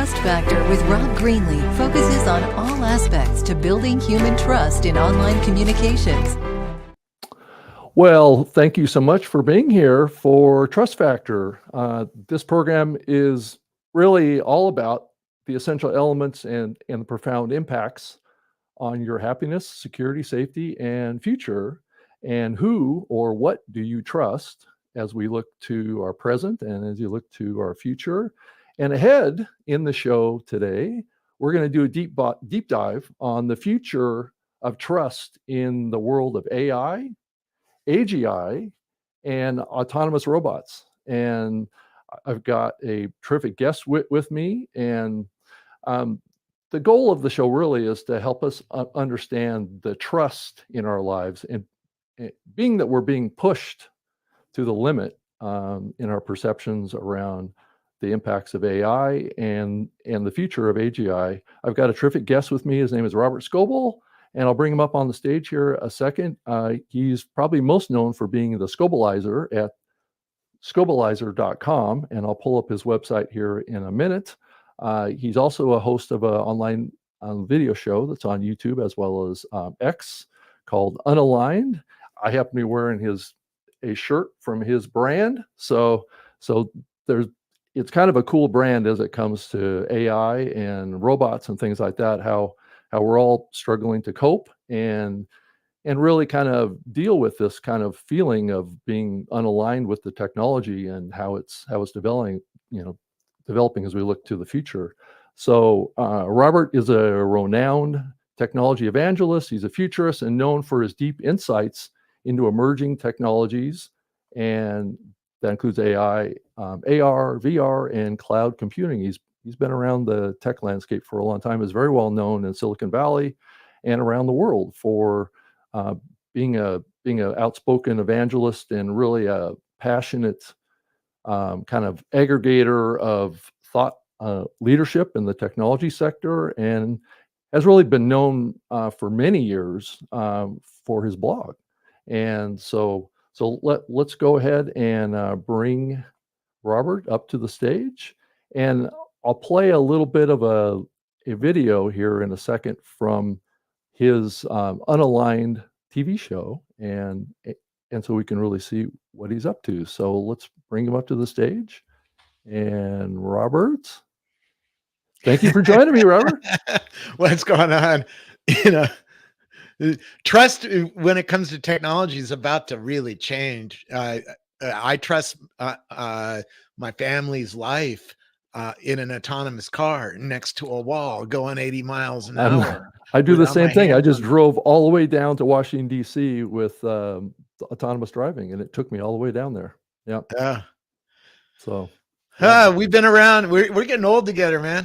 Trust Factor with Rob Greenlee focuses on all aspects to building human trust in online communications. Well, thank you so much for being here for Trust Factor. This program is really all about the essential elements and the profound impacts on your happiness, security, safety, and future. And who or what do you trust as we look to our present and as you look to our future? And ahead in the show today, we're going to do a deep dive on the future of trust in the world of AI, AGI, and autonomous robots. And I've got a terrific guest with me. And the goal of the show really is to help us understand the trust in our lives. And being that we're being pushed to the limit in our perceptions around the impacts of AI and the future of AGI, I've got a terrific guest with me. His name is Robert Scoble. And I'll bring him up on the stage here a second. He's probably most known for being the Scobleizer at Scobleizer.com. And I'll pull up his website here in a minute. He's also a host of an online video show that's on YouTube as well as X called Unaligned. I happen to be wearing a shirt from his brand. So it's kind of a cool brand as it comes to AI and robots and things like that, how we're all struggling to cope and really kind of deal with this kind of feeling of being unaligned with the technology and how it's developing as we look to the future. So Robert is a renowned technology evangelist. He's a futurist and known for his deep insights into emerging technologies, and that includes AI, AR, VR, and cloud computing. He's been around the tech landscape for a long time, is very well known in Silicon Valley and around the world for being an outspoken evangelist and really a passionate kind of aggregator of thought leadership in the technology sector, and has really been known for many years for his blog. And so let's go ahead and bring Robert up to the stage. And I'll play a little bit of a video here in a second from his Unaligned TV show, and so we can really see what he's up to. So let's bring him up to the stage. And Robert, thank you for joining me, Robert. What's going on? Trust when it comes to technology is about to really change. I trust my family's life in an autonomous car next to a wall going 80 miles an hour. I do the same thing. I just drove all the way down to Washington, D.C. with autonomous driving, and it took me all the way down there. Yeah. So we've been around. We're getting old together, man.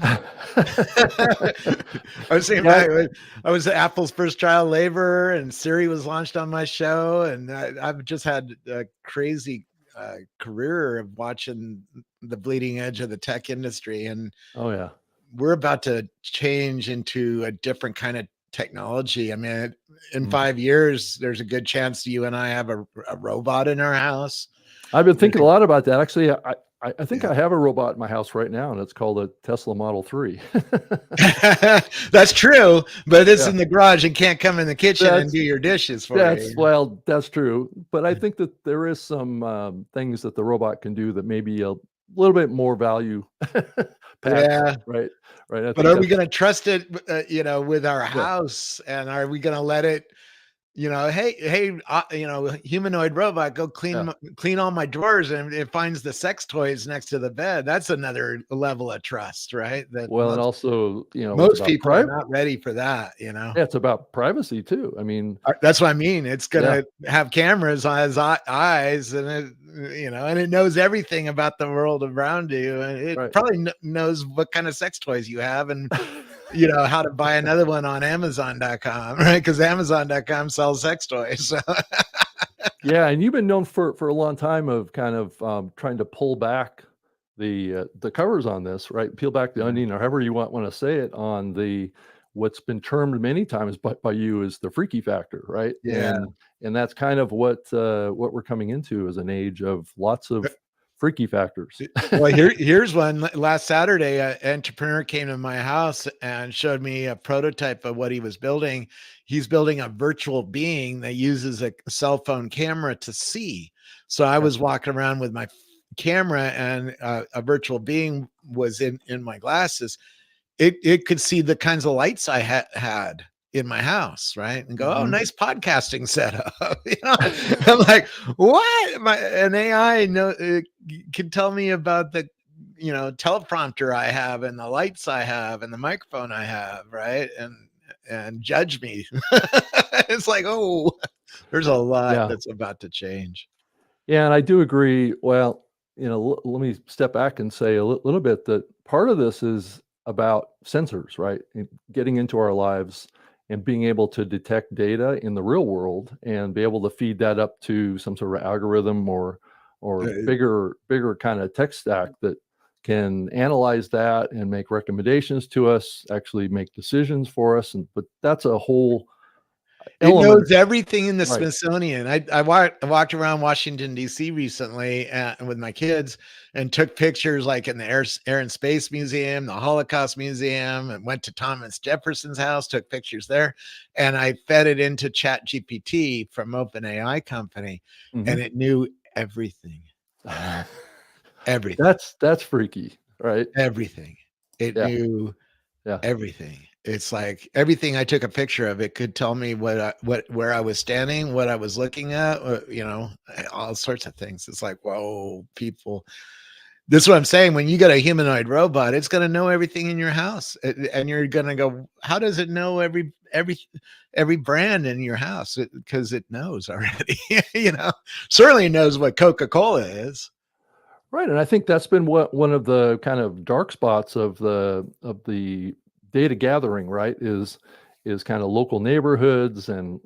I was saying back, I was Apple's first child laborer, and Siri was launched on my show, and I've just had a crazy career of watching the bleeding edge of the tech industry. And we're about to change into a different kind of technology. I mean, in 5 years, there's a good chance you and I have a robot in our house. I've been thinking a lot about that. Actually, I think I have a robot in my house right now, and it's called a Tesla Model 3. That's true, but it's in the garage and can't come in the kitchen and do your dishes for you. Well, that's true. But I think that there is some things that the robot can do that may be a little bit more value packed, right. But are we going to trust it, with our house? And are we going to let it, hey, humanoid robot, go clean all my drawers, and it finds the sex toys next to the bed? That's another level of trust, right? And also, most people are not ready for that. Yeah, it's about privacy too. I mean, that's what I mean. It's gonna have cameras on its eyes, and it knows everything about the world around you, and it probably knows what kind of sex toys you have, and how to buy another one on Amazon.com, right? Because Amazon.com sells sex toys. So. Yeah, and you've been known for a long time of kind of trying to pull back the covers on this, right? Peel back the onion, or however you want to say it, on what's been termed many times by you as the freaky factor, right? Yeah. And that's kind of what we're coming into as an age of lots of freaky factors. Well, here's one. Last Saturday, an entrepreneur came to my house and showed me a prototype of what he was building. He's building a virtual being that uses a cell phone camera to see. So I was walking around with my camera, and a virtual being was in my glasses. It could see the kinds of lights I had in my house, right? And go, oh, nice podcasting setup. I'm like, what? An AI can tell me about the teleprompter I have, and the lights I have, and the microphone I have, right? And judge me. It's like, oh, there's a lot that's about to change. Yeah, and I do agree. Well, let me step back and say a little bit that part of this is about sensors, right? Getting into our lives and being able to detect data in the real world and be able to feed that up to some sort of algorithm or bigger kind of tech stack that can analyze that and make recommendations to us, actually make decisions for us. But that's a whole element. It knows everything in the Smithsonian. I walked around Washington, D.C. recently with my kids and took pictures like in the Air and Space Museum, the Holocaust Museum, and went to Thomas Jefferson's house, took pictures there. And I fed it into ChatGPT from OpenAI company, and it knew everything. Everything. That's freaky, right? Everything. It knew everything. It's like everything I took a picture of, it could tell me where I was standing, what I was looking at, all sorts of things. It's like, whoa, people. This is what I'm saying. When you get a humanoid robot, it's going to know everything in your house, and you're going to go, how does it know every brand in your house? Because it knows already. Certainly knows what Coca-Cola is. Right, and I think that's been one of the kind of dark spots of the data gathering, right? Is kind of local neighborhoods and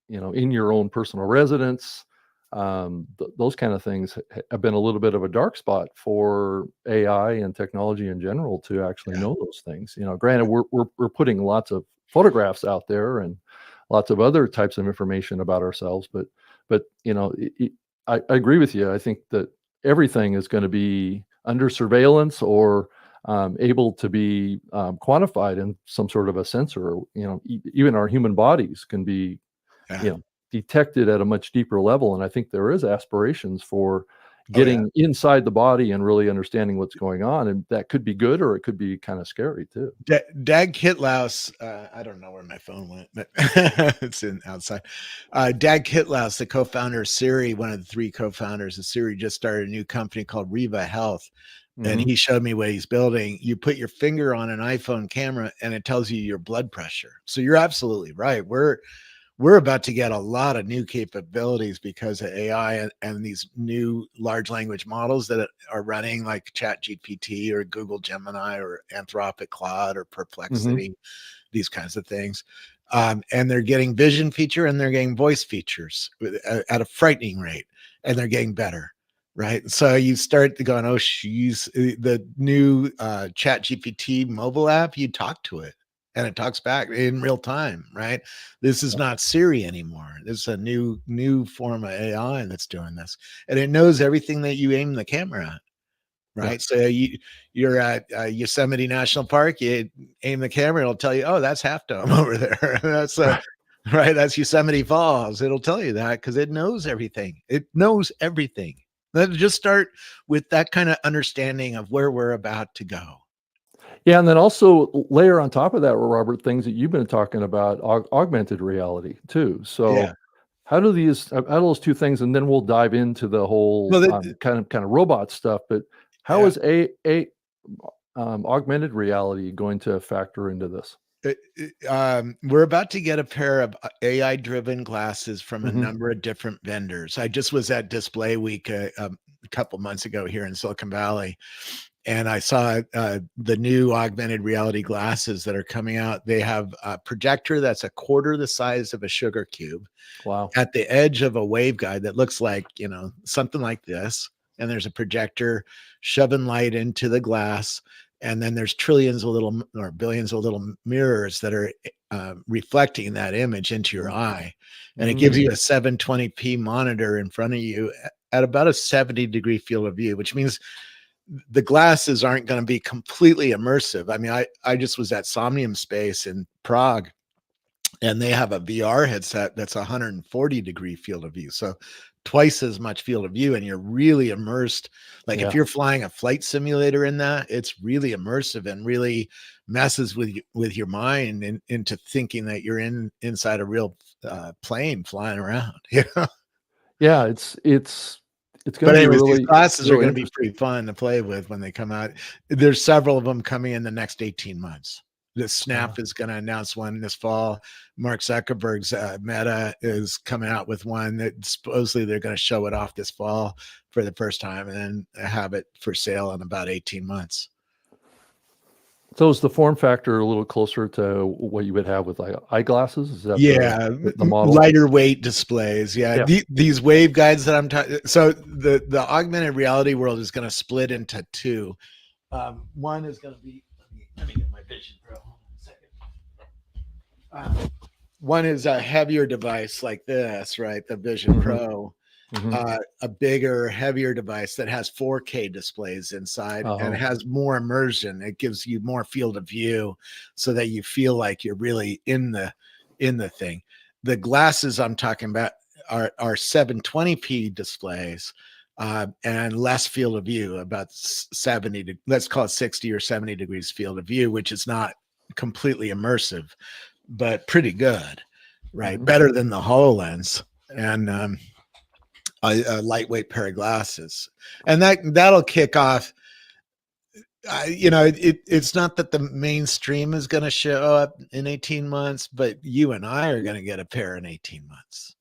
in your own personal residence. Those kind of things have been a little bit of a dark spot for AI and technology in general to actually know those things. Granted, we're putting lots of photographs out there and lots of other types of information about ourselves, but I agree with you. I think that everything is going to be under surveillance or able to be quantified in some sort of a sensor. Even our human bodies can be, detected at a much deeper level. And I think there is aspirations for getting inside the body and really understanding what's going on. And that could be good, or it could be kind of scary too. Dag Kitlaus, I don't know where my phone went, but it's outside. Dag Kitlaus, the co-founder of Siri, one of the three co-founders of Siri, just started a new company called Riva Health. And he showed me what he's building. You put your finger on an iPhone camera and it tells you your blood pressure. So you're absolutely right. We're about to get a lot of new capabilities because of AI and these new large language models that are running, like ChatGPT or Google Gemini or Anthropic Claude or Perplexity, these kinds of things. And they're getting vision feature and they're getting voice features at a frightening rate, and they're getting better. Right. So you start going, oh, she's the new ChatGPT mobile app. You talk to it and it talks back in real time. Right. This is not Siri anymore. This is a new form of AI that's doing this. And it knows everything that you aim the camera at. Right. So you're at Yosemite National Park. You aim the camera. It'll tell you, oh, that's Half Dome over there. That's right. That's Yosemite Falls. It'll tell you that because it knows everything. It knows everything. Let's just start with that kind of understanding of where we're about to go. Yeah, and then also layer on top of that, Robert, things that you've been talking about, augmented reality too. So how do those two things, and then we'll dive into the whole kind of robot stuff. But how is augmented reality going to factor into this? We're about to get a pair of AI-driven glasses from a number of different vendors. I just was at Display Week a couple months ago here in Silicon Valley, and I saw the new augmented reality glasses that are coming out. They have a projector that's a quarter the size of a sugar cube. Wow! At the edge of a waveguide that looks like something like this, and there's a projector shoving light into the glass. And then there's trillions of little or billions of little mirrors that are reflecting that image into your eye. And it gives you a 720p monitor in front of you at about a 70-degree field of view, which means the glasses aren't going to be completely immersive. I mean, I just was at Somnium Space in Prague, and they have a VR headset that's 140-degree field of view. So twice as much field of view, and you're really immersed. Like if you're flying a flight simulator in that, it's really immersive and really messes with your mind into thinking that you're inside a real plane flying around. Yeah, it's going But to be anyways, really these classes are really going to be pretty fun to play with when they come out. There's several of them coming in the next 18 months. The Snap is going to announce one this fall. Mark Zuckerberg's Meta is coming out with one that supposedly they're going to show it off this fall for the first time, and then have it for sale in about 18 months. So is the form factor a little closer to what you would have with like eyeglasses? Is that the model? Lighter weight displays. These waveguides that I'm talking. So the augmented reality world is going to split into two. One is going to be. Let me get my Vision Pro. Hold on a second. One is a heavier device like this, right? The Vision Pro. A bigger, heavier device that has 4K displays inside and has more immersion. It gives you more field of view so that you feel like you're really in the thing. The glasses I'm talking about are 720p displays and less field of view, about 70 let's call it 60 or 70 degrees field of view, which is not completely immersive, but pretty good, right? Better than the HoloLens. And a lightweight pair of glasses, and that'll kick off. It's not that the mainstream is going to show up in 18 months, but you and I are going to get a pair in 18 months,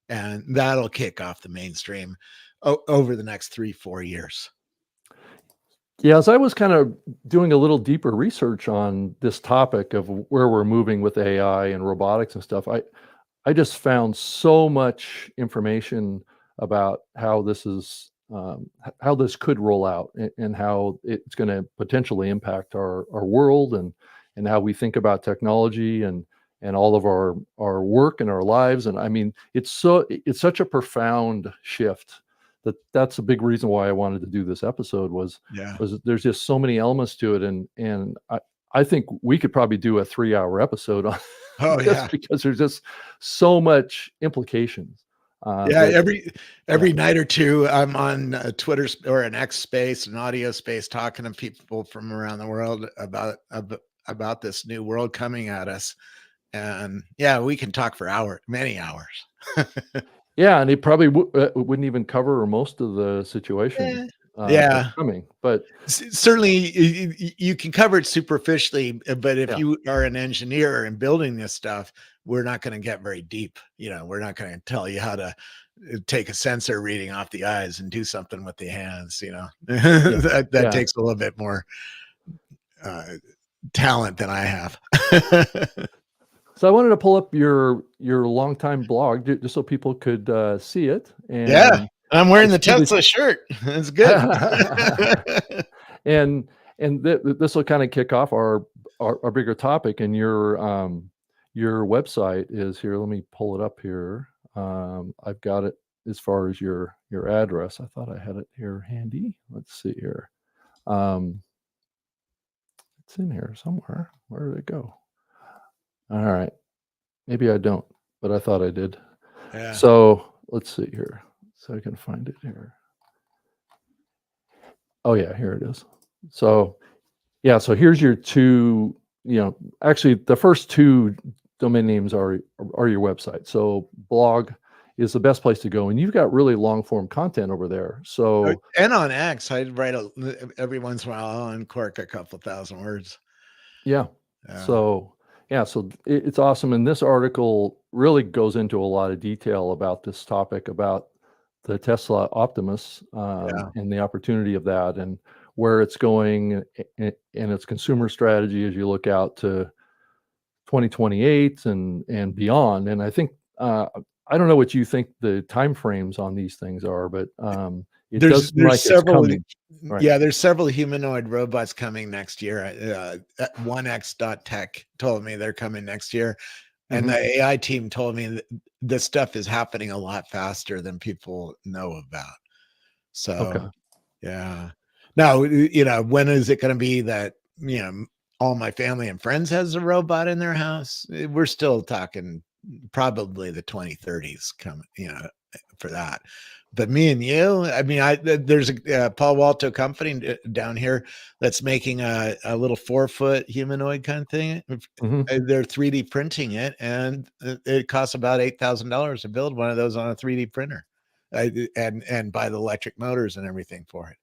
and that'll kick off the mainstream over the next 3-4 years. Yeah, as I was kind of doing a little deeper research on this topic of where we're moving with AI and robotics and stuff, I just found so much information about how this could roll out and how it's going to potentially impact our world and how we think about technology and all of our work and our lives. And I mean, it's such a profound shift that's a big reason why I wanted to do this episode was there's just so many elements to it. And I think we could probably do a 3-hour episode on this because there's just so much implications. Every night or two, I'm on Twitter or an X space, an audio space, talking to people from around the world about this new world coming at us. And we can talk for many hours. And it probably wouldn't even cover most of the situation. Coming, but certainly you can cover it superficially. But if you are an engineer and building this stuff, we're not going to get very deep. We're not going to tell you how to take a sensor reading off the eyes and do something with the hands. That takes a little bit more talent than I have. So I wanted to pull up your longtime blog just so people could see it. And I'm wearing the Tesla shirt. It's good. and this will kind of kick off our bigger topic. And your website is here. Let me pull it up here. I've got it as far as your address. I thought I had it here handy. Let's see here. It's in here somewhere. Where did it go? All right. Maybe I don't, but I thought I did. So let's see here. So I can find it here. Oh yeah, here it is. So so here's your two, actually the first two domain names are your website. So blog is the best place to go. And you've got really long form content over there. So and on X, I write every once in a while, I'll uncork a couple thousand words. So it's awesome. And this article really goes into a lot of detail about this topic, about the Tesla Optimus and the opportunity of that and where it's going and its consumer strategy as you look out to 2028 and beyond. And I think, I don't know what you think the timeframes on these things are, but there's several. Right. There's several humanoid robots coming next year. 1x.tech told me they're coming next year. And the AI team told me that this stuff is happening a lot faster than people know about. Okay. So, yeah. Now, when is it going to be that, all my family and friends has a robot in their house? We're still talking probably the 2030s coming, for that. But me and you, I mean, there's a Paul Walto company down here that's making a little 4-foot humanoid kind of thing. Hmm. They're 3D printing it, and it costs about $8,000 to build one of those on a 3D printer, and buy the electric motors and everything for it.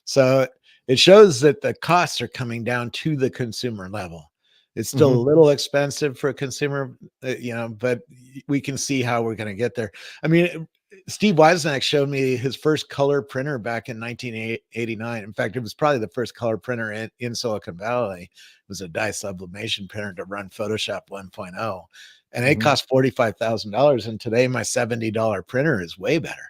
So it shows that the costs are coming down to the consumer level. It's still a Hmm. little expensive for a consumer, but we can see how we're going to get there. I mean, Steve Wozniak showed me his first color printer back in 1989. In fact, it was probably the first color printer in Silicon Valley. It was a dye sublimation printer to run Photoshop 1.0, and it Hmm. cost $45,000. And today, my $70 printer is way better,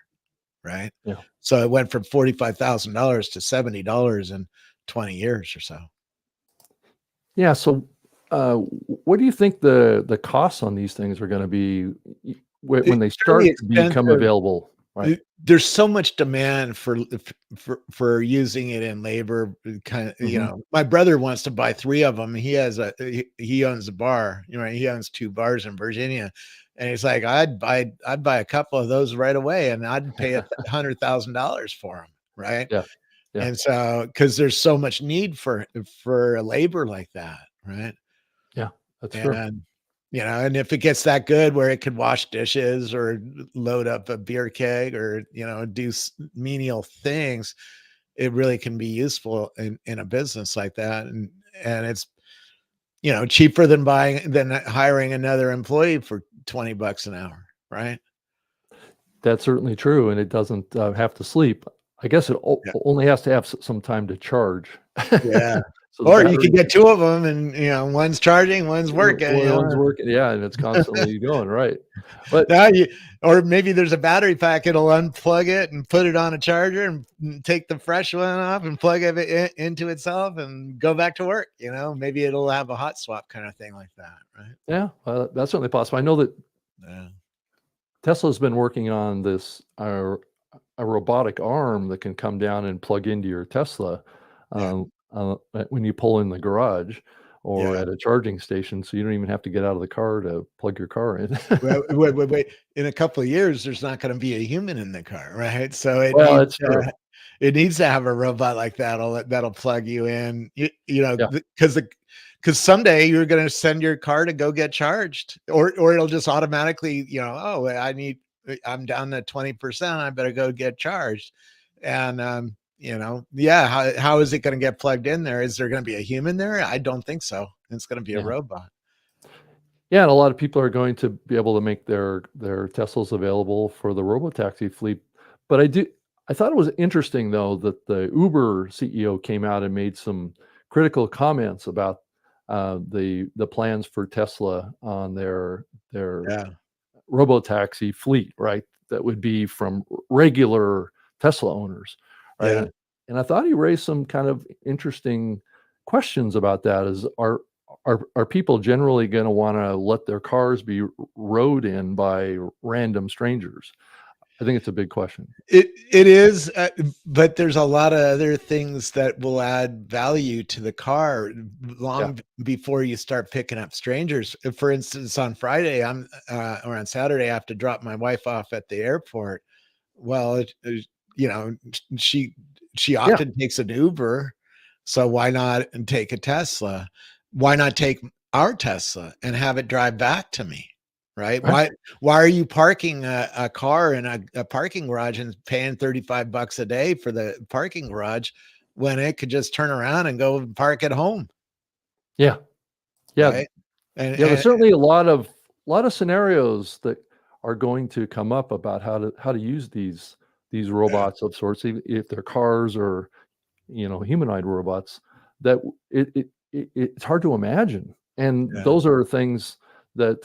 right? Yeah. So it went from $45,000 to $70 in 20 years or so. Yeah. So, what do you think the costs on these things are going to be when they It's really start to become expensive. available? Right. There's so much demand for using it in labor. Kind of, Hmm. my brother wants to buy 3 of them. He owns a bar. He owns 2 bars in Virginia, and he's like, I'd buy a couple of those right away, and I'd pay $100,000 for them, right? Yeah. Yeah. And so, because there's so much need for a labor like that, right? Yeah. That's true. And, and if it gets that good where it could wash dishes or load up a beer keg or, do menial things, it really can be useful in a business like that. And it's, cheaper than hiring another employee for $20 an hour, right? That's certainly true, and it doesn't have to sleep. I guess it Yeah. only has to have some time to charge. Yeah. So the Or you could battery, get 2 of them and, one's charging, one's working, one's working, yeah, and it's constantly going, right? But Now or maybe there's a battery pack. It'll unplug it and put it on a charger and take the fresh one off and plug it into itself and go back to work. Maybe it'll have a hot swap kind of thing like that, right? yeah, that's certainly possible. I know that Yeah, Tesla's been working on this a robotic arm that can come down and plug into your Tesla yeah, when you pull in the garage or yeah. at a charging station, so you don't even have to get out of the car to plug your car in. Well, wait. In a couple of years, there's not going to be a human in the car, right? So Well, that's true. it needs to have a robot like that'll plug you in. Yeah, Because someday you're going to send your car to go get charged, or it'll just automatically, oh, I'm down to 20%. I better go get charged. And yeah, how is it going to get plugged in there? Is there going to be a human there? I don't think so. It's going to be a yeah. robot. Yeah, and a lot of people are going to be able to make their Teslas available for the robotaxi fleet. But I thought it was interesting though that the Uber CEO came out and made some critical comments about the plans for Tesla on their Yeah, robotaxi fleet, right? That would be from regular Tesla owners, right? yeah. And I thought he raised some kind of interesting questions about that. Are people generally going to want to let their cars be rode in by random strangers? I think it's a big question. It is, but there's a lot of other things that will add value to the car Yeah. before you start picking up strangers. For instance, on Friday, or on Saturday, I have to drop my wife off at the airport. Well, you know, she Yeah. often takes an Uber, so why not take a Tesla? Why not take our Tesla and have it drive back to me? Right? Right. Why are you parking a car in a parking garage and paying $35 a day for the parking garage when it could just turn around and go and park at home, Yeah. Yeah. right? And, Yeah. There's and certainly a lot of scenarios that are going to come up about how to use these yeah, robots of sorts, even if they're cars or humanoid robots. That it's hard to imagine, and yeah, those are things that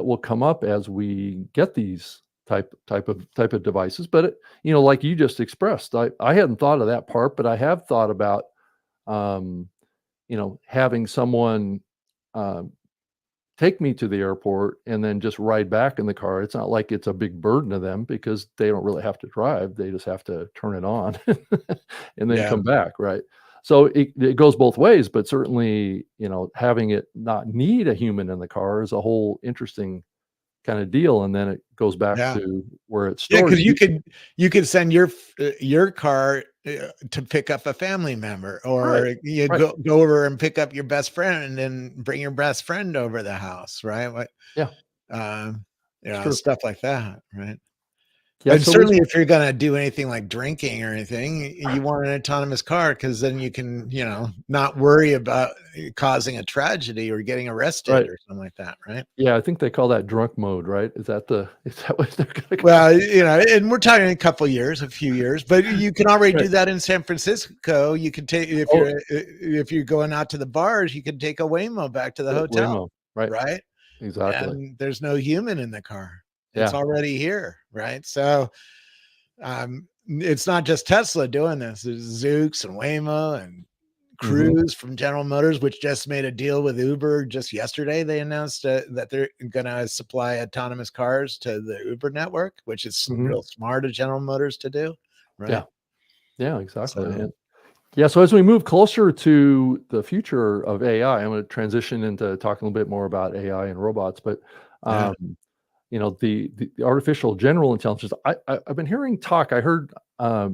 will come up as we get these type of devices. But like you just expressed, I hadn't thought of that part, but I have thought about having someone um, take me to the airport and then just ride back in the car. It's not like it's a big burden to them because they don't really have to drive. They just have to turn it on and then Yeah. come back, right? So it goes both ways, but certainly, having it not need a human in the car is a whole interesting kind of deal. And then it goes back Yeah. to where it's Yeah, stored. because you could send your car to pick up a family member, or Right, you right. go over and pick up your best friend, and then bring your best friend over the house, right? What, Yeah, it's true. stuff like that, right? Yeah. And So as certainly, if you're gonna do anything like drinking or anything, you want an autonomous car because then you can, not worry about causing a tragedy or getting arrested right. or something like that, right? Yeah, I think they call that drunk mode, right? Is that what they're gonna call Well, it? and we're talking a few years, but you can already do Right. that in San Francisco. You can take Oh, if you're going out to the bars, you can take a Waymo back to the hotel, Waymo, right, right? exactly. And there's no human in the car. It's Yeah. already here, right? So it's not just Tesla doing this. There's Zoox and Waymo and Mhm, Cruise from General Motors, which just made a deal with Uber just yesterday. They announced that they're going to supply autonomous cars to the Uber network, which is mhm. real smart of General Motors to do, Yeah, right? yeah, exactly, So and yeah, so as we move closer to the future of AI, I'm gonna transition into talking a little bit more about AI and robots, but, yeah, um, the artificial general intelligence, I've been hearing talk. I heard, I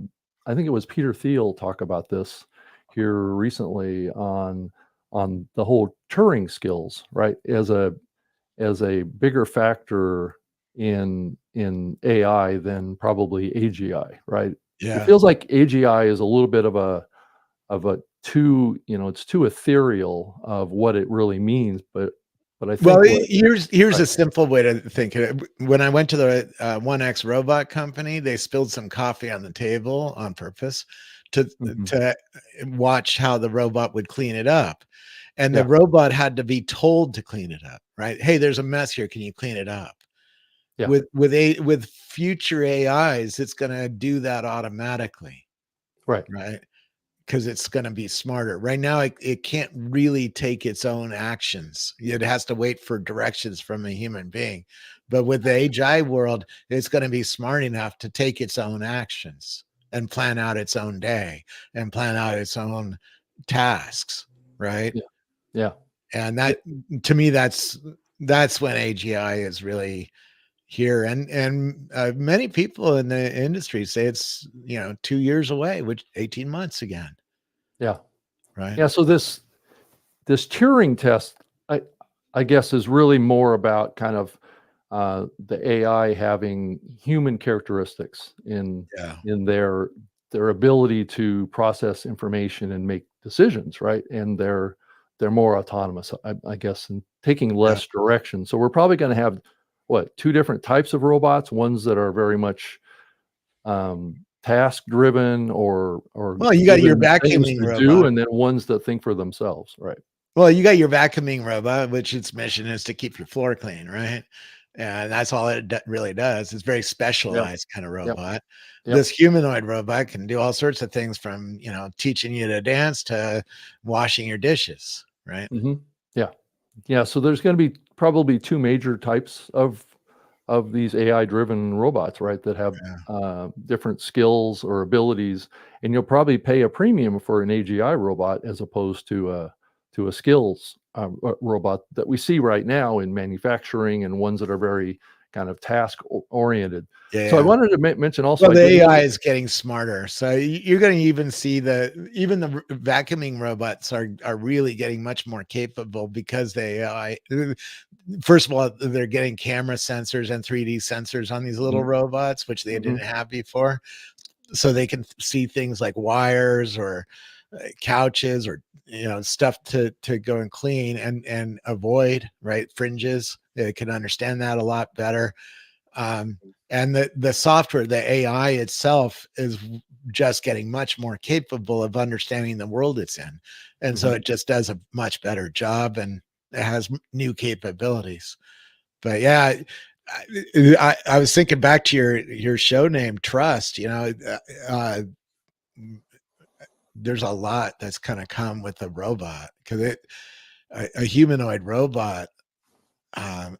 think it was Peter Thiel talk about this here recently on the whole Turing skills, right? As a bigger factor in AI than probably AGI, right? It yeah. feels like AGI is a little bit of a too, it's too ethereal of what it really means, but I Well, think what here's right. a simple way to think of it. When I went to the 1X robot company, they spilled some coffee on the table on purpose to Mhm. to watch how the robot would clean it up. And the Yeah, robot had to be told to clean it up, right? Hey, there's a mess here. Can you clean it up? yeah, With future AIs, it's going to do that automatically, right. right? Because it's going to be smarter. Right now, it can't really take its own actions. It has to wait for directions from a human being. But with the AGI world, it's going to be smart enough to take its own actions and plan out its own day and plan out its own tasks, right? Yeah, yeah, And yeah, that, to me, that's when AGI is really here. And many people in the industry say it's 2 years away, which 18 months again, yeah. right? Yeah, so this Turing test, I I guess, is really more about kind of, the AI having human characteristics Yeah. in their ability to process information and make decisions, right? And they're more autonomous, I guess, and taking Yeah. less direction. So we're probably gonna have, what, 2 different types of robots, ones that are very much, task driven or Well, you got your given things vacuuming to do, robot. and then ones that think for themselves, right? Well, you got your vacuuming robot, which its mission is to keep your floor clean, right? And that's all it really does. It's very Yeah. specialized kind of Yep. robot. Yep. This humanoid robot can do all sorts of things from, teaching you to dance to washing your dishes, right? Mhm. Yeah. Yeah, so there's gonna be probably 2 major types of these AI-driven robots, right, that have, Yeah. different skills or abilities, and you'll probably pay a premium for an AGI robot as opposed to a skills, robot that we see right now in manufacturing and ones that are very kind of task oriented. So I Yeah. wanted to mention also, Well, I the did a AI little is getting smarter, so you're going to even see even the vacuuming robots are really getting much more capable because the AI. First of all, they're getting camera sensors and 3D sensors on these little Mhm, robots, which they didn't mhm, have before, so they can see things like wires or couches or stuff to go and clean and avoid, right, fringes. They can understand that a lot better. um, and the software, the AI itself, is just getting much more capable of understanding the world it's in, and so mhm. it just does a much better job, and it has new capabilities. But yeah, I was thinking back to your show name, Trust. There's a lot that's kind of come with a robot, because a humanoid robot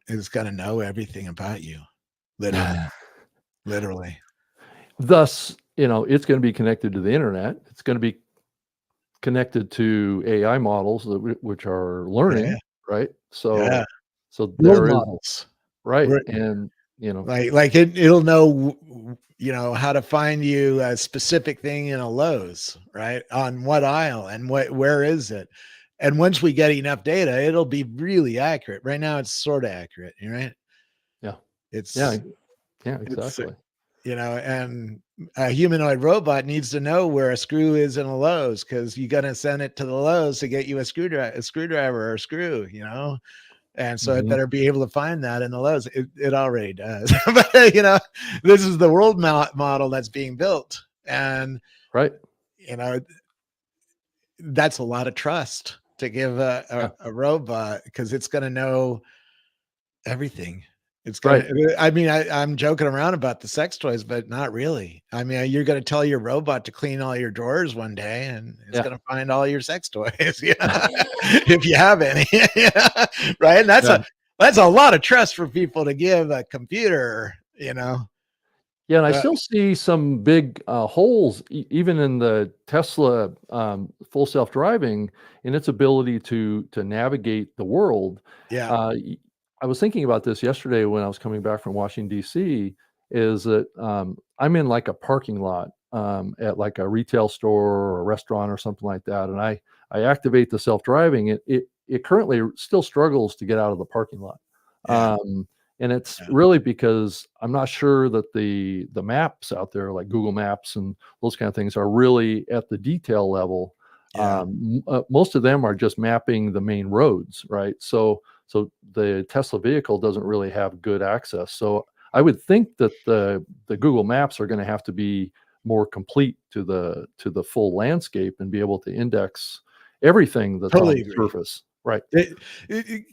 is going to know everything about you, literally, literally. Thus, it's going to be connected to the internet. It's going to be connected to AI models which are learning, Yeah, right? yeah. So Role there is, models, right, We're- and like it'll know, how to find you a specific thing in a Lowe's, right? On what aisle and where is it? And once we get enough data, it'll be really accurate. Right now, it's sort of accurate, right? yeah, It's yeah, it's exactly, and a humanoid robot needs to know where a screw is in a Lowe's, because you got to send it to the Lowe's to get you a screwdriver or a screw, and so it Mhm. better be able to find that in the Lowe's. It already does. But this is the world model that's being built, and Right, that's a lot of trust to give yeah, a robot, because it's going to know everything. It's gonna. right, I mean, I'm joking around about the sex toys, but not really. I mean, you're gonna tell your robot to clean all your drawers one day, and it's yeah, gonna find all your sex toys, if you have any, right? And yeah. that's a lot of trust for people to give a computer, Yeah, and I Uh, still see some big holes, even in the Tesla full self-driving, in its ability to navigate the world. yeah, I was thinking about this yesterday when I was coming back from Washington D.C. Is that I'm in like a parking lot at like a retail store or a restaurant or something like that, and I activate the self-driving. It currently still struggles to get out of the parking lot. yeah, And it's yeah, really because I'm not sure that the maps out there, like Google Maps and those kind of things, are really at the detail level. yeah. Most of them are just mapping the main roads, right? So the Tesla vehicle doesn't really have good access. So I would think that the Google Maps are going to have to be more complete to the full landscape and be able to index everything that's on Totally the agree. surface, right?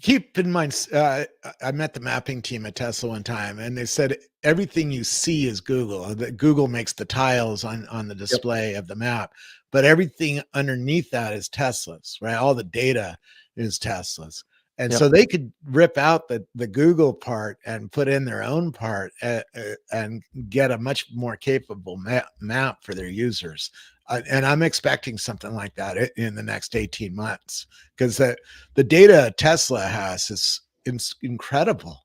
Keep in mind, I met the mapping team at Tesla one time, and they said everything you see is Google. That Google makes the tiles on the Yep. display of the map, but everything underneath that is Tesla's, right? All the data is Tesla's, and so Yep. they could rip out the Google part and put in their own part, and get a much more capable map for their users. And I'm expecting something like that in the next 18 months, because the data Tesla has is incredible.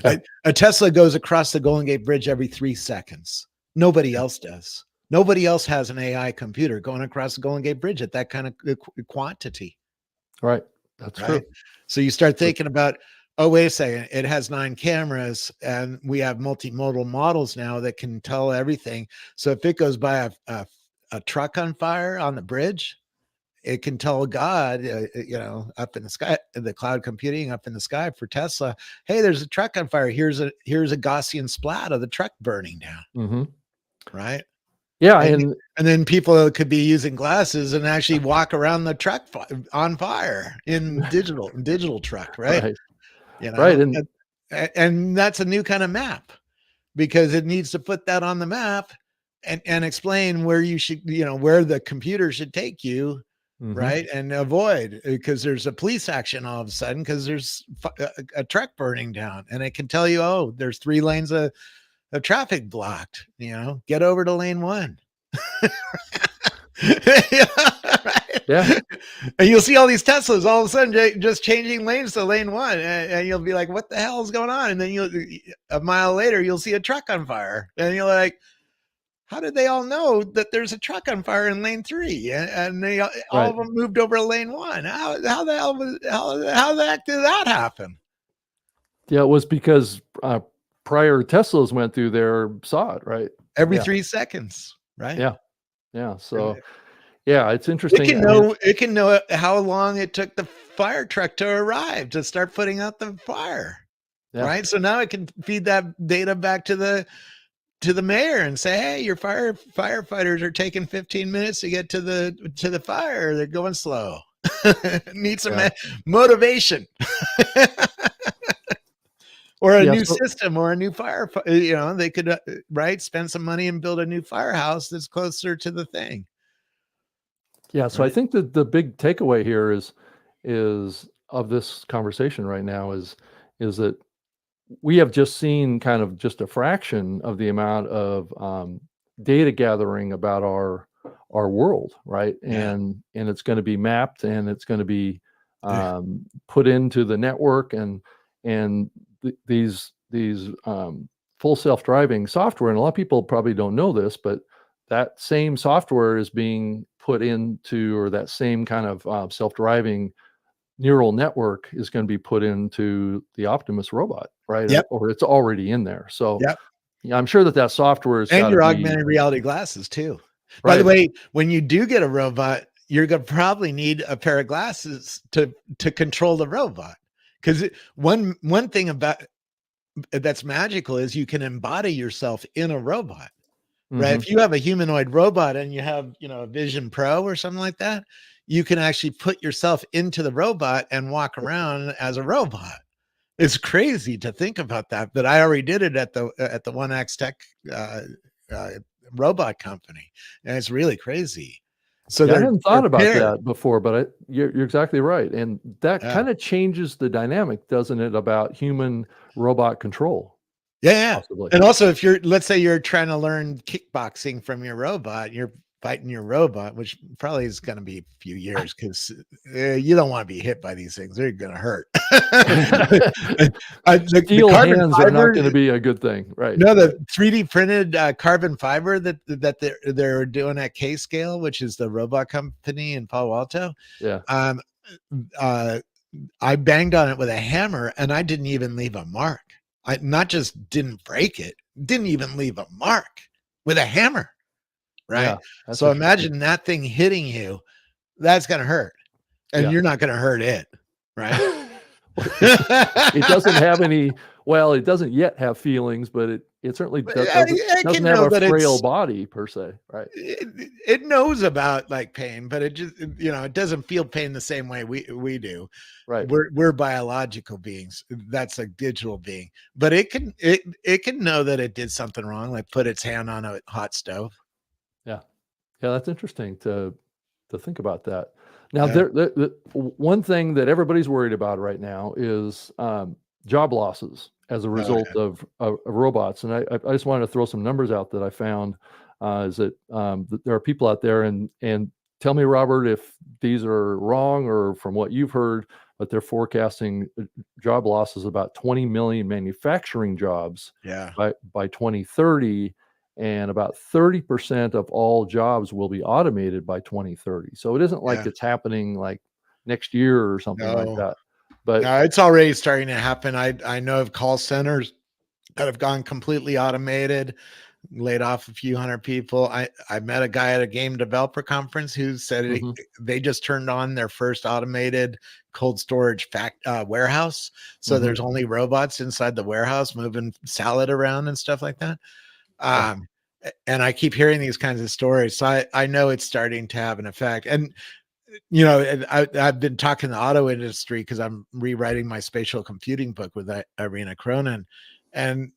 Yeah. A Tesla goes across the Golden Gate Bridge every 3 seconds. Nobody Yeah. else does. Nobody else has an AI computer going across the Golden Gate Bridge at that kind of quantity, Right. That's right? true. So you start True. thinking about, oh, wait a second, it has 9 cameras, and we have multimodal models now that can tell everything. So if it goes by a truck on fire on the bridge, it can tell God, up in the sky, the cloud computing up in the sky for Tesla, hey, there's a truck on fire. Here's a Gaussian splat of the truck burning down, Hmm. right? Yeah, And and and then people could be using glasses and actually walk around the truck on fire in digital truck, right? right, You right, know, and and that's a new kind of map, because it needs to put that on the map and explain where you should, where the computer should take you, mhm, right? And avoid, because there's a police action all of a sudden because there's a truck burning down, and it can tell you, oh, there's 3 lanes of traffic blocked, get over to lane 1. Yeah, right? yeah, And you'll see all these Teslas all of a sudden just changing lanes to lane 1, and you'll be like, what the hell is going on? And then a mile later, you'll see a truck on fire, and you're like, how did they all know that there's a truck on fire in lane 3, and they all right. of them moved over to lane 1? How the hell how the heck did that happen? Yeah, it was because, prior Teslas went through there, saw it, right? Every Yeah, 3 seconds, right? yeah, yeah, And so, yeah, it's interesting, I mean it can know how long it took the fire truck to arrive to start putting out the fire, yeah, right? So now it can feed that data back to the mayor and say, hey, your firefighters are taking 15 minutes to get to the fire. They're going slow. Need some yeah, motivation. Or a yeah, new so system, or a new fire. They could, right, spend some money and build a new firehouse that's closer to the thing, yeah, so I right? think that the big takeaway here is of this conversation right now is that we have just seen kind of just a fraction of the amount of data gathering about our world, right? Yeah. And it's going to be mapped, and it's going to be put into the network, and these full self-driving software, and a lot of people probably don't know this, but that same software is being put into, or that same kind of self-driving neural network is going to be put into the Optimus robot, right? Yep. Or it's already in there. So Yep. yeah, I'm sure that software has And got to your be augmented reality glasses too. By the right. way, when you do get a robot, you're gonna probably need a pair of glasses to control the robot. Because one thing about that's magical is you can embody yourself in a robot, right? Mhm. If you have a humanoid robot and you have, a Vision Pro or something like that, you can actually put yourself into the robot and walk around as a robot. It's crazy to think about that, but I already did it at the One X Tech uh, uh, robot company, and it's really crazy. So Yeah, I they're hadn't thought about paired. that before, but you're exactly right, and that Yeah. kind of changes the dynamic, doesn't it, about human robot control, Yeah, yeah. possibly. And also, if let's say you're trying to learn kickboxing from your robot, you're fighting your robot, which probably is going to be a few years because you don't want to be hit by these things. They're going to hurt. The Steel carbon hands are not fiber, going to be a good thing, right? no, the 3D printed carbon fiber that they're doing at K Scale, which is the robot company in Palo Alto. Yeah. Um, uh, I banged on it with a hammer, and I didn't even leave a mark. I not just didn't break it, didn't even leave a mark with a hammer, right? Yeah, that's So interesting. imagine that thing hitting you. That's gonna hurt, and Yeah. you're not gonna hurt it, right? It doesn't have any. Well, it doesn't yet have feelings, but it certainly I doesn't can have know a that frail body per se, right? it knows about like pain, but it just it doesn't feel pain the same way we do. Right. We're biological beings. That's a digital being, but it can know that it did something wrong, like put its hand on a hot stove. Yeah. Yeah, that's interesting to think about that. Now, Yeah. one thing that everybody's worried about right now is job losses as a Oh, result yeah. of robots. And I just wanted to throw some numbers out that I found. Is that there are people out there, and tell me, Robert, if these are wrong or from what you've heard, but they're forecasting job losses about 20 million manufacturing jobs Yeah. by 2030, and about 30% of all jobs will be automated by 2030. So it isn't like Yeah. it's happening like next year or something like No. that. But No, it's already starting to happen. I know of call centers that have gone completely automated, laid off a few hundred people. I met a guy at a game developer conference who said mhm, they just turned on their first automated cold storage warehouse. So mhm, there's only robots inside the warehouse moving salad around and stuff like that. yeah, And I keep hearing these kinds of stories. So I know it's starting to have an effect. And and I've been talking the auto industry because I'm rewriting my spatial computing book with Irina Cronin, and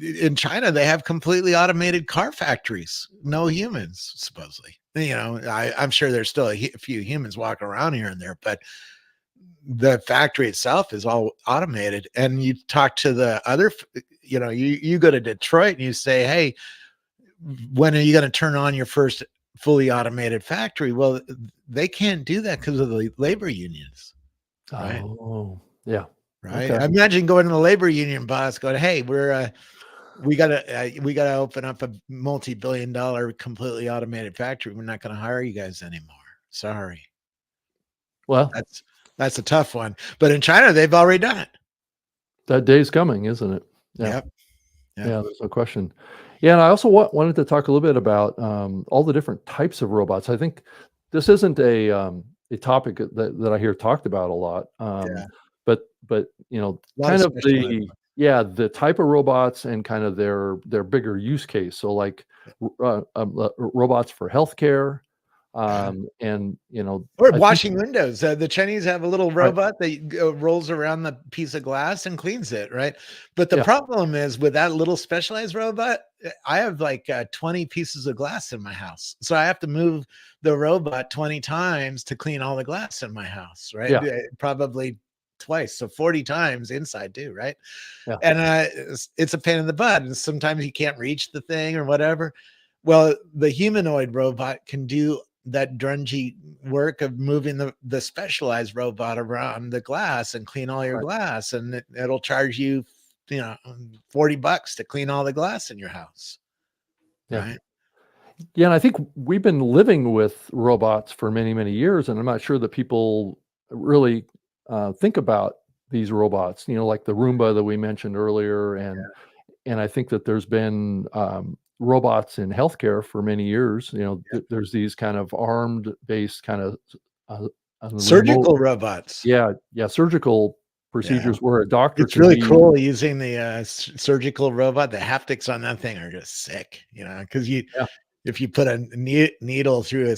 in China they have completely automated car factories, no humans supposedly. I'm sure there's still a few humans walking around here and there, but the factory itself is all automated. And you talk to the other, you go to Detroit and you say, hey, when are you going to turn on your first fully automated factory? Well, they can't do that because of the labor unions, right? oh, yeah, Right. okay, Imagine going to the labor union boss going, hey, we gotta open up a multi-billion-dollar completely automated factory. We're not going to hire you guys anymore. Sorry. well, That's a tough one. But in China, they've already done it. that day's coming, isn't it? Yeah, Yep. Yep. yeah, there's no question. Yeah, and I also wanted to talk a little bit about all the different types of robots. I think this isn't a topic that I hear talked about a lot, Yeah. but A lot of kind of specialized the type of robots and kind of their bigger use case. So like robots for healthcare, ones. and Or I think washing windows. The Chinese have a little right, robot that rolls around the piece of glass and cleans it, right? But the yeah, problem is with that little specialized robot, I have like 20 pieces of glass in my house. So I have to move the robot 20 times to clean all the glass in my house, right? yeah, Probably twice, so 40 times inside too, right? Yeah. And it's a pain in the butt, and sometimes you can't reach the thing or whatever. Well, the humanoid robot can do that drungy work of moving the specialized robot around the glass and clean all your Right. glass, and it'll charge you, $40 to clean all the glass in your house, Yeah. right? Yeah, and I think we've been living with robots for many, many years, and I'm not sure that people really think about these robots. Like the Roomba that we mentioned earlier, and I think that there's been robots in healthcare for many years. There's these kind of armed-based kind of remote, Surgical robots. yeah, surgical procedures where a doctor It's can really be. cool using the surgical robot. The haptics on that thing are just sick, because Yeah, if you put a needle through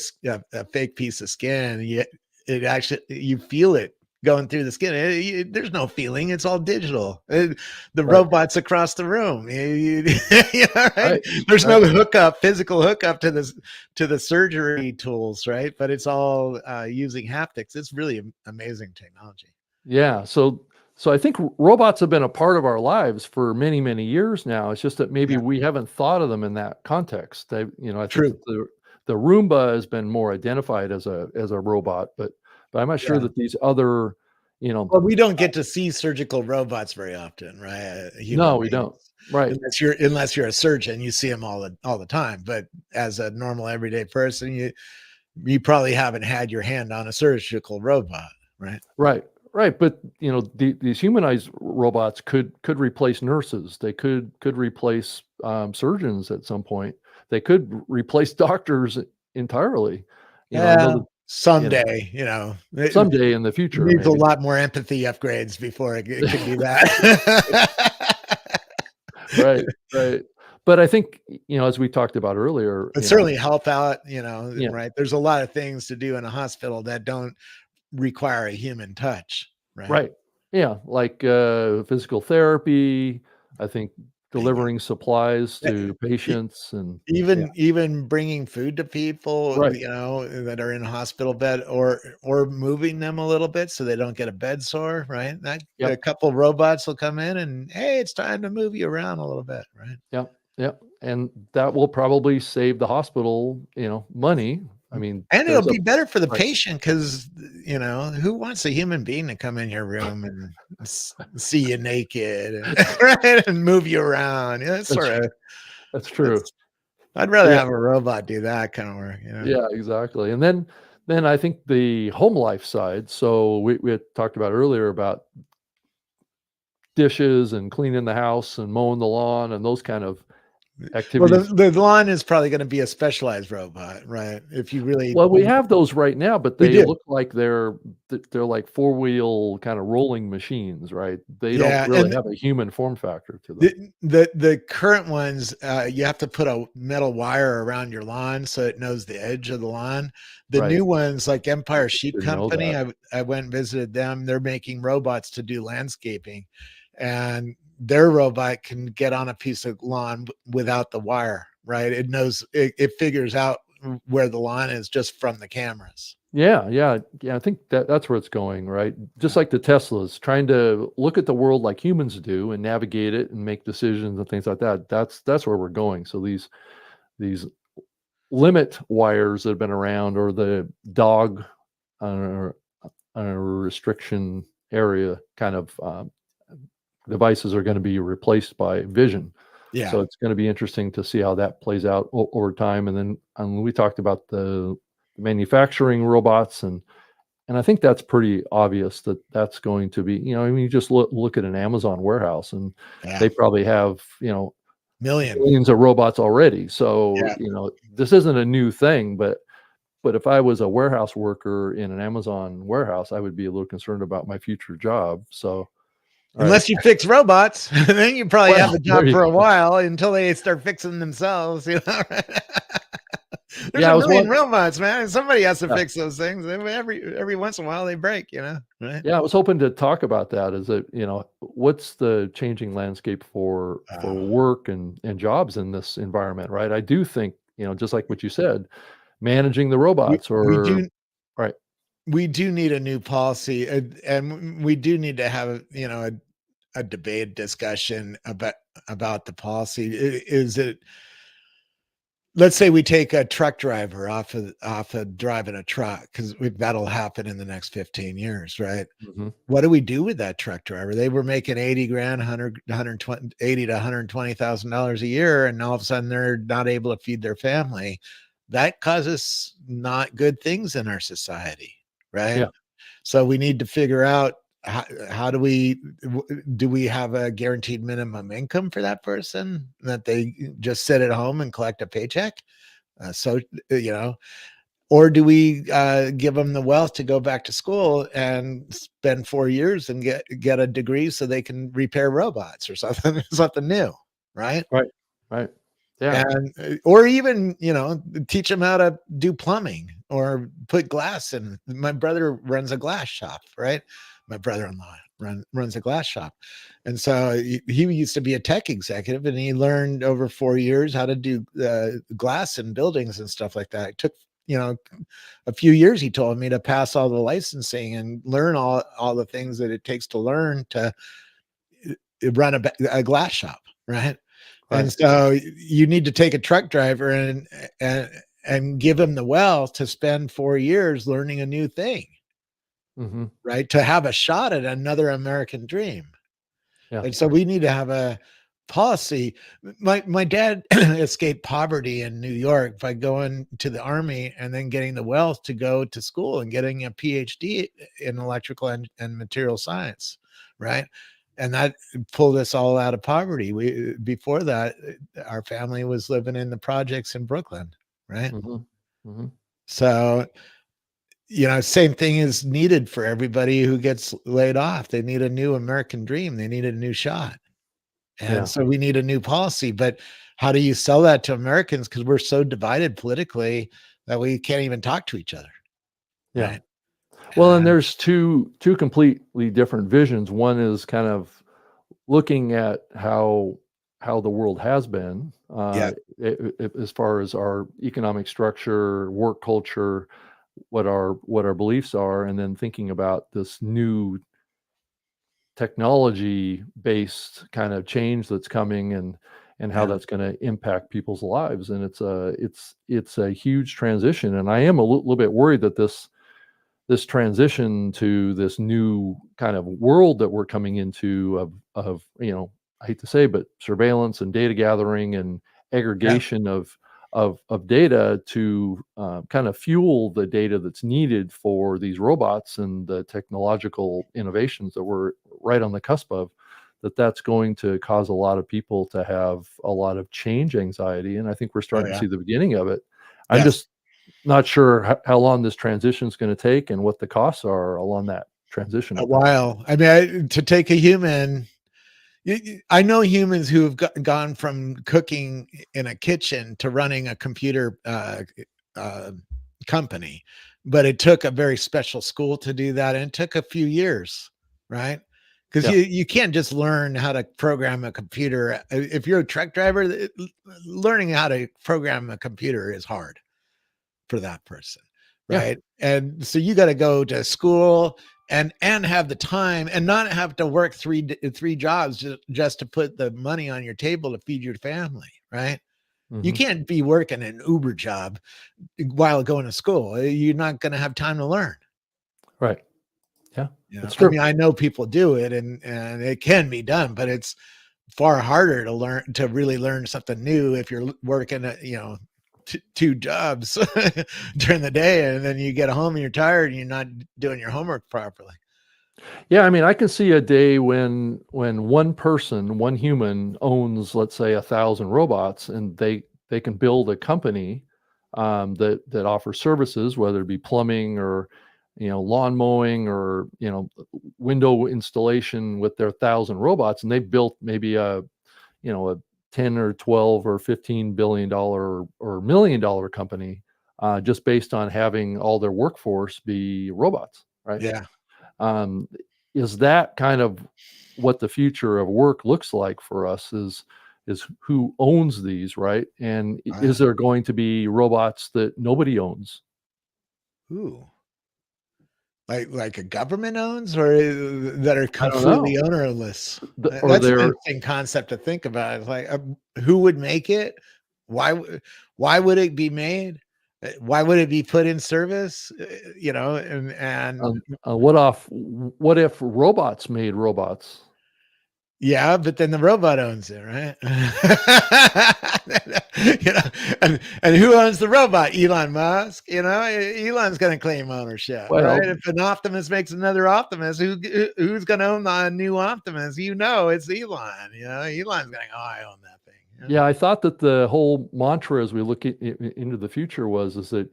a fake piece of skin, you feel it going through the skin. There's no feeling; it's all digital. The right, robot's across the room. Right? right, There's right. no physical hookup to the surgery tools, right? But it's all using haptics. It's really amazing technology. Yeah, so I think robots have been a part of our lives for many, many years now. It's just that maybe Yeah, we haven't thought of them in that context. I think true. that the Roomba has been more identified as a robot, but I'm not sure Yeah. that these other, you know, Well, we don't get to see surgical robots very often, right? no, Human we beings, don't. Right, unless you're a surgeon, you see them all the time. But as a normal everyday person, you probably haven't had your hand on a surgical robot, right? right, right. But these humanized robots could replace nurses. They could replace surgeons at some point. They could replace doctors entirely. I know Yeah, that you know someday, it someday in the future, needs a maybe. lot more empathy upgrades before it can do that. Right, right. But I think, as we talked about earlier, But certainly help out, yeah, right? There's a lot of things to do in a hospital that don't require a human touch, right? right. Yeah, like physical therapy, I think delivering supplies to E patients and yeah, even bringing food to people, right. that are in a hospital bed, or moving them a little bit so they don't get a bed sore, right? That a Yep, couple robots will come in and, "Hey, it's time to move you around a little bit," right? yep, yep. And that will probably save the hospital, money. I mean, And it'll there's a be better for the right. patient because, who wants a human being to come in your room and see you naked and right, and move you around? Yeah, that's That's sorta that's true. that's I'd rather Yeah. have a robot do that kind of work, Yeah, exactly. And then I think the home life side. So we had talked about earlier about dishes and cleaning the house and mowing the lawn and those kind of Well, activities. the lawn is probably gonna be a specialized robot, right? If you really Well, we have those right now, but we they do. look like they're like four-wheel kind of rolling machines, right? They don't Yeah, really and have a human form factor to them. the current ones, you have to put a metal wire around your lawn so it knows the edge of the lawn. The Right. new ones, like I Empire Sheep didn't know Company, that. I went and visited them. They're making robots to do landscaping, and their robot can get on a piece of lawn without the wire, right? It figures out where the lawn is just from the cameras. Yeah, yeah, yeah. I think that's where it's going, right? Just like the Teslas, trying to look at the world like humans do and navigate it and make decisions and things like that. That's where we're going. So these limit wires that have been around, or the dog on a restriction area kind of devices, are going to be replaced by vision. Yeah. So it's going to be interesting to see how that plays out over time. And then we talked about the manufacturing robots, and I think that's pretty obvious that that's going to be, I mean, you just look at an Amazon warehouse, and Yeah. they probably have, Million. millions of robots already. So, Yeah. this isn't a new thing, but if I was a warehouse worker in an Amazon warehouse, I would be a little concerned about my future job. So, all right. Unless you fix robots, then you probably have Well, a there job you for a go. while until they start fixing themselves. There's Yeah, a I was million one. robots, man. Somebody has to Yeah, fix those things. Every once in a while they break, right? yeah, I was hoping to talk about that. Is that, what's the changing landscape for Uh, work and jobs in this environment, right? I do think, just like what you said, managing the we robots, we or do right. we do need a new policy, and we do need to have, a debate discussion about the policy. Is it, let's say we take a truck driver off of driving a truck, because that'll happen in the next 15 years, right? Mhm. What do we do with that truck driver? They were making 80 grand, 80 to $120,000 a year, and all of a sudden they're not able to feed their family. That causes not good things in our society, right? Yeah. So we need to figure out, how do we have a guaranteed minimum income for that person, that they just sit at home and collect a paycheck? So, or do we give them the wealth to go back to school and spend 4 years and get a degree so they can repair robots or something, something new, right? Right. Right. Yeah. And or even, teach them how to do plumbing or put glass in. My brother runs a glass shop, right? My brother-in-law runs a glass shop, and so he used to be a tech executive, and he learned over 4 years how to do glass in buildings and stuff like that. It took, a few years, he told me, to pass all the licensing and learn all the things that it takes to learn to run a glass shop, right? Right. And so you need to take a truck driver and give him the wealth to spend 4 years learning a new thing, Mhm. right? To have a shot at another American dream. Yeah. And so we need to have a policy. My dad escaped poverty in New York by going to the army and then getting the wealth to go to school and getting a PhD in electrical and material science, right? And that pulled us all out of poverty. Before that, our family was living in the projects in Brooklyn, right? Mhm. Mhm. So, same thing is needed for everybody who gets laid off. They need a new American dream. They need a new shot. And Yeah. so we need a new policy. But how do you sell that to Americans? Because we're so divided politically that we can't even talk to each other, Yeah. right? Well, and And there's two completely different visions. One is kind of looking at how the world has been, yeah, as far as our economic structure, work culture, what our beliefs are, and then thinking about this new technology based kind of change that's coming, and how yeah, that's going to impact people's lives. And it's a huge transition, and I am a little bit worried that this transition to this new kind of world that we're coming into of I hate to say, but surveillance and data gathering and yeah. aggregation of data to kind of fuel the data that's needed for these robots and the technological innovations that we're right on the cusp of, that's going to cause a lot of people to have a lot of change anxiety. And I think we're Oh, starting to yeah. see the beginning of it. I'm Yes. just not sure how long this transition is going to take and what the costs are along that transition A of it. while. I mean, to take a human, I know humans who have gone from cooking in a kitchen to running a computer uh, company, but it took a very special school to do that, and it took a few years, right? Because Yeah. you can't just learn how to program a computer. If you're a truck driver, learning how to program a computer is hard for that person, Yeah. right? And so you got to go to school and have the time and not have to work three jobs just to put the money on your table to feed your family, right? You Hmm. can't be working an Uber job while going to school. You're not going to have time to learn. Right. Yeah. It's I true. mean, I know people do it, and it can be done, but it's far harder to really learn something new if you're working at, two jobs during the day, and then you get home and you're tired and you're not doing your homework properly. Yeah. I mean, I can see a day when one person, one human owns, let's say, 1,000 robots, and they can build a company that offers services, whether it be plumbing or lawn mowing or window installation with their 1,000 robots, and they built maybe a 10 or 12 or $15 billion or $1 million company, just based on having all their workforce be robots, right? Yeah. Um, is that kind of what the future of work looks like for us? Is who owns these, right? And is Uh, there going to be robots that nobody owns? ooh. Like a government owns, or that are I don't know. completely ownerless? Or That's an they're interesting concept to think about. It's like, who would make it? Why? Why would it be made? Why would it be put in service? You know, and what if robots made robots? yeah, but then the robot owns it, right? You know, and who owns the robot? Elon Musk. You know, Elon's going to claim ownership, right? Well, If an Optimus makes another Optimus, who's going to own the new Optimus? You know, it's Elon. You know, Elon's going, oh, I own that thing. You know? yeah, I thought that the whole mantra as we look into the future is that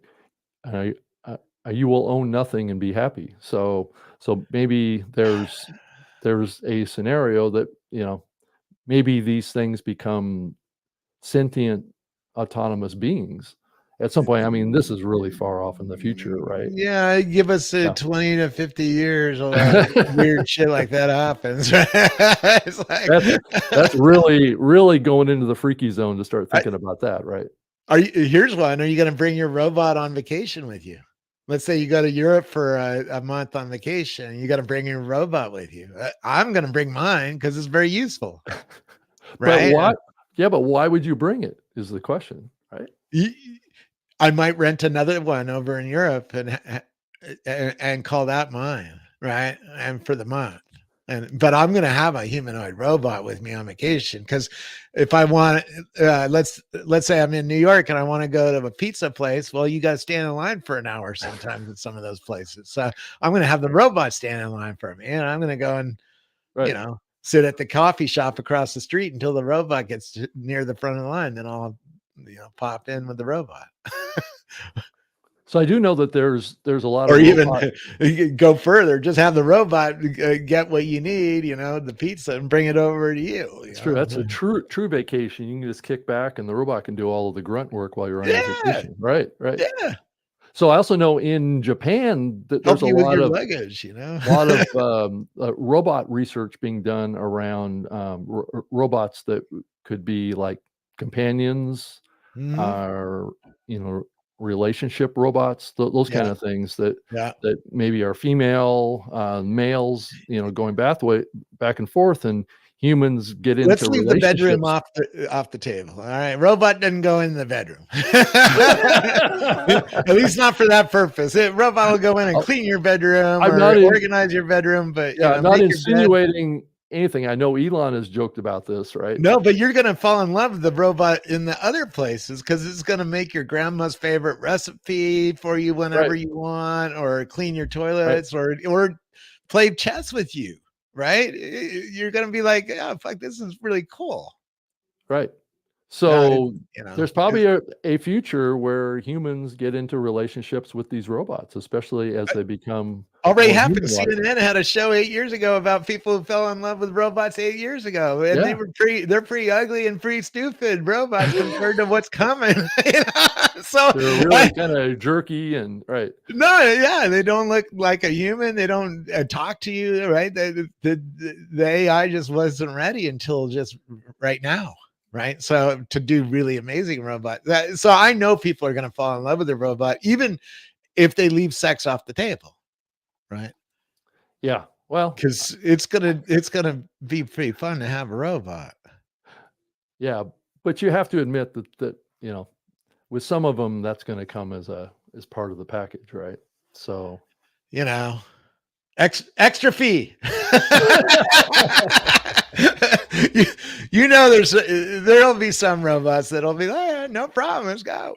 uh, uh, you will own nothing and be happy. So maybe there's a scenario that maybe these things become sentient, autonomous beings at some point. I mean, this is really far off in the future, right? Yeah, give us Yeah. 20 to 50 years, a lot of weird shit like that happens. Right? It's like that's really going into the freaky zone to start thinking about that, right? Here's one. Are you going to bring your robot on vacation with you? Let's say you go to Europe for a month on vacation. You got to bring your robot with you. I'm going to bring mine because it's very useful. Right? But why? Yeah, but why would you bring it? Is the question, right? I might rent another one over in Europe and call that mine, right? And for the month. But I'm going to have a humanoid robot with me on vacation, because if I want, let's say I'm in New York and I want to go to a pizza place. Well, you got to stand in line for an hour sometimes at some of those places. So I'm going to have the robot stand in line for me, and I'm going to go and sit at the coffee shop across the street until the robot gets near the front of the line. Then I'll pop in with the robot. So I do know that there's a lot or of even go further, just have the robot get what you need, the pizza, and bring it over to you. It's true. That's a true vacation. You can just kick back and the robot can do all of the grunt work while you're on your vacation. Right. Yeah. So I also know in Japan that there's a lot of luggage, robot research being done around robots that could be like companions, or relationship robots, those kind of things that maybe are female, males, going back and forth, and humans get into. Let's leave the bedroom off the table. All right, robot doesn't go in the bedroom. At least not for that purpose. Robot will go in and clean your bedroom, organize your bedroom, but I'm not insinuating anything. I know Elon has joked about this, right? No, but you're going to fall in love with the robot in the other places, because it's going to make your grandma's favorite recipe for you whenever you want, or clean your toilets, or play chess with you, right? You're going to be like, oh, fuck, this is really cool. Right. So there's probably a future where humans get into relationships with these robots, especially as they become already happened. CNN had a show 8 years ago about people who fell in love with robots 8 years ago, and they're pretty ugly and pretty stupid robots compared to what's coming. So they're really kind of jerky and they don't look like a human. They don't talk to you, right? The AI just wasn't ready until just right now. Right. So to do really amazing robot. So I know people are going to fall in love with the robot, even if they leave sex off the table. Right. Yeah. Well, because it's gonna be pretty fun to have a robot. Yeah. But you have to admit that with some of them, that's going to come as part of the package. Right. So, extra fee. There'll be some robots that'll be like, no problem, let's go.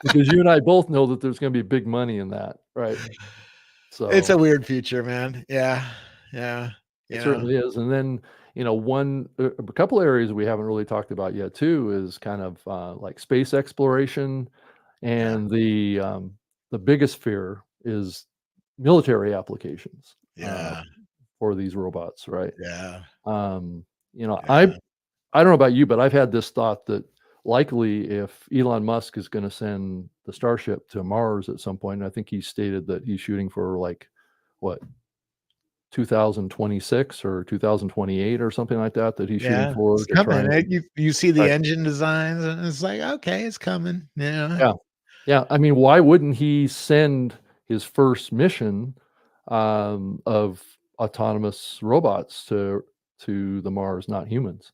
Because you and I both know that there's going to be big money in that, right? So it's a weird future, man. Yeah. It certainly is. And then a couple areas we haven't really talked about yet too is kind of like space exploration, and the biggest fear is military applications. For these robots, right? I don't know about you, but I've had this thought that likely if Elon Musk is going to send the Starship to Mars at some point, I think he stated that he's shooting for 2026 or 2028 or something like that he's shooting for. It's coming. You see the engine designs, and it's like, okay, it's coming. Yeah. I mean, why wouldn't he send his first mission of autonomous robots to the Mars, not humans.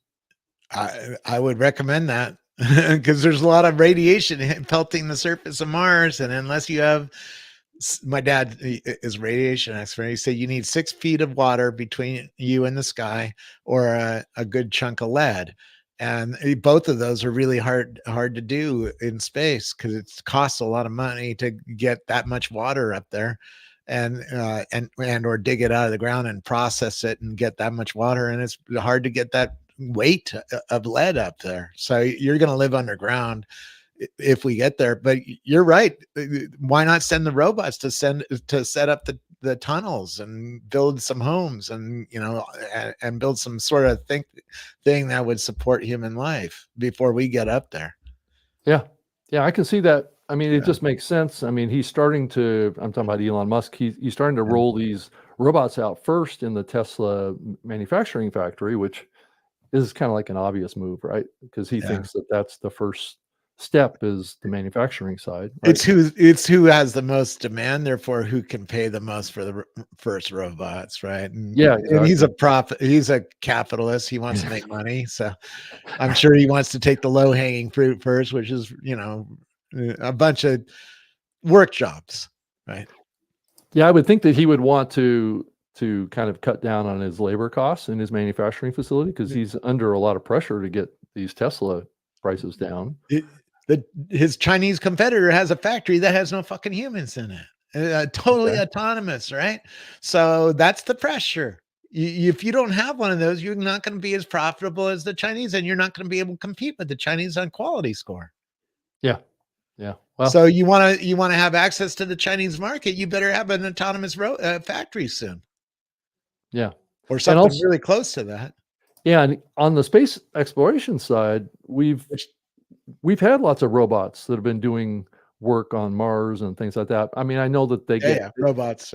I would recommend that because there's a lot of radiation pelting the surface of Mars, and unless you have, my dad is a radiation expert. He said you need 6 feet of water between you and the sky, or a good chunk of lead, and both of those are really hard to do in space because it costs a lot of money to get that much water up there, and or dig it out of the ground and process it and get that much water, and it's hard to get that weight of lead up there. So you're going to live underground if we get there. But you're right. Why not send the robots to set up the tunnels and build some homes, and and build some sort of thing that would support human life before we get up there. Yeah, I can see that. I mean, it just makes sense. I mean, he's starting to, I'm talking about Elon Musk, he's starting to roll these robots out first in the Tesla manufacturing factory, which is kind of like an obvious move, right? Because he thinks that that's the first step, is the manufacturing side. Right? It's who has the most demand, therefore who can pay the most for the first robots, right? And, exactly. And he's a capitalist. He wants to make money, so I'm sure he wants to take the low-hanging fruit first, which is a bunch of work jobs, right? Yeah, I would think that he would want to kind of cut down on his labor costs in his manufacturing facility, because he's under a lot of pressure to get these Tesla prices down. His Chinese competitor has a factory that has no fucking humans in it, totally autonomous, right? So that's the pressure. If you don't have one of those, you're not going to be as profitable as the Chinese, and you're not going to be able to compete with the Chinese on quality score. Yeah. Well, so you want to have access to the Chinese market, you better have an autonomous factory soon. Yeah. Or something really close to that. Yeah. And on the space exploration side, we've had lots of robots that have been doing work on Mars and things like that. I mean, I know that they get robots,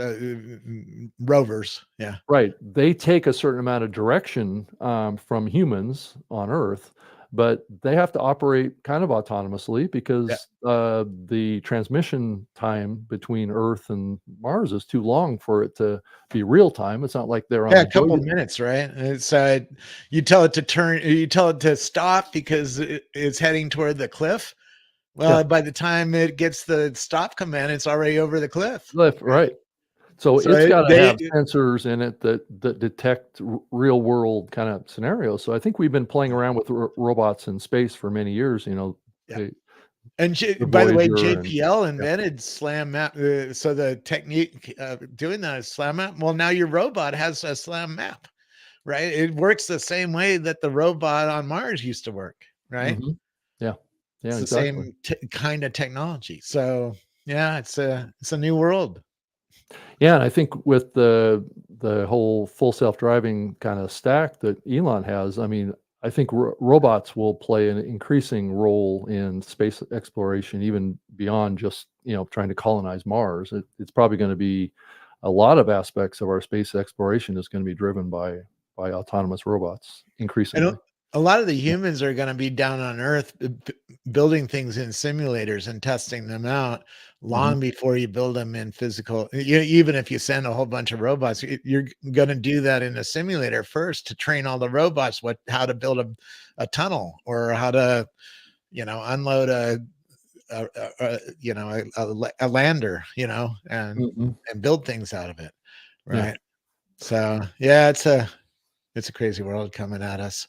rovers. Yeah. Right. They take a certain amount of direction from humans on Earth, but they have to operate kind of autonomously, because the transmission time between Earth and Mars is too long for it to be real time. It's not like they're on a couple of minutes, right? It's you tell it to turn, you tell it to stop because it's heading toward the cliff. Well, by the time it gets the stop command, it's already over the cliff. Right. So it's got to have sensors in it that detect real world kind of scenarios. So I think we've been playing around with robots in space for many years, And by the way, JPL invented slam map. So the technique of doing that is slam map. Well, now your robot has a slam map, right? It works the same way that the robot on Mars used to work, right? Mm-hmm. Yeah. It's the same kind of technology. So yeah, it's a new world. Yeah, and I think with the whole full self-driving kind of stack that Elon has, I mean, I think robots will play an increasing role in space exploration, even beyond just trying to colonize Mars. It's probably going to be a lot of aspects of our space exploration is going to be driven by autonomous robots increasingly. A lot of the humans are going to be down on Earth building things in simulators and testing them out long before you build them in physical. Even if you send a whole bunch of robots, you're going to do that in a simulator first to train all the robots how to build a tunnel, or how to unload a lander, and build things out of it, right? So yeah, it's a crazy world coming at us.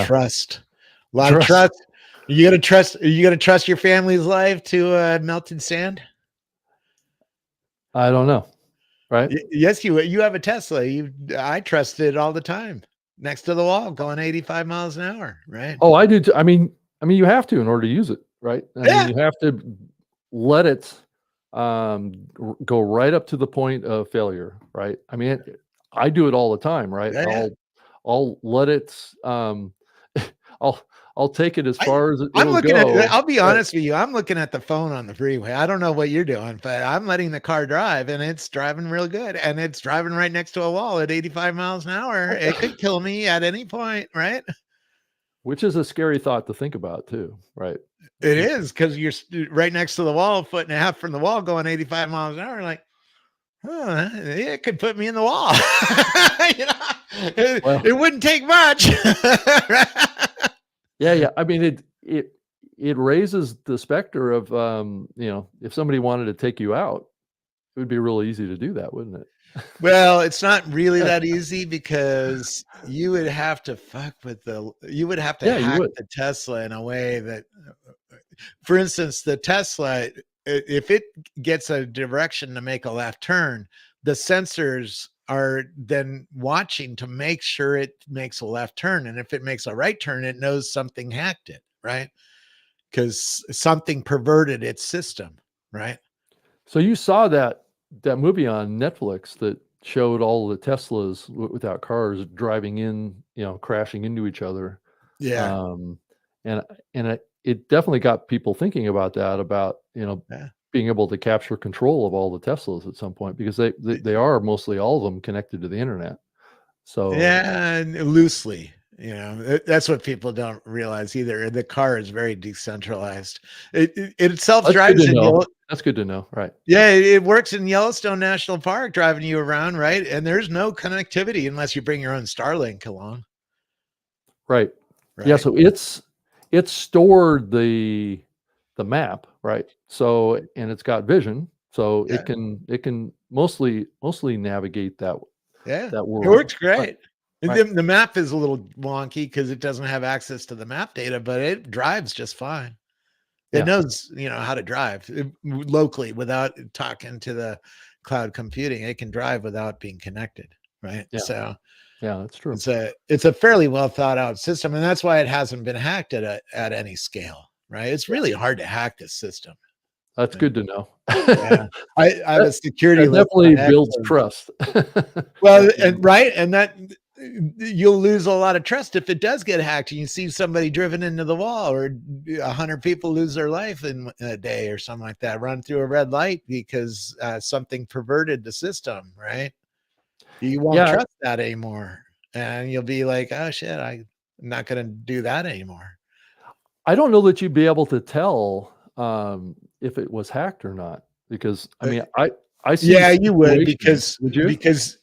Trust, a lot of trust. You gotta trust your family's life to melted sand. I don't know, right? Yes, you have a Tesla. I trust it all the time, next to the wall, going 85 miles an hour, right? Oh, I do too. I mean, you have to in order to use it, right? I mean, you have to let it go right up to the point of failure, right? I mean, I do it all the time, right? I'll let it. I'll take it as far as it'll go. I'll be honest with you. I'm looking at the phone on the freeway. I don't know what you're doing, but I'm letting the car drive, and it's driving real good, and it's driving right next to a wall at 85 miles an hour. It could kill me at any point, right? which is a scary thought to think about too, right? It is, because you're right next to the wall, a foot and a half from the wall, going 85 miles an hour. Like, oh, it could put me in the wall. You know, Well, it wouldn't take much. yeah. I mean, it raises the specter of, you know, if somebody wanted to take you out, it would be really easy to do that, wouldn't it? Well, it's not really that easy, because you would have to you would have to Yeah, you hack would. the Tesla in a way that, for instance, the Tesla, if it gets a direction to make a left turn, the sensors are then watching to make sure it makes a left turn. And if it makes a right turn, it knows something hacked it, right? Because something perverted its system, right? So you saw that movie on Netflix that showed all the Teslas without cars driving in, you know, crashing into each other. Yeah. And it definitely got people thinking about that, about, you know, Yeah. being able to capture control of all the Teslas at some point, because they are mostly all of them connected to the internet. So Yeah, and loosely, you know, that's what people don't realize either. The car is very decentralized. It self that's good drives to in know. That's good to know, right? Yeah, it works in Yellowstone National Park, driving you around, right? And there's no connectivity unless you bring your own Starlink along, Right. Yeah, right? so it's stored the map, right? So, and it's got vision, so Yeah, it can mostly navigate that yeah, it world. works Right. great. And Right. the map is a little wonky because it doesn't have access to the map data, but it drives just fine. It Yeah. knows, how to drive locally without talking to the cloud computing. It can drive without being connected, right? Yeah. So Yeah, that's true. it's a fairly well thought out system, and that's why it hasn't been hacked at any scale, right? It's really hard to hack this system. That's good to know. Yeah, I have That a security that list definitely on X. builds trust. Well, That and right, and that you'll lose a lot of trust if it does get hacked and you see somebody driven into the wall, or 100 people lose their life in a day or something like that, run through a red light because something perverted the system, right? You won't Yeah, trust that anymore, and you'll be like, oh shit, I'm not going to do that anymore. I don't know that you'd be able to tell, if it was hacked or not, because, I mean, I see Yeah, you would, situations. Would you? because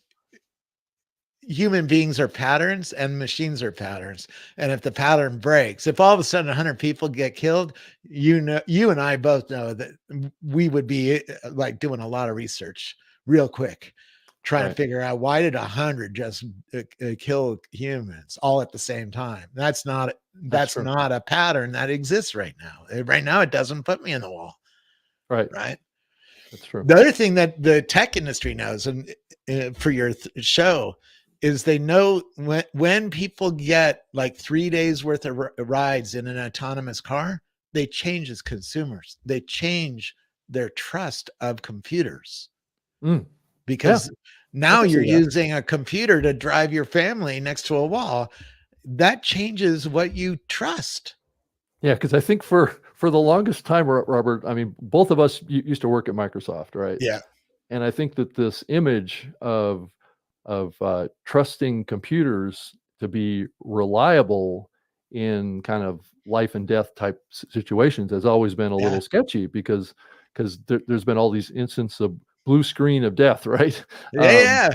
human beings are patterns and machines are patterns. And if the pattern breaks, if all of a sudden 100 people get killed, you and I both know that we would be like doing a lot of research real quick, trying to Right. figure out, why did 100 just kill humans all at the same time? That's not true. a pattern that exists right now. Right now, it doesn't put me in the wall, Right. right? That's true. The other thing that the tech industry knows, and for your show, is they know when people get like 3 days worth of rides in an autonomous car, they change as consumers. They change their trust of computers, Mm, yeah, because I now can you're see that. using a computer to drive your family next to a wall. That changes what you trust. Yeah, because I think for the longest time, Robert, I mean, both of us used to work at Microsoft, right? Yeah. And I think that this image of trusting computers to be reliable in kind of life and death type situations has always been a Yeah. little sketchy, because there's been all these instances of blue screen of death, right? Yeah.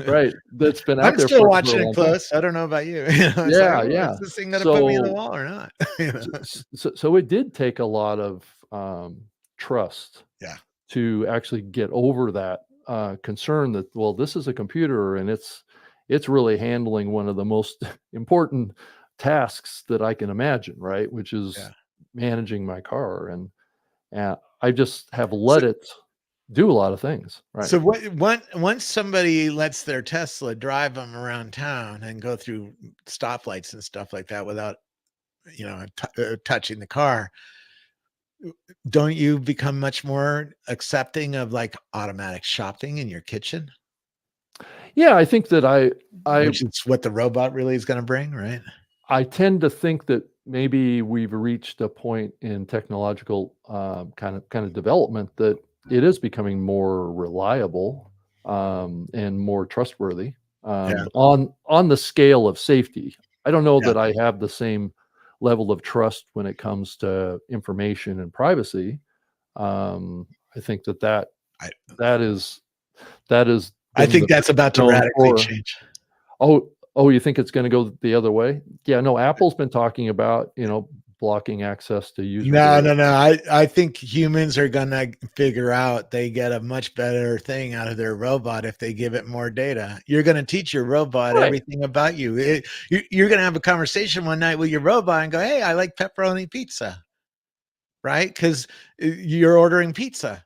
Right. That's been out I'm there still for watching a it long time. close. I don't know about you. It's like, Yeah, oh, yeah. is this thing going to put me in the So wall or not? so it did take a lot of trust Yeah. to actually get over that concern that, well, this is a computer and it's really handling one of the most important tasks that I can imagine, right? Which is Yeah. managing my car, and I just have So, let it do a lot of things, right? so once somebody lets their Tesla drive them around town and go through stoplights and stuff like that without, touching the car, don't you become much more accepting of like automatic shopping in your kitchen, Yeah, I think that I which is what the robot really is going to bring, right? I tend to think that maybe we've reached a point in technological kind of development that it is becoming more reliable, and more trustworthy, Yeah. on the scale of safety. I don't know Yeah. that I have the same level of trust when it comes to information and privacy. I think that I, is I been think that's about to known radically for. change. Oh, you think it's going to go the other way? Yeah, no, Apple's been talking about, blocking access to user No, data. no, no. I think humans are gonna figure out they get a much better thing out of their robot if they give it more data. You're gonna teach your robot Right. everything about you. You're gonna have a conversation one night with your robot and go, "Hey, I like pepperoni pizza," right? Because you're ordering pizza.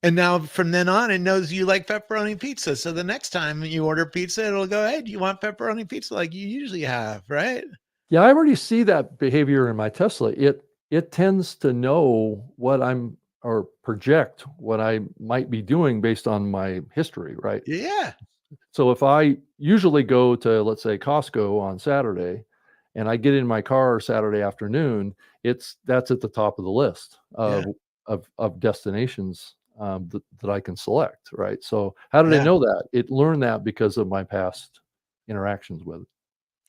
And now from then on, it knows you like pepperoni pizza. So the next time you order pizza, it'll go, "Hey, do you want pepperoni pizza like you usually have?" Right? Yeah, I already see that behavior in my Tesla. It tends to know what I'm or project what I might be doing based on my history, right? Yeah. So if I usually go to, let's say, Costco on Saturday, and I get in my car Saturday afternoon, that's at the top of the list Yeah. of destinations that I can select, right? So how did it Yeah. know that? It learned that because of my past interactions with it.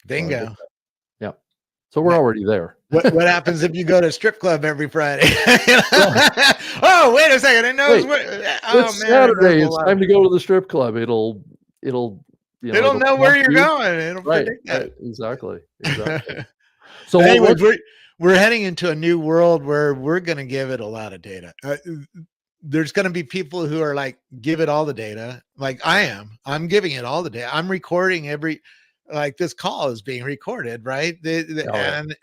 So I get Bingo. that. Yeah. So we're already there. What happens if you go to a strip club every Friday? Yeah. Oh, wait a second. It knows Wait, what. Oh it's man, it knows Saturday. a It's lot. time to go to the strip club. It'll It'll it'll know where prompt you're you. going. It'll Right. predict Right. that. Exactly. So Anyways, what we're heading into a new world where we're going to give it a lot of data. There's going to be people who are like, give it all the data. Like I am. I'm giving it all the data. I'm recording like this call is being recorded, right? Oh, yeah. And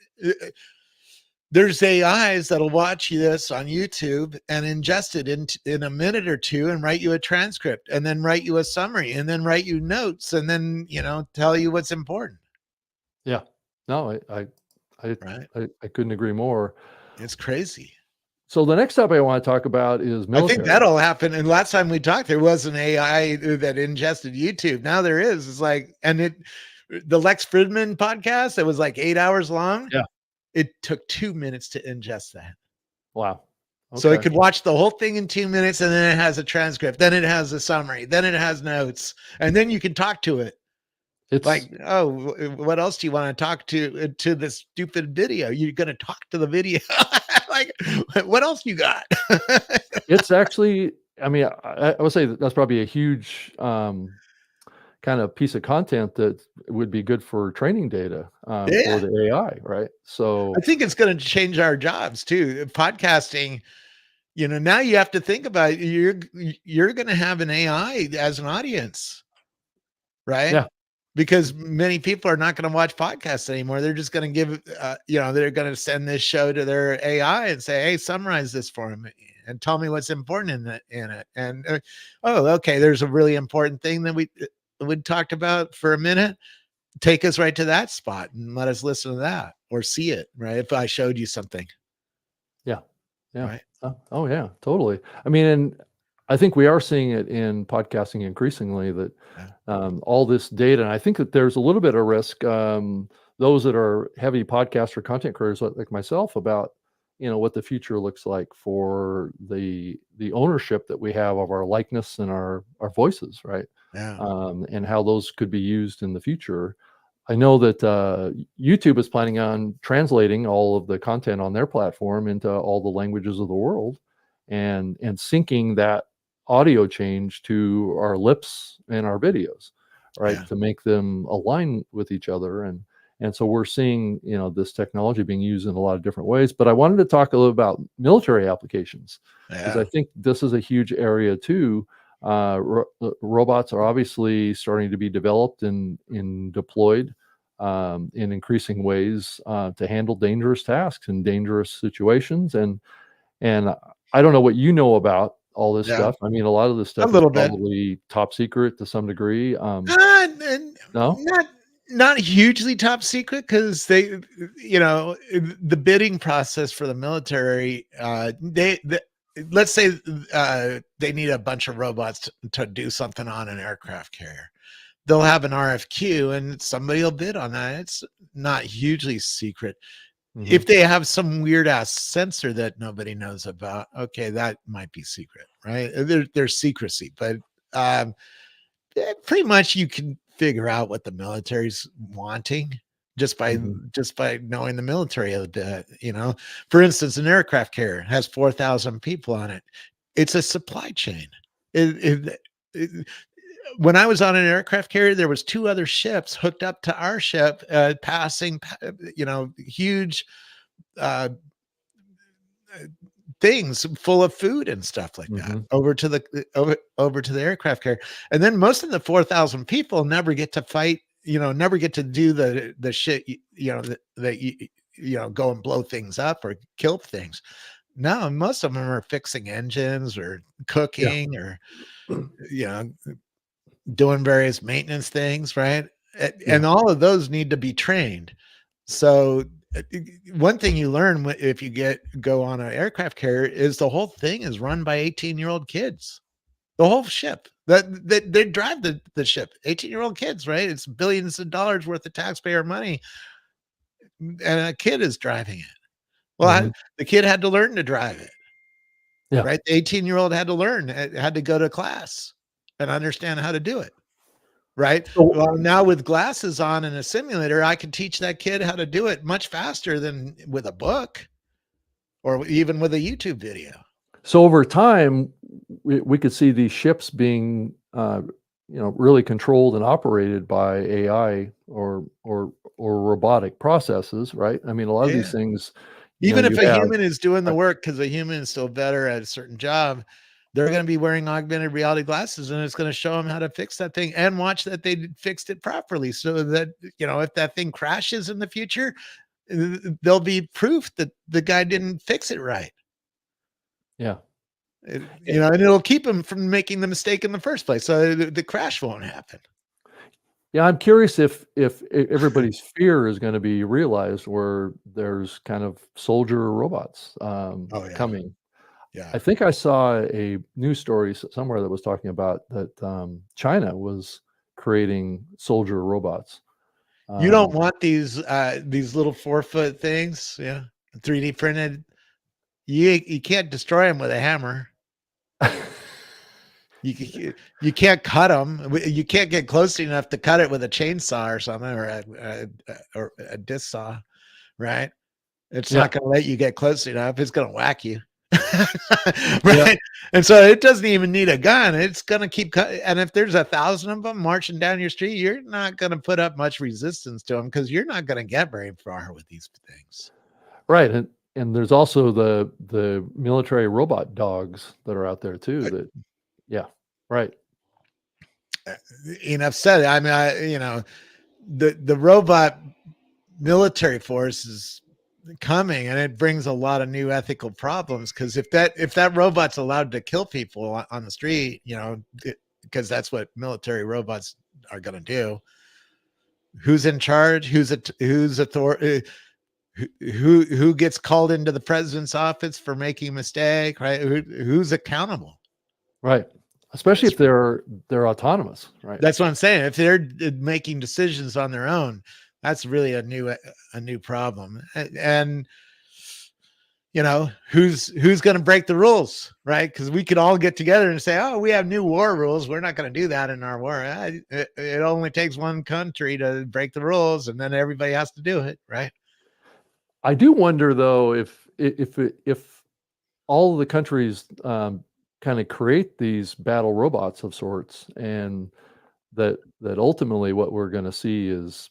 there's AIs that'll watch this on YouTube and ingest it in a minute or two and write you a transcript and then write you a summary and then write you notes and then, tell you what's important. Yeah. No, I Right. I couldn't agree more. It's crazy. So the next topic I want to talk about is I think military. that'll happen. And last time we talked, there was an AI that ingested YouTube. Now there is. It's like, the Lex Fridman podcast that was like 8 hours long. Yeah. It took 2 minutes to ingest that. Wow. So it Okay. could watch the whole thing in 2 minutes, and then it has a transcript, then it has a summary, then it has notes, and then you can talk to it. It's Like, oh, what else do you want to talk to this stupid video? You're going to talk to the video. Like, what else you got? it's actually, I mean, I would say that's probably a huge kind of piece of content that would be good for training data for Yeah. the AI, right? I So think it's going to change our jobs too. Podcasting, now you have to think about it. You're going to have an AI as an audience, right? yeah, Because many people are not going to watch podcasts anymore. They're just going to give, they're going to send this show to their AI and say, "Hey, summarize this for me and tell me what's important in it." And oh, okay, there's a really important thing that we talked about for a minute. Take us right to that spot and let us listen to that or see it. Right? If I showed you something, yeah, yeah. right? Oh yeah, totally. I mean, and I think we are seeing it in podcasting increasingly that Yeah. all this data, and I think that there's a little bit of risk. Those that are heavy podcast or content creators like myself about, what the future looks like for the ownership that we have of our likeness and our voices, right? Yeah. And how those could be used in the future. I know that YouTube is planning on translating all of the content on their platform into all the languages of the world, and syncing that audio change to our lips and our videos, right, Yeah. to make them align with each other. And so we're seeing, this technology being used in a lot of different ways. But I wanted to talk a little about military applications, because I Yeah. think this is a huge area too. Robots are obviously starting to be developed and deployed in increasing ways to handle dangerous tasks and dangerous situations. And I don't know what you know about all this Yeah. stuff. I mean, a lot of this A stuff is little bit. probably top secret to some degree. And No, not hugely top secret because the bidding process for the military, let's say they need a bunch of robots to do something on an aircraft carrier. They'll have an RFQ and somebody will bid on that. It's not hugely secret. hmm If they have some weird ass sensor that nobody knows about, okay, that might be secret, right? There's secrecy, but pretty much you can figure out what the military's wanting just by Mhm. knowing the military a bit. For instance, an aircraft carrier has 4,000 people on it. It's a supply chain. It, when I was on an aircraft carrier, there was 2 other ships hooked up to our ship, passing, huge uh, things full of food and stuff like that Mhm. over to the aircraft carrier. And then most of the 4,000 people never get to fight, never get to do the shit, that go and blow things up or kill things. No, most of them are fixing engines or Yeah. cooking or, you know, doing various maintenance things, right? Yeah. And all of those need to be trained. So one thing you learn if you go on an aircraft carrier is the whole thing is run by 18-year-old kids. The whole ship that they drive the ship, 18-year-old kids, right? It's billions of dollars worth of taxpayer money, and a kid is driving it. Well, Mhm. the kid had to learn to drive it, Yeah. right? The 18-year-old had to learn, had to go to class and understand how to do it. Right. So Well, now with glasses on in a simulator, I can teach that kid how to do it much faster than with a book or even with a YouTube video. so over time, we could see these ships being, really controlled and operated by AI or robotic processes, right? I mean, a lot of these Yeah. things, Even you if a have. human is doing the Right. work, because a human is still better at a certain job, they're going to be wearing augmented reality glasses and it's going to show them how to fix that thing and watch that they fixed it properly. So that, if that thing crashes in the future, there'll be proof that the guy didn't fix it right. Yeah. And it'll keep him from making the mistake in the first place. So the crash won't happen. Yeah, I'm curious if everybody's fear is gonna be realized where there's kind of soldier robots, Oh yeah. coming. Yeah. I think I saw a news story somewhere that was talking about that, China was creating soldier robots. You don't Um, want these little 4-foot things. Yeah. 3D printed. You can't destroy them with a hammer. You can't cut them. You can't get close enough to cut it with a chainsaw or something or a disc saw, right? It's yeah, not going to let you get close enough. It's going to whack you. yeah, Right. And so it doesn't even need a gun. It's going to keep cutting. And if there's 1,000 of them marching down your street, you're not going to put up much resistance to them because you're not going to get very far with these things. right, and there's also the military robot dogs that are out there too Uh, that yeah, right, Enough said. I mean, the robot military force is coming, and it brings a lot of new ethical problems because if that robot's allowed to kill people on the street, because that's what military robots are going to do. Who's in charge? Who's authority? Who gets called into the president's office for making a mistake? Right? Who's accountable? right. Especially if they're autonomous, right? That's what I'm saying. If they're making decisions on their own, that's really a new problem. And who's going to break the rules, right? Because we could all get together and say, oh, we have new war rules. We're not going to do that in our war. It only takes one country to break the rules, and then everybody has to do it, right? I do wonder though if all of the countries kind of create these battle robots of sorts, and that ultimately what we're going to see is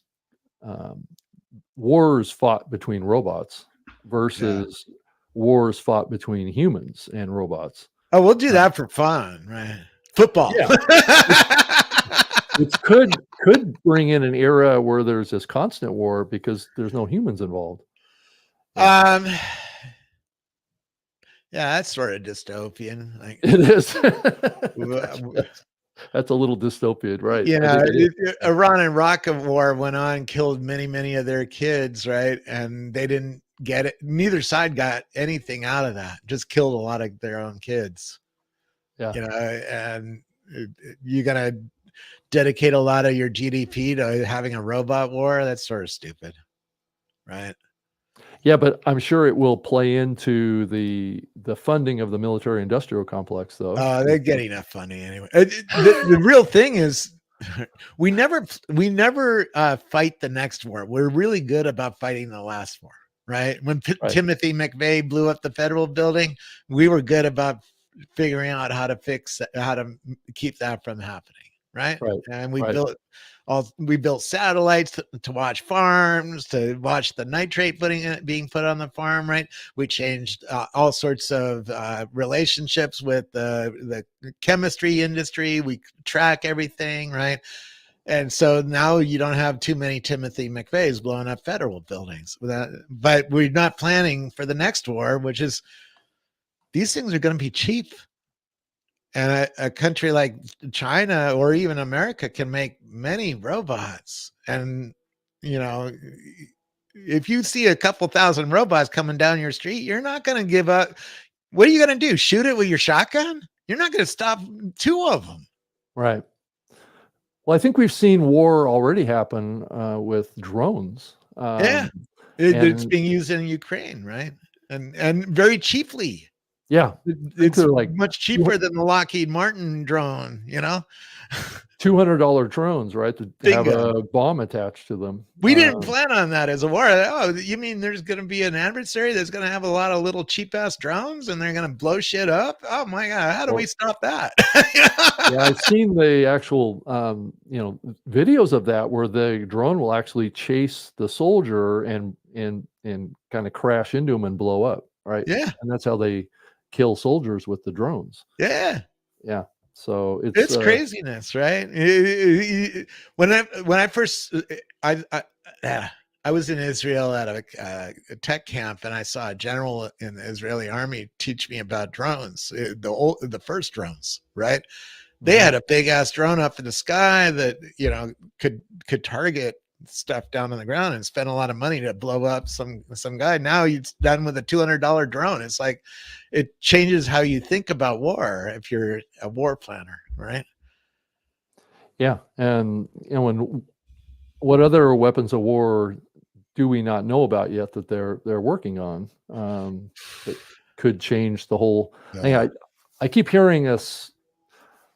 um, wars fought between robots Yeah. versus wars fought between humans and robots. Oh, we'll do Uh, that for fun, right? Football. yeah, which which could bring in an era where there's this constant war because there's no humans involved. So um, yeah, that's sort of dystopian. Like, it is. w- That's a little dystopian, right? I think it is. Iran and Iraq war went on, killed many of their kids, right? And they didn't get it. Neither side got anything out of that. Just killed a lot of their own kids, Yeah. And you're gonna dedicate a lot of your GDP to having a robot war. That's sort of stupid, right? Yeah, but I'm sure it will play into the funding of the military industrial complex though. They're getting enough funding anyway. The real thing is We never fight the next war. We're really good about fighting the last war, right? When Right. Timothy McVeigh blew up the Federal Building, we were good about figuring out how to keep that from happening, right? Right. And Right. we built satellites to watch farms, to watch the nitrate being put on the farm, right? We changed all sorts of relationships with the chemistry industry. We track everything, right? And so now you don't have too many Timothy McVeighs blowing up federal buildings. But we're not planning for the next war, which is these things are going to be cheap. And a country like China or even America can make many robots. And, you know, if you see a couple thousand robots coming down your street, you're not going to give up. What are you going to do? Shoot it with your shotgun? You're not going to stop two of them. Right. Well, I think we've seen war already happen with drones. Yeah. It's being used in Ukraine, right? And very cheaply. Yeah. It's like much cheaper than the Lockheed Martin drone, you know? $200 drones, right? To have Bingo. a bomb attached to them. We didn't plan on that as a war. Oh, you mean there's going to be an adversary that's going to have a lot of little cheap ass drones and they're going to blow shit up? Oh my God. How do we stop that? Yeah, I've seen the actual, videos of that where the drone will actually chase the soldier and kind of crash into him and blow up, right? Yeah. And that's how they kill soldiers with the drones. Yeah. Yeah. So it's craziness, right? When I first I was in Israel at a tech camp, and I saw a general in the Israeli army teach me about drones, the first drones, right? They had a big ass drone up in the sky that, you know, could target stuff down on the ground and spend a lot of money to blow up some guy. Now he's done with a $200 drone. It's like, it changes how you think about war if you're a war planner, right? Yeah. And, what other weapons of war do we not know about yet that they're working on that could change the whole thing? I keep hearing this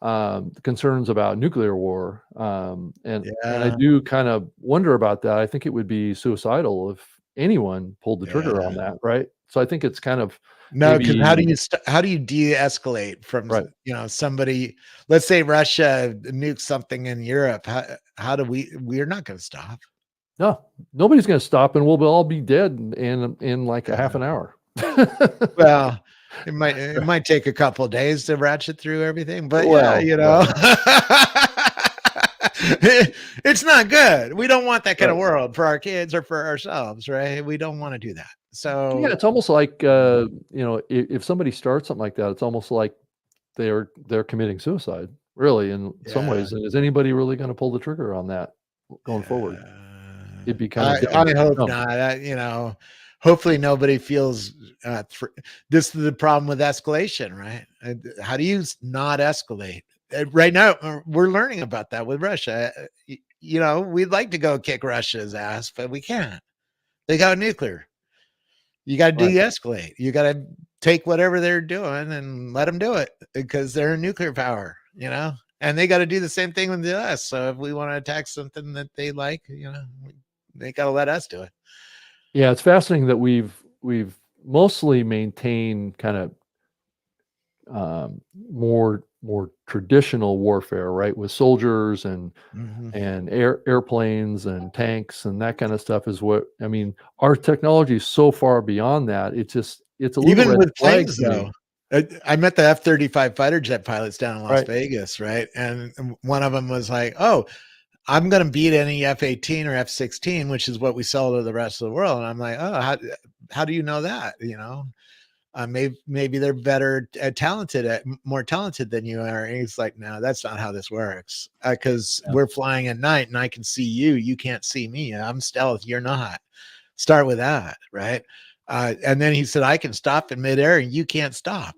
concerns about nuclear war, and I do kind of wonder about that. I think it would be suicidal if anyone pulled the trigger on that, right? So I think it's kind of because how do you de-escalate from somebody? Let's say Russia nukes something in Europe. How do we're not going to stop? No, nobody's going to stop, and we'll all be dead in like a half an hour. Well, it might take a couple of days to ratchet through everything, but it's not good. We don't want that kind of world for our kids or for ourselves, right? We don't want to do that. So yeah, it's almost like if somebody starts something like that, it's almost like they're committing suicide, really, in some ways. And is anybody really going to pull the trigger on that going forward? It'd be kind of. I hope not. Hopefully nobody feels this is the problem with escalation, right? How do you not escalate? Right now, we're learning about that with Russia. We'd like to go kick Russia's ass, but we can't. They got nuclear. You got to de-escalate. You got to take whatever they're doing and let them do it because they're a nuclear power, and they got to do the same thing with us. So if we want to attack something that they like, they got to let us do it. Yeah, it's fascinating that we've mostly maintained kind of more traditional warfare, right, with soldiers and airplanes and tanks and that kind of stuff. Is what I mean. Our technology is so far beyond that. It's a little even with planes though. I met the F-35 fighter jet pilots down in Las Vegas, right? And one of them was like, "Oh, I'm going to beat any F-18 or F-16, which is what we sell to the rest of the world." And I'm like, "Oh, how do you know that? Maybe they're better more talented than you are." And he's like, "No, that's not how this works. Because we're flying at night and I can see you. You can't see me. I'm stealth. You're not. Start with that, right?" And then he said, "I can stop in midair and you can't stop."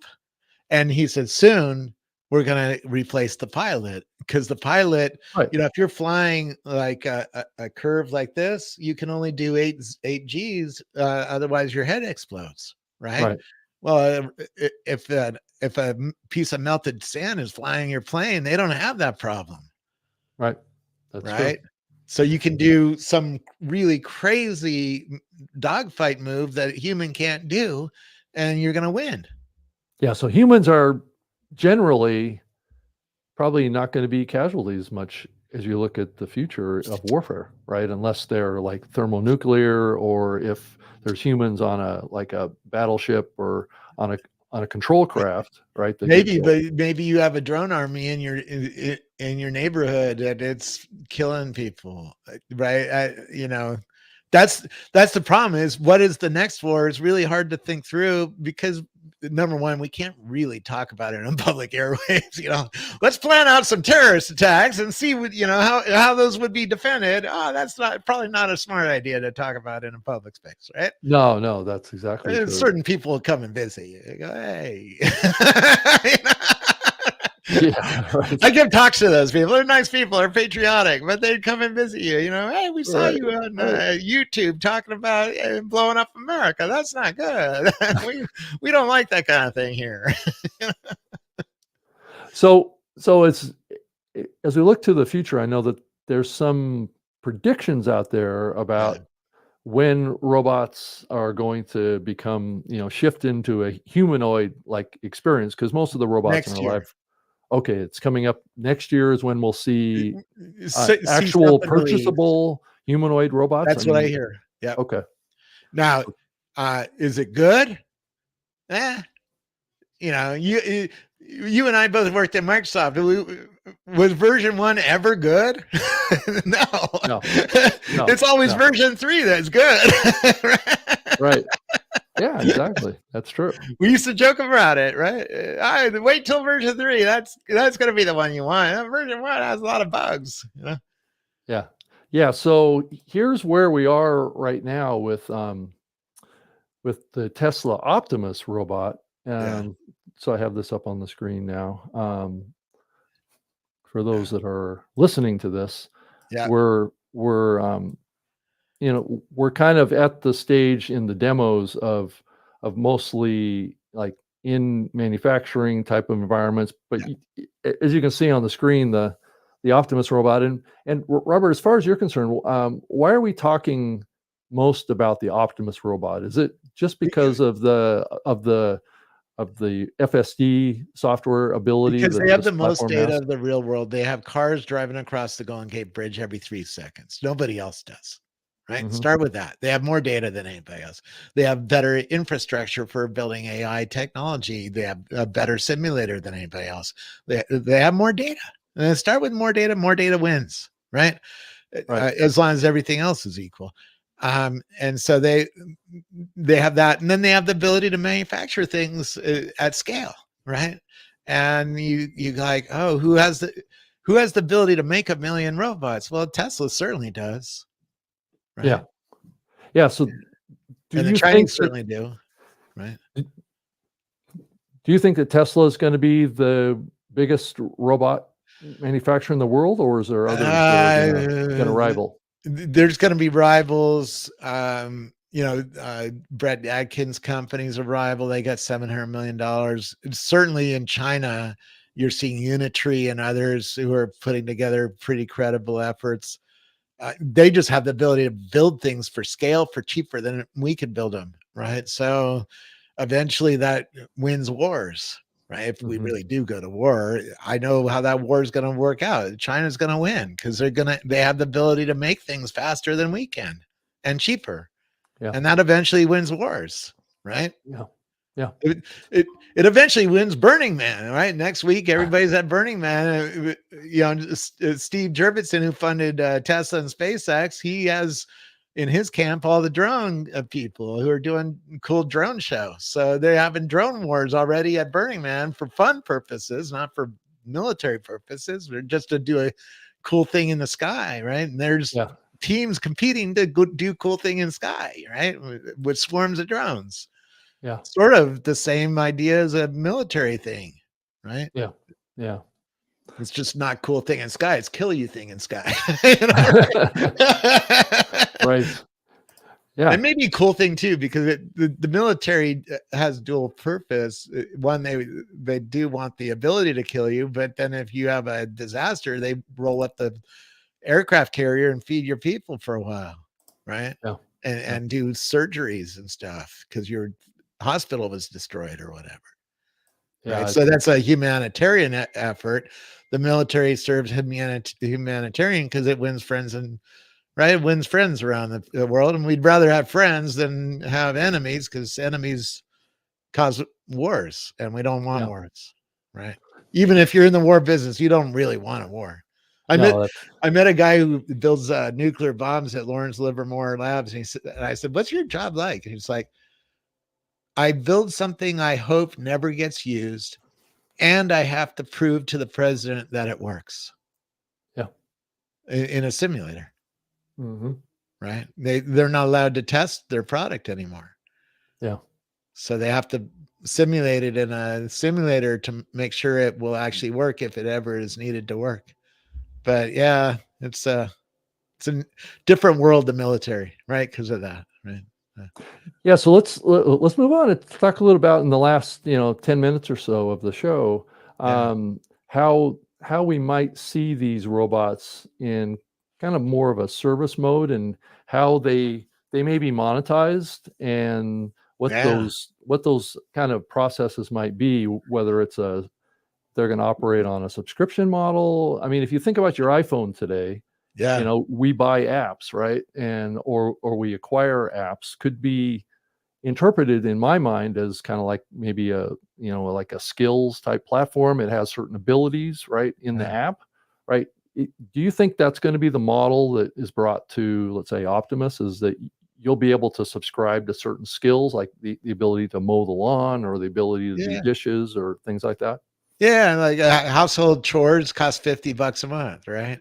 And he said, "Soon we're going to replace the pilot because the pilot, if you're flying like a curve like this, you can only do eight G's. Otherwise your head explodes. Right. Well, if a piece of melted sand is flying your plane, they don't have that problem. Right. That's right? true. So you can do some really crazy dogfight move that a human can't do, and you're going to win. Yeah. So humans are generally probably not going to be casualties much as you look at the future of warfare, right? Unless they're like thermonuclear, or if there's humans on a battleship or on a control craft, right? That get Maybe, killed. but maybe you have a drone army in your neighborhood and it's killing people, right? That's the problem. Is what is the next war is really hard to think through, because number one, we can't really talk about it on public airwaves. Let's plan out some terrorist attacks and see what how those would be defended. Oh, that's probably not a smart idea to talk about in a public space, right? No, that's exactly true. Certain people will come and visit you. They go, hey. Yeah, right. I give talks to those people. They're nice people. They're patriotic, but they'd come and visit you. Hey, we saw Right, you on right. YouTube talking about blowing up America. That's not good. we don't like that kind of thing here. So it's, as we look to the future, I know that there's some predictions out there about when robots are going to become, shift into a humanoid like experience, because most of the robots Next in our year. life. Okay, it's coming up next year is when we'll see See actual something released. purchasable humanoid robots. That's what I hear. Yeah. Okay. Now, is it good? You and I both worked at Microsoft. Was version 1 ever good? No. It's always version 3 that's good. Right. Yeah, exactly. That's true. We used to joke about it, right? Wait till version 3. That's going to be the one you want. Version 1 has a lot of bugs. Yeah. Yeah. So here's where we are right now with the Tesla Optimus robot. So I have this up on the screen now. For those that are listening to this, we're kind of at the stage in the demos of mostly like in manufacturing type of environments. But as you can see on the screen, the Optimus robot, and Robert, as far as you're concerned, why are we talking most about the Optimus robot? Is it just because of the FSD software ability? Because they have the most data of the real world. They have cars driving across the Golden Gate Bridge every 3 seconds. Nobody else does. Right? Start with that. They have more data than anybody else. They have better infrastructure for building AI technology. They have a better simulator than anybody else. They have more data. And start with more data wins, right? As long as everything else is equal. And so they have that, and then they have the ability to manufacture things at scale, right? And you like, oh, who has the ability to make 1 million robots? Well, Tesla certainly does. Right? Yeah. So and the Chinese certainly do, right? Do you think that Tesla is going to be the biggest robot manufacturer in the world, or is there others that are going to rival? There's going to be rivals. Brett Adkins' company's a rival. They got $700 million. Certainly in China, you're seeing Unitree and others who are putting together pretty credible efforts. They just have the ability to build things for scale for cheaper than we could build them, right? So eventually that wins wars, right? If we really do go to war, I know how that war is going to work out. China's going to win because they have the ability to make things faster than we can and cheaper. Yeah. And that eventually wins wars, right? Yeah. Yeah. It eventually wins Burning Man, right? Next week, everybody's at Burning Man. Steve Jurvetson, who funded Tesla and SpaceX, he has in his camp all the drone people who are doing cool drone shows. So they're having drone wars already at Burning Man for fun purposes, not for military purposes, or just to do a cool thing in the sky, right? And there's teams competing to go do cool thing in the sky, right? With swarms of drones. Yeah. Sort of the same idea as a military thing, right? Yeah. Yeah. It's just not cool thing in sky. It's kill you thing in sky. Right. Yeah. It may be a cool thing too, because the military has dual purpose. One, they do want the ability to kill you, but then if you have a disaster, they roll up the aircraft carrier and feed your people for a while, right? Yeah. And do surgeries and stuff because your hospital was destroyed or whatever. Yeah. Right. So that's a humanitarian effort. The military serves humanitarian because it wins friends and right? It wins friends around the world. And we'd rather have friends than have enemies, because enemies cause wars and we don't want wars, right? Even if you're in the war business, you don't really want a war. I met a guy who builds nuclear bombs at Lawrence Livermore Labs. And I said, what's your job like? And he's like, I build something I hope never gets used, and I have to prove to the president that it works. Yeah. In a simulator. Mm-hmm. Right. They're not allowed to test their product anymore. Yeah. So they have to simulate it in a simulator to make sure it will actually work if it ever is needed to work. But yeah, it's a different world, the military, right? Because of that, right? Yeah. So let's move on and talk a little about in the last 10 minutes or so of the show, how we might see these robots in kind of more of a service mode, and how they may be monetized, and what those kind of processes might be, whether it's they're going to operate on a subscription model. I mean, if you think about your iPhone today, we buy apps, right? And or we acquire apps, could be interpreted in my mind as kind of like maybe like a skills type platform. It has certain abilities, right, in the app, right? Do you think that's going to be the model that is brought to, let's say, Optimus, is that you'll be able to subscribe to certain skills, like the ability to mow the lawn, or the ability to do dishes, or things like that? Yeah, like household chores cost $50 a month, right?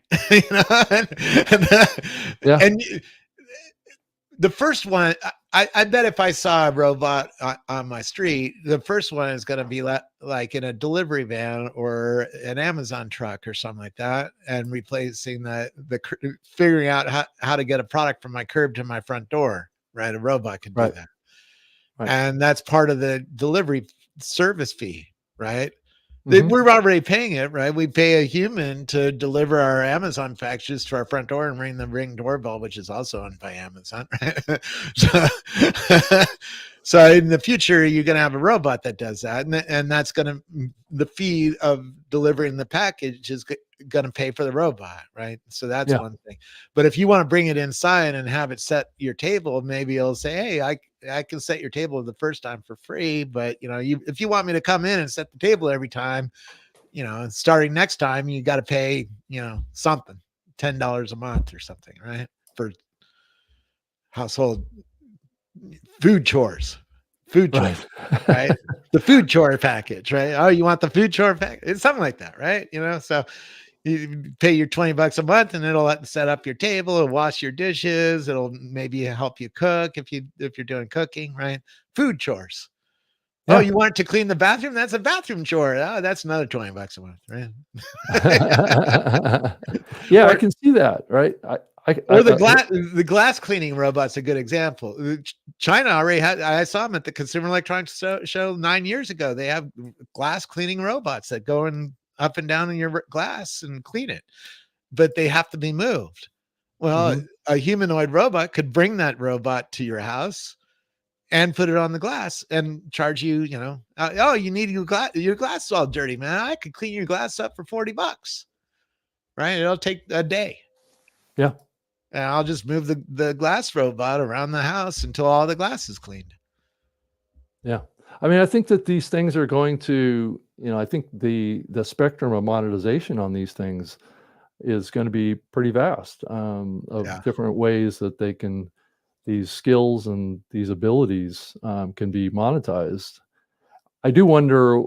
And the first one, I bet if I saw a robot on my street, the first one is going to be like in a delivery van or an Amazon truck or something like that, and replacing the figuring out how to get a product from my curb to my front door, right? A robot can do that. Right. And that's part of the delivery service fee, right? We're already paying it, right? We pay a human to deliver our Amazon packages to our front door and ring the Ring doorbell, which is also owned by Amazon, right? So in the future, you're going to have a robot that does that, and that's going to, the fee of delivering the package is going to pay for the robot, right? So that's one thing. But if you want to bring it inside and have it set your table, maybe it'll say, hey, I can set your table the first time for free, but if you want me to come in and set the table every time, starting next time, you got to pay, something, $10 a month or something, right? For household food chores, right? The food chore package, right? Oh, you want the food chore package? It's something like that, right? So you pay your $20 a month, and it'll set up your table, it'll wash your dishes, it'll maybe help you cook if you're doing cooking, right? Food chores. Oh, you want to clean the bathroom? That's a bathroom chore. Oh, that's another $20 a month, right? I can see that, right? The glass cleaning robot's a good example. China already had. I saw them at the Consumer Electronics Show 9 years ago. They have glass cleaning robots that go up and down in your glass and clean it, but they have to be moved. Well, a humanoid robot could bring that robot to your house and put it on the glass and charge you, you need your glass is all dirty, man. I could clean your glass up for $40, right? It'll take a day. Yeah. And I'll just move the glass robot around the house until all the glass is cleaned. Yeah. I mean, I think that these things are going to, I think the spectrum of monetization on these things is going to be pretty vast, of different ways that these skills and these abilities can be monetized. I do wonder,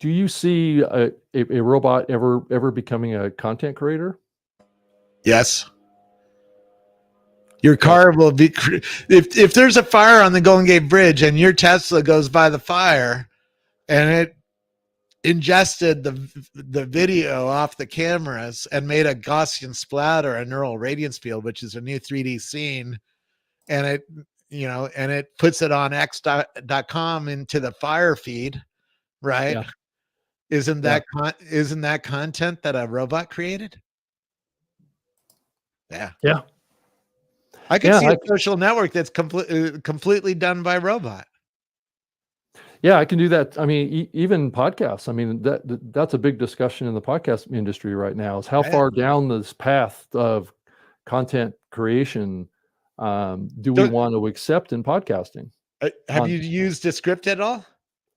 do you see a robot ever becoming a content creator? Yes. Your car will be, if there's a fire on the Golden Gate Bridge and your Tesla goes by the fire and it ingested the video off the cameras and made a Gaussian splatter, a neural radiance field, which is a new 3D scene, and it, you know, and it puts it on x.com into the Fire feed, right? Yeah. Isn't that content that a robot created? Yeah. Yeah. I can see a social network that's completely done by robot. Yeah, I can do that. I mean, even podcasts. I mean, that's a big discussion in the podcast industry right now, is how far down this path of content creation do we want to accept in podcasting? Have you used Descript at all?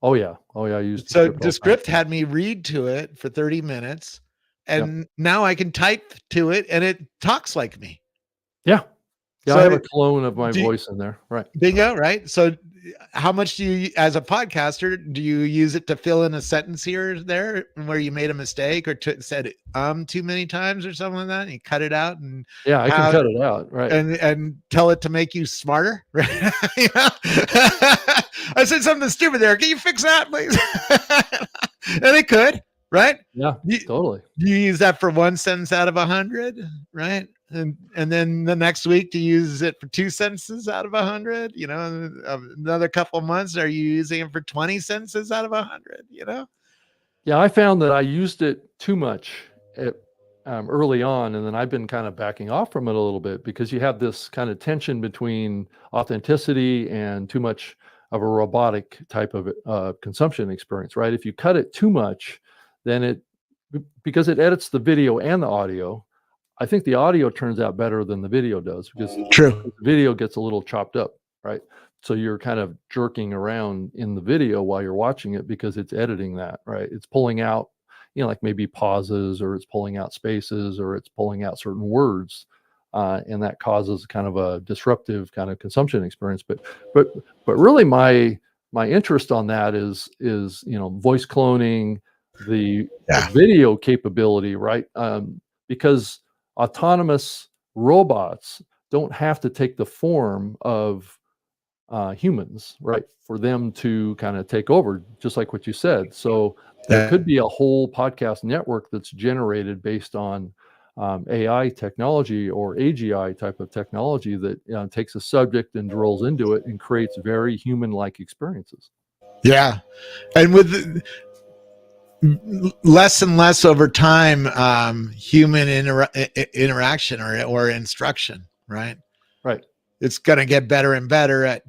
Oh yeah. I used so Descript had me read to it for 30 minutes, and now I can type to it and it talks like me. Yeah. Yeah, so I have a clone of my voice in there. Right. Bingo, right? So how much do you, as a podcaster, do you use it to fill in a sentence here or there where you made a mistake or said too many times or something like that, and you cut it out? And yeah, I can cut it out, right? And tell it to make you smarter, right? You know? I said something stupid there. Can you fix that, please? And it could, right? Yeah, totally. You use that for 1 sentence out of 100, right? And then the next week to use it for 2 sentences out of 100, you know, another couple of months, are you using it for 20 sentences out of 100, you know? Yeah, I found that I used it too much early on, and then I've been kind of backing off from it a little bit, because you have this kind of tension between authenticity and too much of a robotic type of consumption experience, right? If you cut it too much, then because it edits the video and the audio, I think the audio turns out better than the video does, because the video gets a little chopped up, right? So you're kind of jerking around in the video while you're watching it, because it's editing that, right? It's pulling out, you know, like maybe pauses, or it's pulling out spaces, or it's pulling out certain words, and that causes kind of a disruptive kind of consumption experience. But really, my interest on that is you know, voice cloning, the video capability, right? Because autonomous robots don't have to take the form of humans, right, for them to kind of take over, just like what you said. So there could be a whole podcast network that's generated based on AI technology or AGI type of technology that takes a subject and drills into it and creates very human-like experiences. Yeah. And with less and less over time, human interaction or instruction, right? Right. It's going to get better and better at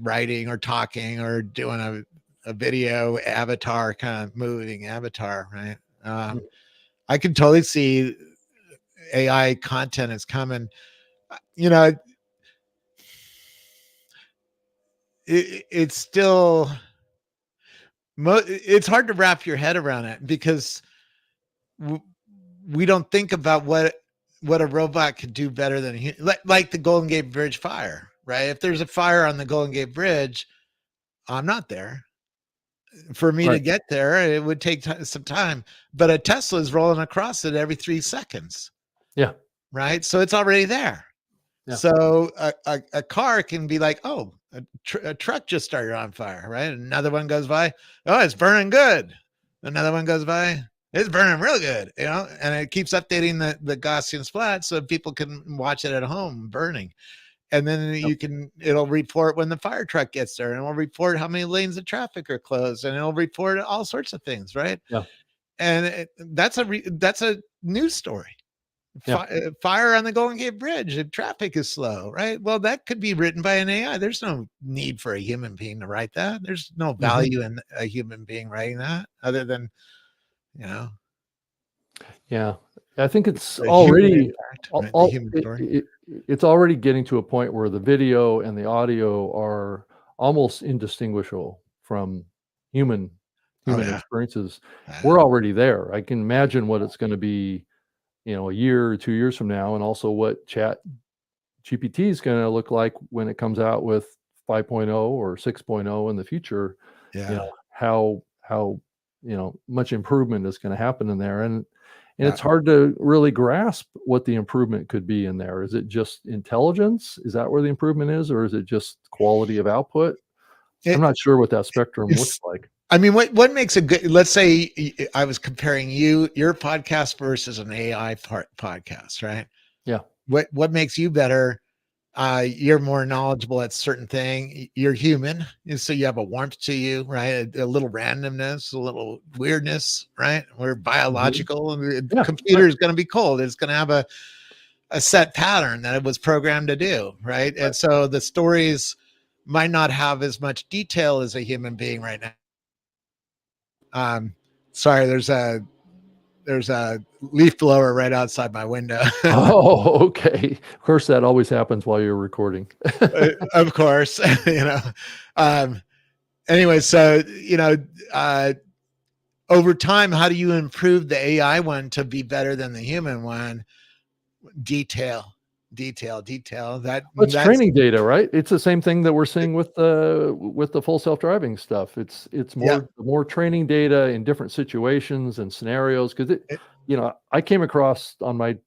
writing or talking or doing a video avatar, kind of moving avatar, right? I can totally see AI content is coming. You know, it's still, it's hard to wrap your head around it, because we don't think about what a robot could do better than like the Golden Gate Bridge fire, right? If there's a fire on the Golden Gate Bridge, I'm not there. For me to get there, it would take some time, but a Tesla is rolling across it every 3 seconds. Yeah. Right. So it's already there. Yeah. So a car can be like, oh, a truck just started on fire, right? Another one goes by, oh, it's burning good. Another one goes by, it's burning real good, you know, and it keeps updating the Gaussian splat so people can watch it at home burning. And then it'll report when the fire truck gets there, and it'll report how many lanes of traffic are closed, and it'll report all sorts of things, right? Yeah. And that's a news story. Yeah. Fire on the Golden Gate Bridge and traffic is slow, right? Well, that could be written by an AI. There's no need for a human being to write that. There's no value in a human being writing that, other than, you know. Yeah, I think it's already it's already getting to a point where the video and the audio are almost indistinguishable from human experiences. We're already there. I can imagine what it's going to be, you know, a year or 2 years from now, and also what Chat GPT is going to look like when it comes out with 5.0 or 6.0 in the future. Yeah. You know, how you know, much improvement is going to happen in there, and it's hard to really grasp what the improvement could be in there. Is it just intelligence? Is that where the improvement is, or is it just quality of output? I'm not sure what that spectrum looks like. I mean, what makes a good, let's say I was comparing your podcast versus an AI podcast, right? Yeah. What makes you better? You're more knowledgeable at certain thing. You're human, and so you have a warmth to you, right? A little randomness, a little weirdness, right? We're biological, and the Yeah. computer Right. is going to be cold. It's going to have a set pattern that it was programmed to do, right? And so the stories might not have as much detail as a human being right now. Sorry, there's a leaf blower right outside my window. Oh, okay. Of course, that always happens while you're recording. Of course, you know. Anyway, so over time, how do you improve the AI one to be better than the human one? Detail. It's That's training data, right? It's the same thing that we're seeing with the full self-driving stuff. It's yeah. more training data in different situations and scenarios. Because I came across on my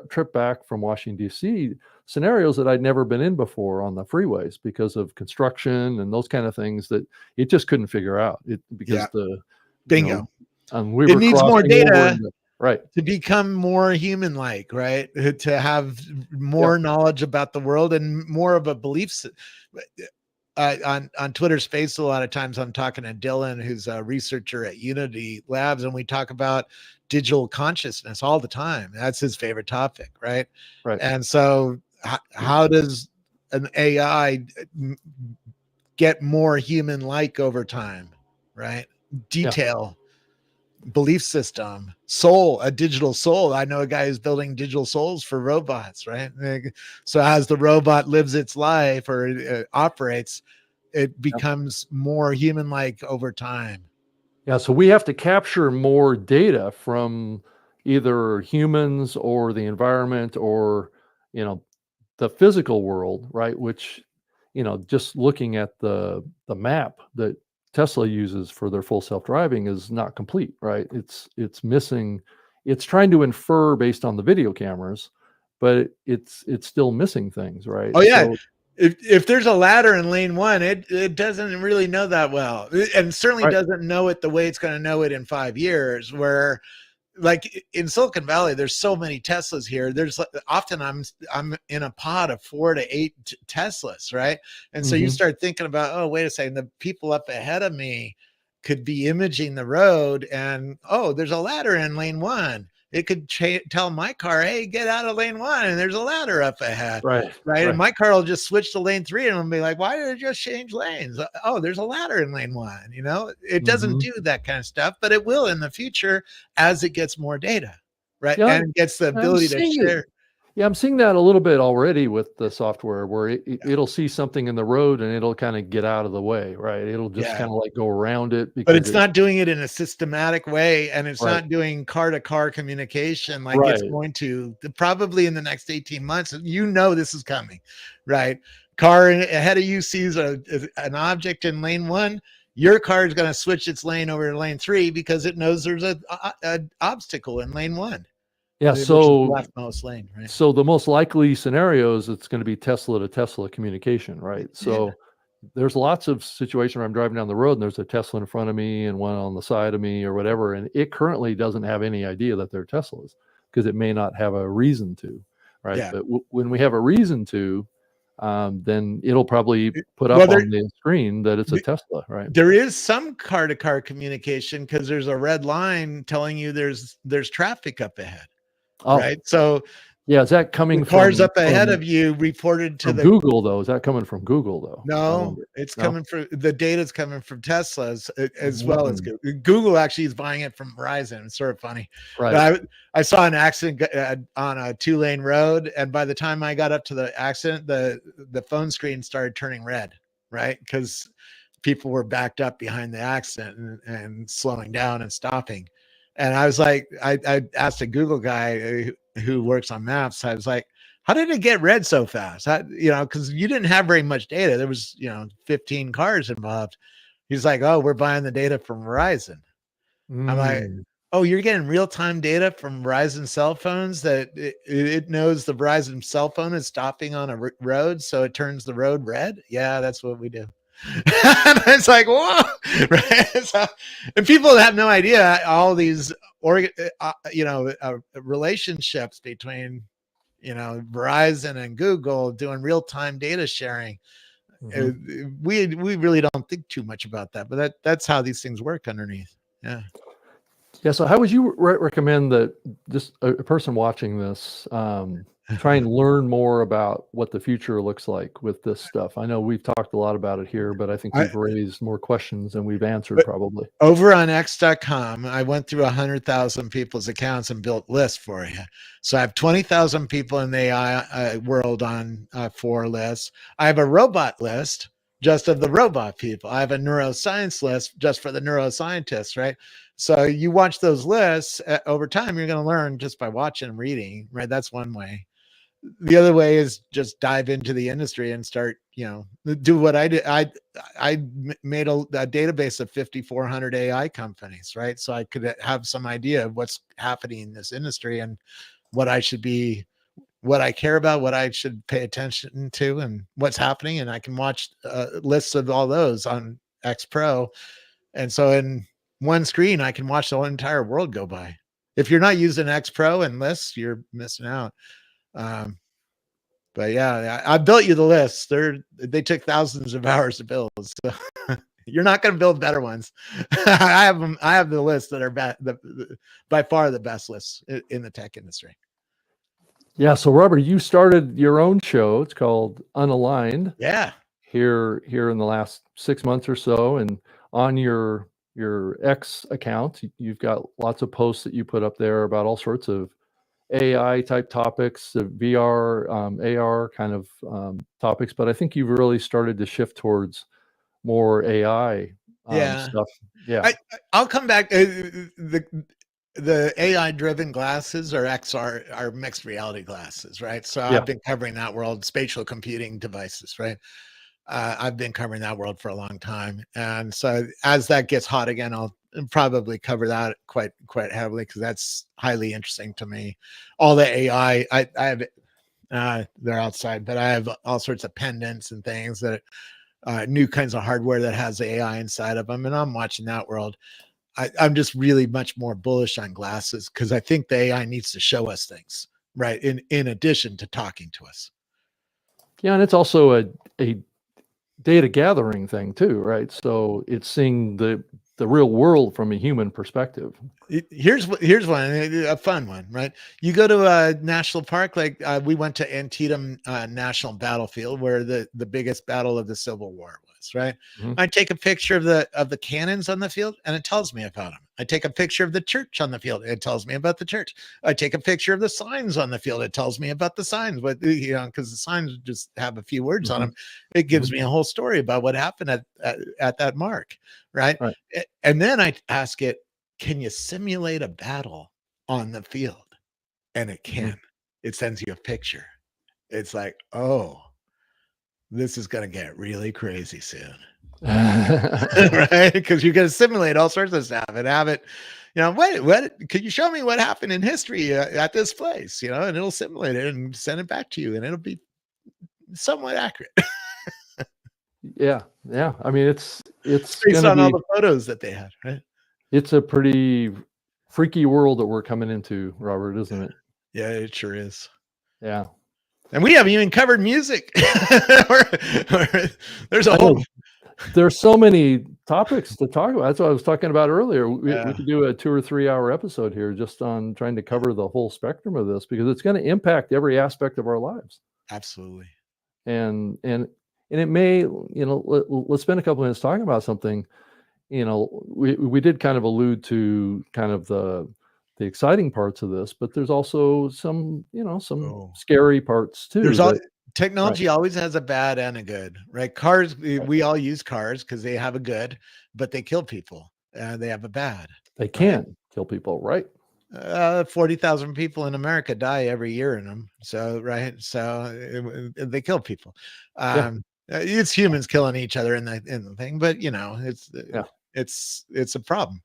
trip back from Washington D.C. scenarios that I'd never been in before on the freeways because of construction and those kind of things that it just couldn't figure out. Because Bingo. We It were needs more crossing over data. right. To become more human-like, right? To have more knowledge about the world and more of a belief. On Twitter Space, a lot of times I'm talking to Dylan, who's a researcher at Unity Labs, and we talk about digital consciousness all the time. That's his favorite topic, right? Right. And so, how does an AI get more human-like over time, right? Detail. Belief system, soul, a digital soul. I know a guy who's building digital souls for robots, right? So as the robot lives its life or operates, it becomes more human-like over time. Yeah, so we have to capture more data from either humans or the environment or, the physical world, right? Which, just looking at the map that Tesla uses for their full self-driving is not complete, right? It's missing, it's trying to infer based on the video cameras, but it's still missing things, right? Oh yeah. So, If there's a ladder in lane one, it doesn't really know that well, and certainly right. doesn't know it the way it's going to know it in 5 years, where like in Silicon Valley, there's so many Teslas here. There's often I'm in a pod of 4 to 8 Teslas, right? And so you start thinking about, oh, wait a second, the people up ahead of me could be imaging the road, and oh, there's a ladder in lane one. It could tell my car, hey, get out of lane one, and there's a ladder up ahead. Right. Right. And my car will just switch to lane 3 and I'll be like, why did it just change lanes? Oh, there's a ladder in lane 1. It doesn't do that kind of stuff, but it will in the future as it gets more data. Right. Yeah, And it gets the ability to share. Yeah, I'm seeing that a little bit already with the software where it'll see something in the road and it'll kind of get out of the way, right? It'll just kind of like go around it But because it's not doing it in a systematic way, and it's right. not doing car-to-car communication like it's Right. going to probably in the next 18 months. This is coming, right? Car ahead of you sees an object in lane 1. Your car is going to switch its lane over to lane 3 because it knows there's a obstacle in lane 1. Yeah, Which is the so leftmost lane, right? so the most likely scenarios, it's going to be Tesla to Tesla communication, right? So there's lots of situations where I'm driving down the road and there's a Tesla in front of me and one on the side of me or whatever, and it currently doesn't have any idea that they're Teslas because it may not have a reason to, right? Yeah. But when we have a reason to, then it'll probably put up on the screen that it's a Tesla, right? There is some car-to-car communication because there's a red line telling you there's traffic up ahead. Oh, right. So yeah, is that coming from cars up ahead of you reported to the Google though? Is that coming from Google though? No, it's coming from the data's coming from Teslas as well as Google. Google actually is buying it from Verizon. It's sort of funny. Right. But I saw an accident on a 2-lane road, and by the time I got up to the accident, the phone screen started turning red, right? Because people were backed up behind the accident and slowing down and stopping. And I was like, I asked a Google guy who works on maps. I was like, how did it get red so fast? Because you didn't have very much data. There was, 15 cars involved. He's like, oh, we're buying the data from Verizon. I'm like, oh, you're getting real-time data from Verizon cell phones that it knows the Verizon cell phone is stopping on a road, so it turns the road red? Yeah, that's what we do. And it's like, whoa, right? So, and people have no idea all these relationships between Verizon and Google doing real-time data sharing. We really don't think too much about that, but that's how these things work underneath. Yeah. Yeah. So how would you recommend that just a person watching this try and learn more about what the future looks like with this stuff? I know we've talked a lot about it here, but I think we've raised more questions than we've answered probably. Over on X.com, I went through 100,000 people's accounts and built lists for you. So I have 20,000 people in the AI world on 4 lists. I have a robot list just of the robot people. I have a neuroscience list just for the neuroscientists, right? So you watch those lists over time, you're going to learn just by watching and reading, right? That's one way. The other way is just dive into the industry and start, do what I did. I made a database of 5,400 AI companies, right? So I could have some idea of what's happening in this industry and what I care about, what I should pay attention to, and what's happening. And I can watch lists of all those on X Pro. And so in one screen, I can watch the whole entire world go by. If you're not using X Pro and lists, you're missing out. But yeah, I built you the lists. They took thousands of hours to build. So you're not going to build better ones. I have the lists that are by far the best lists in the tech industry. Yeah. So Robert, you started your own show. It's called Unaligned. Yeah. Here in the last 6 months or so, and on your X account, you've got lots of posts that you put up there about all sorts of AI type topics, VR, AR kind of topics, but I think you've really started to shift towards more AI stuff. Yeah, I'll come back. The AI driven glasses or XR are mixed reality glasses, right? So I've been covering that world, spatial computing devices, right? I've been covering that world for a long time, and so as that gets hot again, I'll probably cover that quite heavily because that's highly interesting to me. All the AI, I have they're outside, but I have all sorts of pendants and things that new kinds of hardware that has AI inside of them, and I'm watching that world. I'm just really much more bullish on glasses because I think the AI needs to show us things, right? In addition to talking to us. Yeah, and it's also a data gathering thing too, right? So it's seeing the real world from a human perspective. Here's one, a fun one, right? You go to a national park, like we went to Antietam National Battlefield, where the biggest battle of the Civil War was, right? I take a picture of the cannons on the field, and it tells me about them. I take a picture of the church on the field, it tells me about the church. I take a picture of the signs on the field, it tells me about the signs. But because the signs just have a few words on them, it gives me a whole story about what happened at that mark, right? And then I ask it, can you simulate a battle on the field? And it can. It sends you a picture. It's like, oh, this is going to get really crazy soon. Right? Because you're going to simulate all sorts of stuff and have it, what could you show me what happened in history at this place, and it'll simulate it and send it back to you, and it'll be somewhat accurate. Yeah. I mean, it's based on all the photos that they had, right? It's a pretty freaky world that we're coming into, Robert, isn't it? Yeah, it sure is. Yeah. And we haven't even covered music. There's a whole... There's so many topics to talk about. That's what I was talking about earlier. We could do a 2 or 3 hour episode here just on trying to cover the whole spectrum of this, because it's going to impact every aspect of our lives. Absolutely. And it may, let's spend a couple minutes talking about something. We did kind of allude to kind of the exciting parts of this, but there's also some scary parts too. Technology always has a bad and a good, right? Cars, we all use cars because they have a good, but they kill people, and they have a bad. They can kill people, right? 40,000 people in America die every year in them. So, right. So they kill people. It's humans killing each other in the thing, but it's a problem.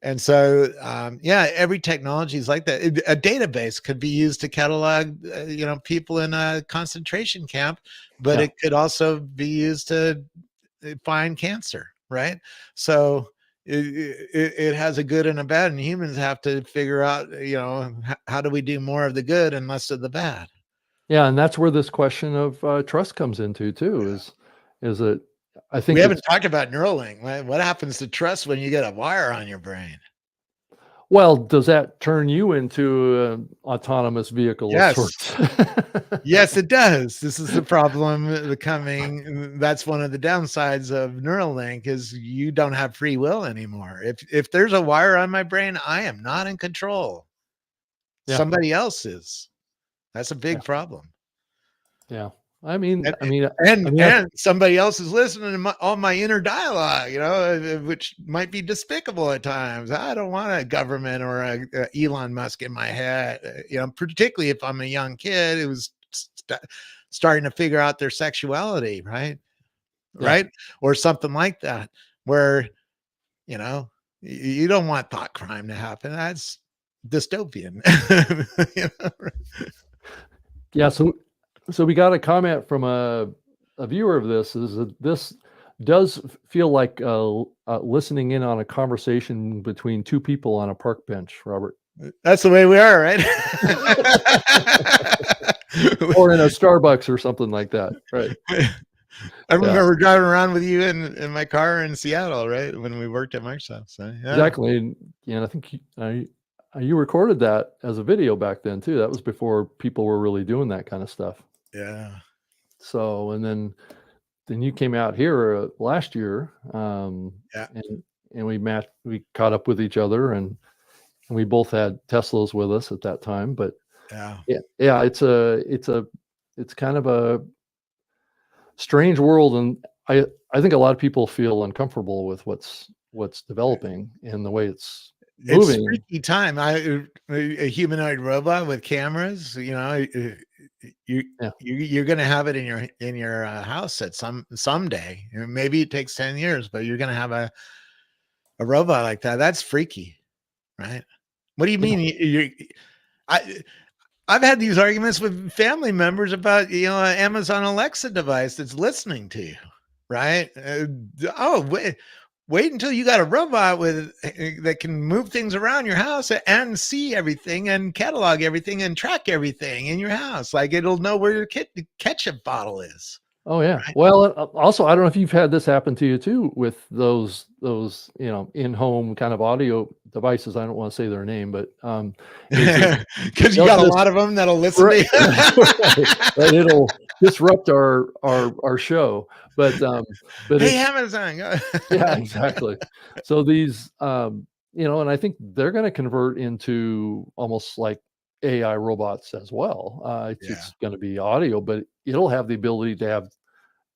And so, every technology is like that. A database could be used to catalog, people in a concentration camp, but it could also be used to find cancer, right? So it has a good and a bad, and humans have to figure out, how do we do more of the good and less of the bad? Yeah, and that's where this question of trust comes into too. Is it? I We think haven't it's talked about Neuralink. What happens to trust when you get a wire on your brain? well. Does that turn you into an autonomous vehicle of Yes. sorts? Yes, it does. This is the problem coming. That's one of the downsides of Neuralink is you don't have free will anymore. If there's a wire on my brain, I am not in control. Yeah, Somebody else is. That's a yeah, big problem. yeah. I mean, And I mean, I and mean, and somebody else is listening to all my inner dialogue, which might be despicable at times. I don't want a government or a Elon Musk in my head, particularly if I'm a young kid who's starting to figure out their sexuality, right? yeah. Right? Or something like that, where, you don't want thought crime to happen. That's dystopian. You know? Yeah, so we got a comment from a viewer of this is that this does feel like listening in on a conversation between two people on a park bench, Robert, That's the way we are, right? or in a Starbucks or something like that, right? I Yeah, remember driving around with you in my car in Seattle, right? When we worked at Microsoft. So yeah. exactly. And I think you recorded that as a video back then too. That was before people were really doing that kind of stuff. Yeah. So, and then you came out here last year, Yeah. and we caught up with each other, and we both had Teslas with us at that time. But Yeah. yeah, it's kind of a strange world, and I think a lot of people feel uncomfortable with what's developing and the way it's It's moving. freaky time. A humanoid robot with cameras, you Yeah, you're going to have it in your house at someday. Maybe it takes 10 years, but you're going to have a robot like that. That's freaky, right? What do you mean? I I've had these arguments with family members about, an Amazon Alexa device that's listening to you, right? Wait until you got a robot that can move things around your house and see everything and catalog everything and track everything in your house. Like it'll know where your ketchup bottle is. Oh yeah. Right? Well, also, I don't know if you've had this happen to you too with those in-home kind of audio devices. I don't want to say their name, but Because you got a lot of them that'll listen to you. Right, it'll disrupt our show. But Hey, Amazon. yeah, exactly. So these and I think they're going to convert into almost like AI robots as well. It's going to be audio, but it'll have the ability to have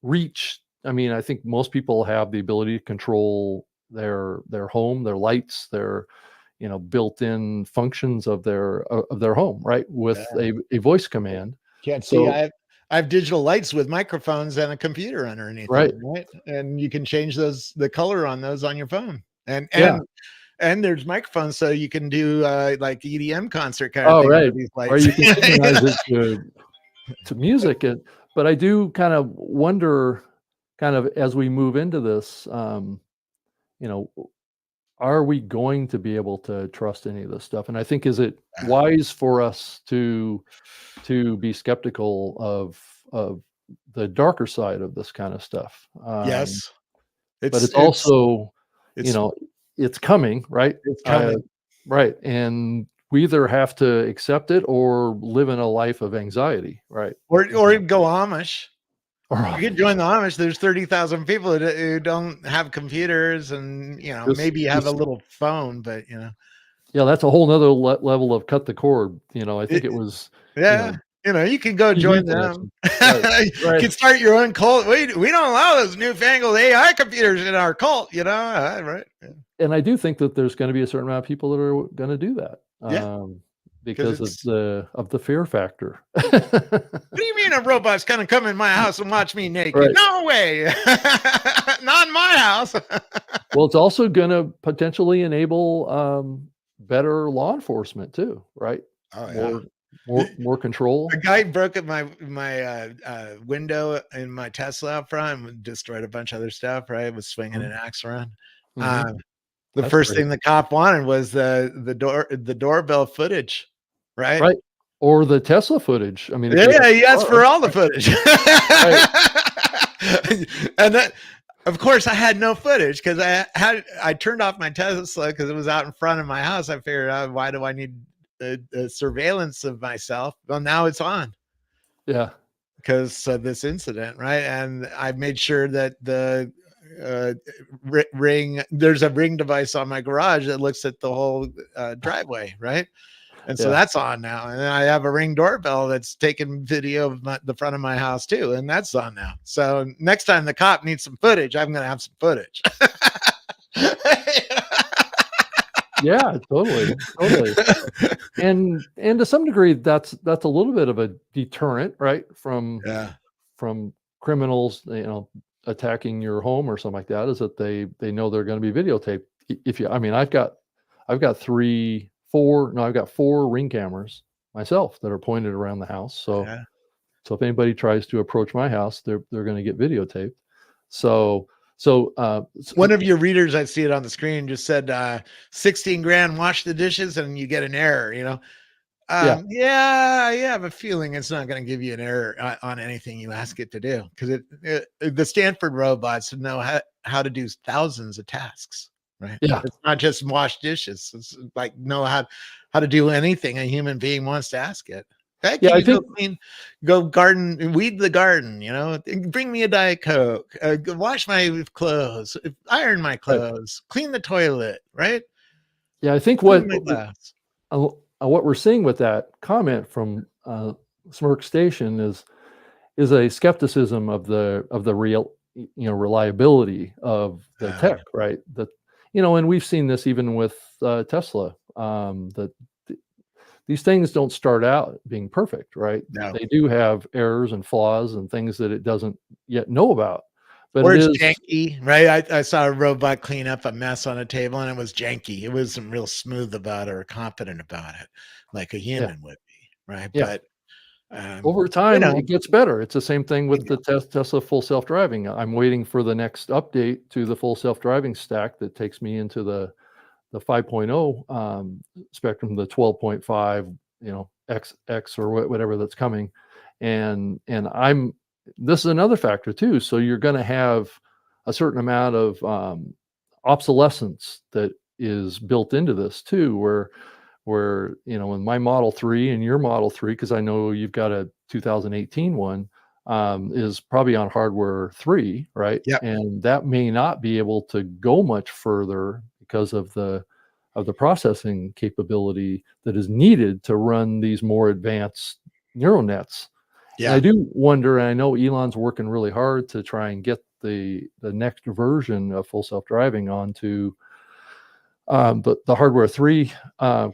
reach. I mean, I think most people have the ability to control their home, their lights, their built-in functions of their home, right? With a voice command. Can't see. I have digital lights with microphones and a computer underneath right? them, right? And you can change the color on those on your phone. And there's microphones, so you can do like EDM concert kind of thing. Right. With these lights. Or you can synchronize it to music. But I do kind of wonder, kind of as we move into this, are we going to be able to trust any of this stuff? And I think, is it wise for us to be skeptical of the darker side of this kind of stuff? Yes, but it's also, it's coming, right? It's coming, right? And we either have to accept it or live in a life of anxiety, right? Or go Amish. You can join the Amish. There's 30,000 people who don't have computers and, maybe have a little phone, but, Yeah, that's a whole nother level of cut the cord. I think it was. Yeah. You can go join them. Right. You can start your own cult. We don't allow those newfangled AI computers in our cult, right? Yeah. And I do think that there's going to be a certain amount of people that are going to do that. Because of the fear factor. What do you mean a robot's going to come in my house and watch me naked? Right. No way. Not in my house. Well, it's also going to potentially enable better law enforcement too, right? Oh, yeah. more control. A guy broke up my window in my Tesla out front and destroyed a bunch of other stuff. Right, was swinging an axe around. Mhm. The That's first great. thing the cop wanted was the doorbell footage. Right. Right. Or the Tesla footage. I mean, if you Yeah, have he a asked car, for all the footage. right? And that, of course, I had no footage because I turned off my Tesla because it was out in front of my house. I figured out, why do I need a surveillance of myself? Well, now it's on Yeah. because of this incident, right? And I made sure that the ring, there's a ring device on my garage that looks at the whole driveway, right? And so Yeah. that's on now. And then I have a Ring doorbell that's taking video of the front of my house too. And that's on now. So next time the cop needs some footage, I'm going to have some footage. Yeah, totally. And to some degree, that's a little bit of a deterrent, right? From Yeah. criminals, attacking your home or something like that, is that they know they're going to be videotaped. If you, I mean, I've got four Ring cameras myself that are pointed around the house. So Yeah. so if anybody tries to approach my house, they're going to get videotaped. So One of your readers, I see it on the screen, just said 16 grand, wash the dishes, and you get an error, yeah, Yeah, I have a feeling it's not going to give you an error on anything you ask it to do, because the Stanford robots know how to do thousands of tasks, right? yeah, It's not just wash dishes. It's like know how to do anything a human being wants to ask it. Hey, yeah. can I you go think go garden, weed the garden, bring me a Diet Coke, wash my clothes, iron my right. clothes, clean the toilet, right? Yeah, I think Clean my glass. what we're seeing with that comment from Smirk Station is a skepticism of the real reliability of the tech, right? That and we've seen this even with Tesla, that these things don't start out being perfect, right? No. They do have errors and flaws and things that it doesn't yet know about. But Or it it's is, janky, right? I saw a robot clean up a mess on a table and it was janky. It wasn't real smooth about it or confident about it, like a yeah, human would be, right? yeah. But Over you time, know, it gets better. It's the same thing you with the Tesla full self-driving. I'm waiting for the next update to the full self-driving stack that takes me into the 5.0 spectrum, the 12.5, X or whatever that's coming. And this is another factor too. So you're going to have a certain amount of obsolescence that is built into this too, where in my Model 3 and your Model 3, because I know you've got a 2018 one, is probably on hardware 3, right? Yep. And that may not be able to go much further because of the processing capability that is needed to run these more advanced neural nets. And I Yeah. do wonder, and I know Elon's working really hard to try and get the next version of full self-driving onto the hardware 3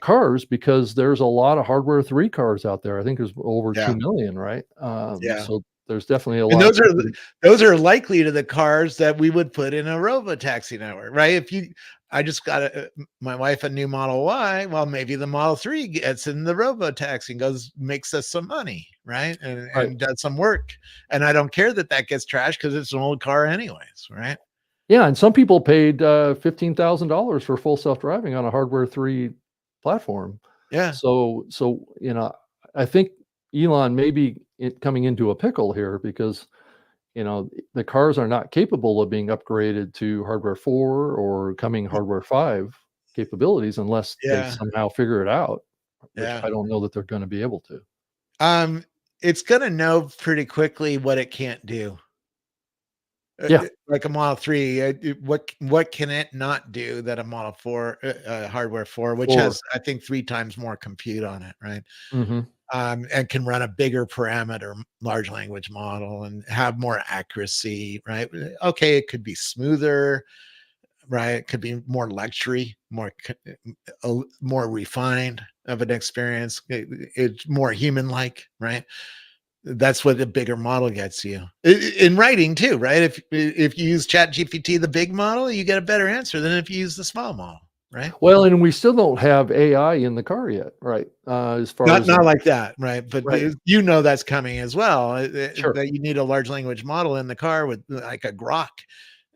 cars, because there's a lot of hardware 3 cars out there. I think there's over 2 million, right? Yeah. So there's definitely a And lot. those are likely to the cars that we would put in a robotaxi network, right? I just got my wife a new Model Y. Well, maybe the Model 3 gets in the robotaxi and makes us some money, right? And does some work. And I don't care that gets trashed because it's an old car anyways, right? Yeah, and some people paid $15,000 for full self-driving on a hardware 3 platform. Yeah. So I think Elon may be coming into a pickle here, because the cars are not capable of being upgraded to hardware 4 or coming hardware 5 capabilities unless they somehow figure it out, which I don't know that they're going to be able to. It's going to know pretty quickly what it can't do. Yeah. Like a Model 3, what can it not do that a Model 4 hardware 4, which has, I think, 3 times more compute on it, right? Mm-hmm. And can run a bigger parameter large language model and have more accuracy, right? Okay, it could be smoother, right? It could be more luxury, more refined of an experience. It's more human-like, right? That's what the bigger model gets you in writing too, right? If you use ChatGPT, the big model, you get a better answer than if you use the small model. right? Well, and we still don't have AI in the car yet, right? As far as Not like that, right? But right. you know that's coming as well. Sure. That you need a large language model in the car with like a Grok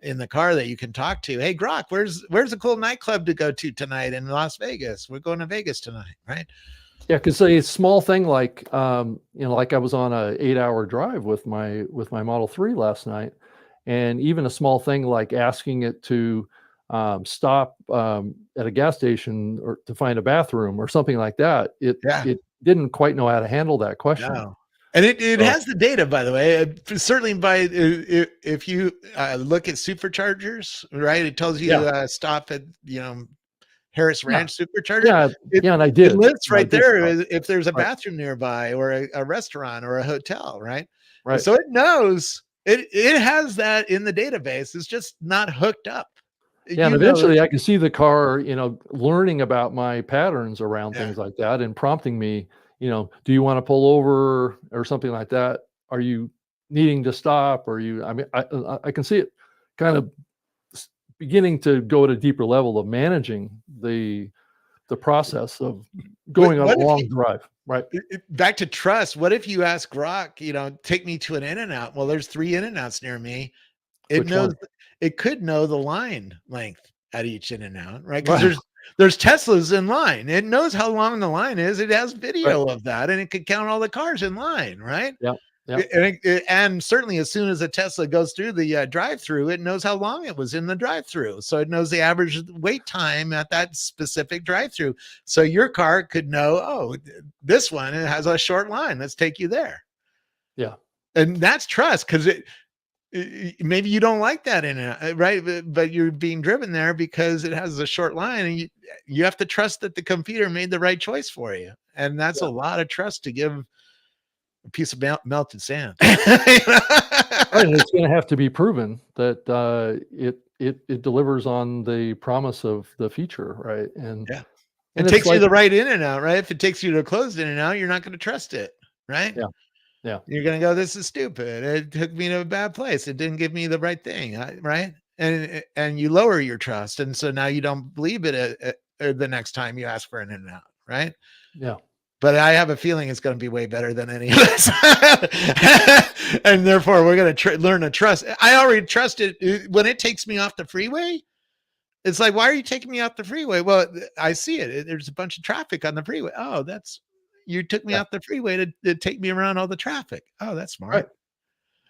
in the car that you can talk to. Hey, Grok, where's a cool nightclub to go to tonight in Las Vegas? We're going to Vegas tonight, right? Yeah, because a small thing like like I was on a 8-hour drive with my Model 3 last night, and even a small thing like asking it to stop at a gas station or to find a bathroom or something like that, Yeah. it didn't quite know how to handle that question. No. And it So, has the data, by the way. Certainly, if you look at superchargers, right? It tells you yeah, stop at Harris yeah, Ranch supercharger. yeah, It yeah, and I it did. lists I right did there stop. if there's a Right, bathroom nearby or a restaurant or a hotel, right? And right. so it knows it has that in the database. It's just not hooked up. Yeah, and You know, eventually I can see the car, learning about my patterns around yeah, things like that and prompting me, do you want to pull over or something like that? Are you needing to stop? Or you, I mean, I can see it kind of beginning to go at a deeper level of managing the process of going on a what if long drive, right? back to trust? What if you ask Grok, take me to an In-N-Out? Well, there's 3 In-N-Outs near me. It Which knows one? it could know the line length at each In-N-Out, right? Because Right, there's Teslas in line. It knows how long the line is. It has right. video of that, and it could count all the cars in line, right? Yeah, yeah, And certainly, as soon as a Tesla goes through the drive-through, it knows how long it was in the drive-through. So it knows the average wait time at that specific drive-through. So your car could know, oh, this one it has a short line. Let's take you there. yeah, And that's trust because maybe you don't like that in it, right? But you're being driven there because it has a short line, and you have to trust that the computer made the right choice for you. And that's a yeah. lot of trust to give a piece of melted sand. Right, and it's gonna have to be proven that, it delivers on the promise of the feature, right? And Yeah. It and it's takes you like the right In-N-Out, right? If it takes you to a closed In-N-Out, you're not going to trust it, right? yeah, yeah, You're going to go, this is stupid. It took me to a bad place. It didn't give me the right thing, right? And you lower your trust. And so now you don't believe it the next time you ask for an In-N-Out, right? yeah. But I have a feeling it's going to be way better than any of this. And therefore, we're going to learn to trust. I already trust it. When it takes me off the freeway, it's like, why are you taking me off the freeway? Well, I see it. There's a bunch of traffic on the freeway. Oh, you took me Yeah, off the freeway to take me around all the traffic. Oh, that's smart. right.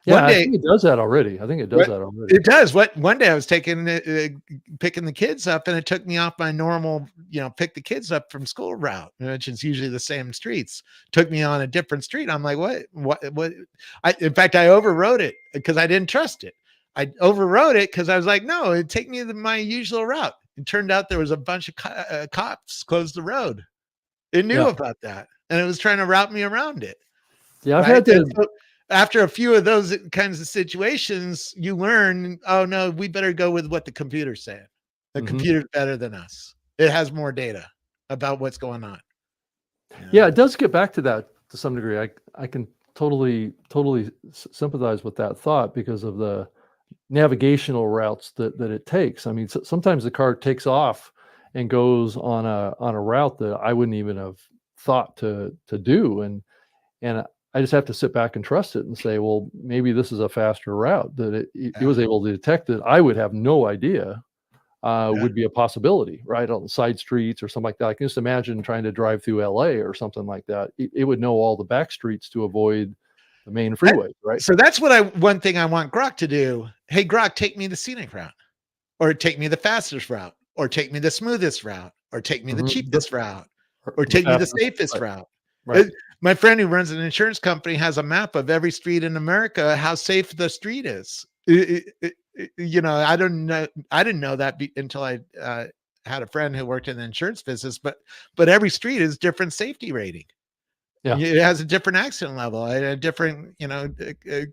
Yeah, One I day, think it does that already. I think it does what that already. it does. What one day I was picking the kids up, and it took me off my normal, pick the kids up from school route, which is usually the same streets. Took me on a different street. I'm like, what? In fact, I overrode it because I didn't trust it. I overrode it because I was like, no, it'd take me my usual route. It turned out there was a bunch of cops closed the road. It knew Yeah. about that, and it was trying to route me around it. Yeah, I've Right. had to And so after a few of those kinds of situations, you learn, oh no, we better go with what the computer's saying. The mhm. computer's better than us. It has more data about what's going on. Yeah, it does get back to that to some degree. I can totally sympathize with that thought because of the navigational routes that it takes. I mean, sometimes the car takes off and goes on a route that I wouldn't even have thought to do, and I just have to sit back and trust it and say, well, maybe this is a faster route that it was Yeah. able to detect that I would have no idea Yeah. would be a possibility, right? On side streets or something like that. I can just imagine trying to drive through LA or something like that. It would know all the back streets to avoid the main freeway, right? So that's one thing I want Grok to do. Hey, Grok, take me the scenic route, or take me the fastest route, or take me the smoothest route, or take me the Mhm. cheapest route, or The take me the fastest, safest right, route. right. My friend who runs an insurance company has a map of every street in America, how safe the street is. I don't know. I didn't know that until I had a friend who worked in the insurance business. But every street is different safety rating. Yeah. It has a different accident level, a different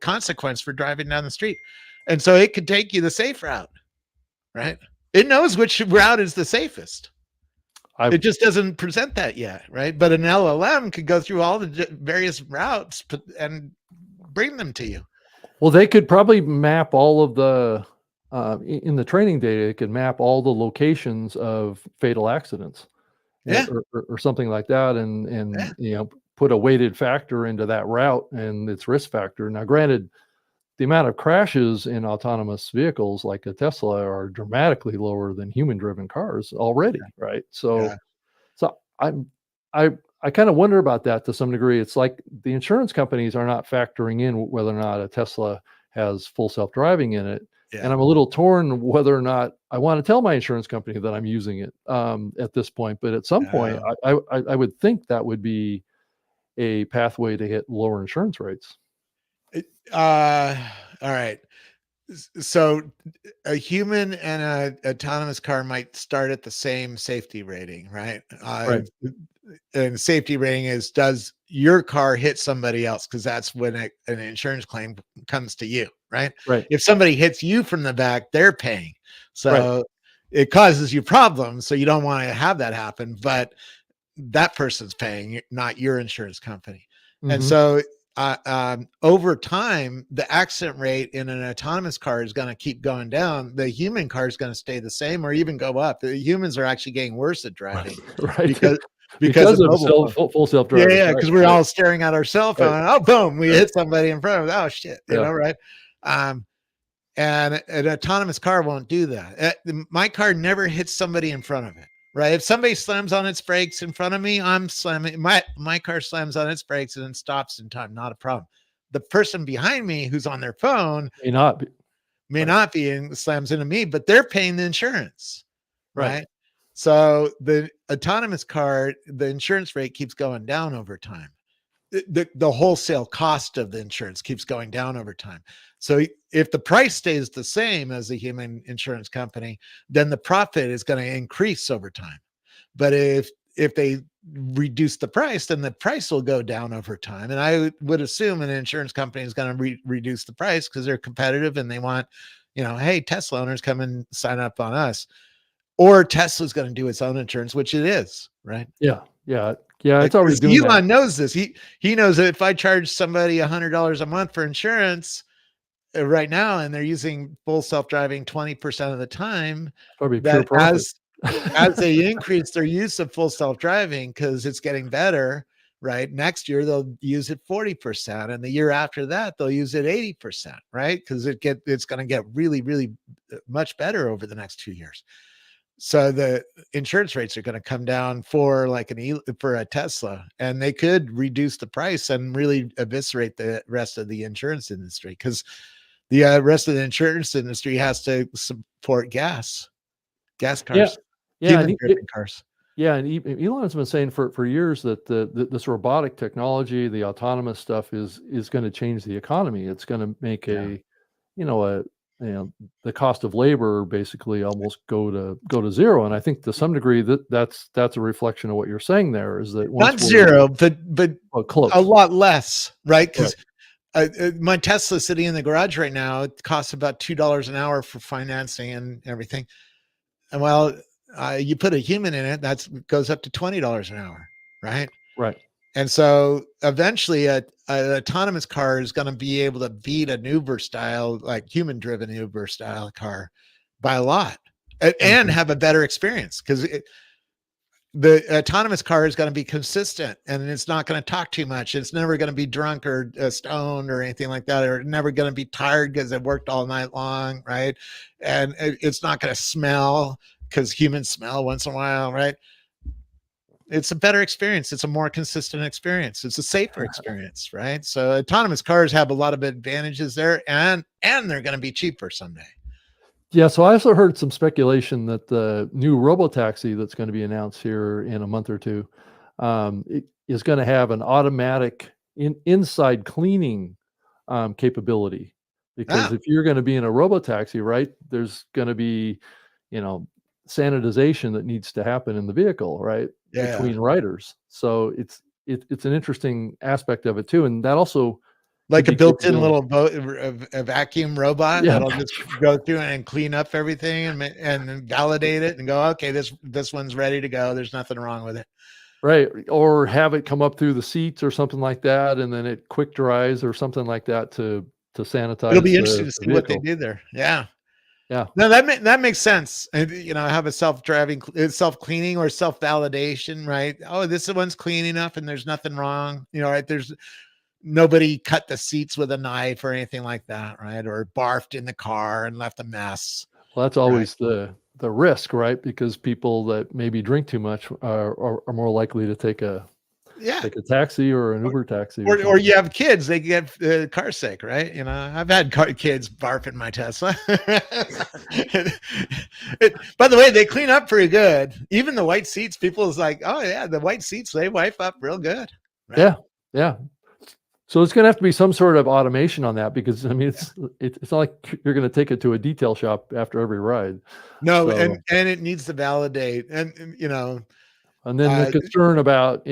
consequence for driving down the street, and so it could take you the safe route, right? It knows which route is the safest. It just doesn't present that yet, right? But an LLM could go through all the various routes and bring them to you. Well, they could probably map all of the in the training data, it can map all the locations of fatal accidents, Yeah. or something like that, Yeah. and put a weighted factor into that route and its risk factor. Now, granted, the amount of crashes in autonomous vehicles like a Tesla are dramatically lower than human-driven cars already, right? Yeah. So I I kind of wonder about that to some degree. It's like the insurance companies are not factoring in whether or not a Tesla has full self-driving in it. And Yeah. I'm a little torn whether or not I want to tell my insurance company that I'm using it at this point. But at some point, Yeah. I would think that would be a pathway to hit lower insurance rates. It- all right. So a human and a autonomous car might start at the same safety rating, right? Right. And safety rating is, does your car hit somebody else? Because that's when an insurance claim comes to you, right? Right. If somebody hits you from the back, they're paying. Right. So it causes you problems. So you don't want to have that happen, but that person's paying, not your insurance company. And Hmm. so over time, the accident rate in an autonomous car is going to keep going down. The human car is going to stay the same or even go up. The humans are actually getting worse at driving Right. because Because of of mobile phone. full Yeah, self-driving. yeah, Right. because we're Right. all staring at our cell Right. phone. Oh, boom, we Right. hit somebody in front of us. Oh shit, Yeah. right? Um, and an autonomous car won't do that. My car never hits somebody in front of it. Right. If somebody slams on its brakes in front of me, I'm slamming my car slams on its brakes and then stops in time. Not a problem. The person behind me who's on their phone May not be. may Right. not be and slams into me, but they're paying the insurance. Right. Right. So the autonomous car, the insurance rate keeps going down over time. The wholesale cost of the insurance keeps going down over time. So if the price stays the same as the human insurance company, then the profit is going to increase over time. But if they reduce the price, then the price will go down over time. And I would assume an insurance company is going to reduce the price because they're competitive and they want, hey, Tesla owners, come and sign up on us. Or Tesla's going to do its own insurance, which it is, right? Yeah. Yeah. Yeah. It's already Because doing that. Elon knows this. He knows that if I charge somebody $100 a month for insurance right now, and they're using full self-driving 20% of the time, Probably pure that profit. as they increase their use of full self-driving, because it's getting better, right? Next year they'll use it 40%, and the year after that they'll use it 80%, right? Because it's going to get really, really much better over the next 2 years. So the insurance rates are going to come down for for a Tesla, and they could reduce the price and really eviscerate the rest of the insurance industry, because the rest of the insurance industry has to support gas Yeah. cars, Yeah. human driven cars. Yeah, and Elon's been saying for years that this robotic technology, the autonomous stuff is going to change the economy. It's going to make Yeah. you know, a the cost of labor basically almost go to zero. And I think to some degree that's a reflection of what you're saying there, is that once Not we're zero, but a close. lot less, right? Right. Because my Tesla sitting in the garage right now, it costs about $2 an hour for financing and everything. And well, you put a human in it, that goes up to $20 an hour, right? Right. And so eventually an autonomous car is going to be able to beat an Uber style, like human driven Uber style car by a lot, and Mhm. have a better experience, because the autonomous car is going to be consistent, and it's not going to talk too much. It's never going to be drunk or stoned or anything like that, or never going to be tired because it worked all night long, right? And it's not going to smell, because humans smell once in a while, right? It's a better experience. It's a more consistent experience. It's a safer experience, right? So autonomous cars have a lot of advantages there, and they're going to be cheaper someday. Yeah, so I also heard some speculation that the new robotaxi that's going to be announced here in a month or two, it is going to have an automatic inside cleaning capability. Because Ah, if you're going to be in a robotaxi, right, there's going to be, you know, sanitization that needs to happen in the vehicle, right, yeah. between riders. So it's an interesting aspect of it too, and that also could Like a be built-in capable. little a vacuum robot Yeah, that'll just go through and clean up everything and then validate it and go, okay, this one's ready to go. There's nothing wrong with it. right, or have it come up through the seats or something like that, and then it quick dries or something like that to It'll sanitize be interesting to the see what they vehicle. do there. Yeah. Yeah. No, that makes sense. And have a self-cleaning or self-validation, right? Oh, this one's clean enough and there's nothing wrong. Right? There's nobody cut the seats with a knife or anything like that, right? Or barfed in the car and left a mess. Well, that's Right. always the risk, right? Because people that maybe drink too much are more likely to take a taxi or an Uber taxi or you have kids, they get car sick, right? I've had kids barf in my Tesla. By the way, they clean up pretty good. Even the white seats, people is like, oh yeah, the white seats, they wipe up real good. Right? Yeah. So it's going to have to be some sort of automation on that, because I mean, it's not like you're going to take it to a detail shop after every ride. No, So, and it needs to validate, and and then the concern about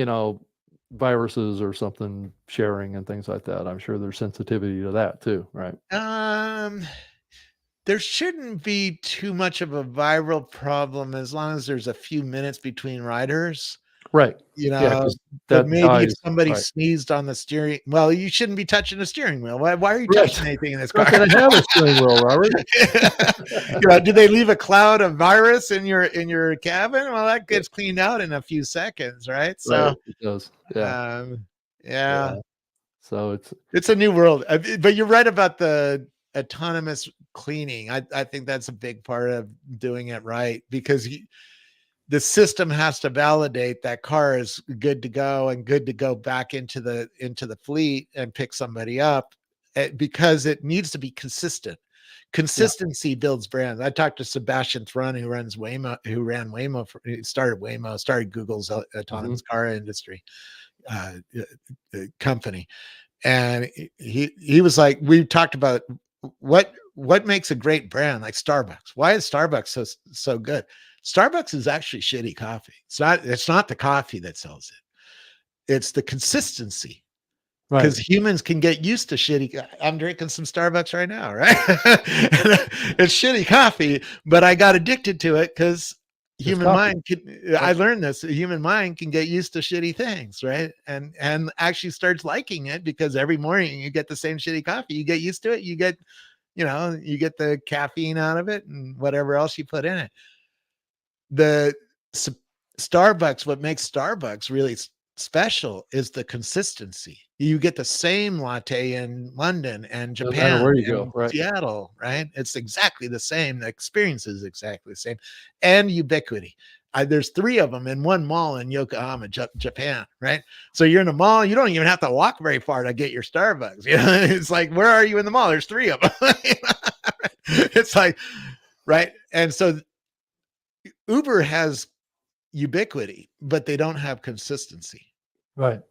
viruses or something sharing and things like that. I'm sure there's sensitivity to that too, right? There shouldn't be too much of a viral problem as long as there's a few minutes between riders. Right. Yeah, 'cause but that maybe if dies, somebody right. sneezed on the steering, well, you shouldn't be touching the steering wheel. Why are you touching anything in this car? Not gonna have a steering wheel, Robert. Do they leave a cloud of virus in your cabin? Well, that gets cleaned out in a few seconds, right? So Right, it does. Yeah. yeah. So It's a new world. But you're right about the autonomous cleaning. I think that's a big part of doing it right, because the system has to validate that car is good to go and good to go back into the fleet and pick somebody up, because it needs to be consistent. Consistency builds brands. I talked to Sebastian Thrun, who ran Waymo, started Google's autonomous car industry company. And he was like, we talked about what makes a great brand like Starbucks. Why is Starbucks so good? Starbucks is actually shitty coffee. It's not the coffee that sells it. It's the consistency. right. Because humans can get used to shitty. I'm drinking some Starbucks right now, right? It's shitty coffee, but I got addicted to it because I learned this. The human mind can get used to shitty things, right? And actually starts liking it, because every morning you get the same shitty coffee. You get used to it. You get the caffeine out of it and whatever else you put in it. Starbucks, what makes Starbucks really special is the consistency. You get the same latte in London and Japan, no matter where you go, right? Seattle, right? It's exactly the same. The experience is exactly the same, and ubiquity. There's 3 of them in one mall in Yokohama, Japan, right? So you're in a mall, you don't even have to walk very far to get your Starbucks. It's like, where are you in the mall? There's 3 of them. It's like, right? And so Uber has ubiquity, but they don't have consistency. Right.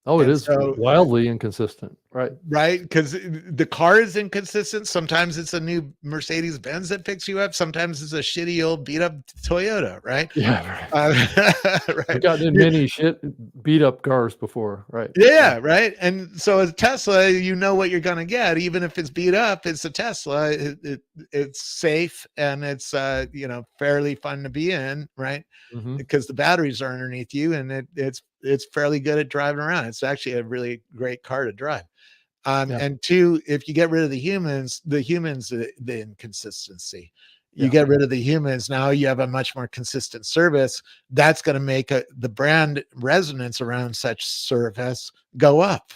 Oh, it is wildly inconsistent. Right. Right. Because the car is inconsistent. Sometimes it's a new Mercedes Benz that picks you up. Sometimes it's a shitty old beat up Toyota. Right. Yeah. Right. I've gotten in many beat up cars before. Right. Yeah. Right. And so as Tesla, you know what you're going to get. Even if it's beat up, it's a Tesla. It's safe and it's, fairly fun to be in. Right. Because the batteries are underneath you, and it's fairly good at driving around. It's actually a really great car to drive. And 2, if you get rid of the humans, the inconsistency. You get rid of the humans, now you have a much more consistent service. That's going to make the brand resonance around such service go up,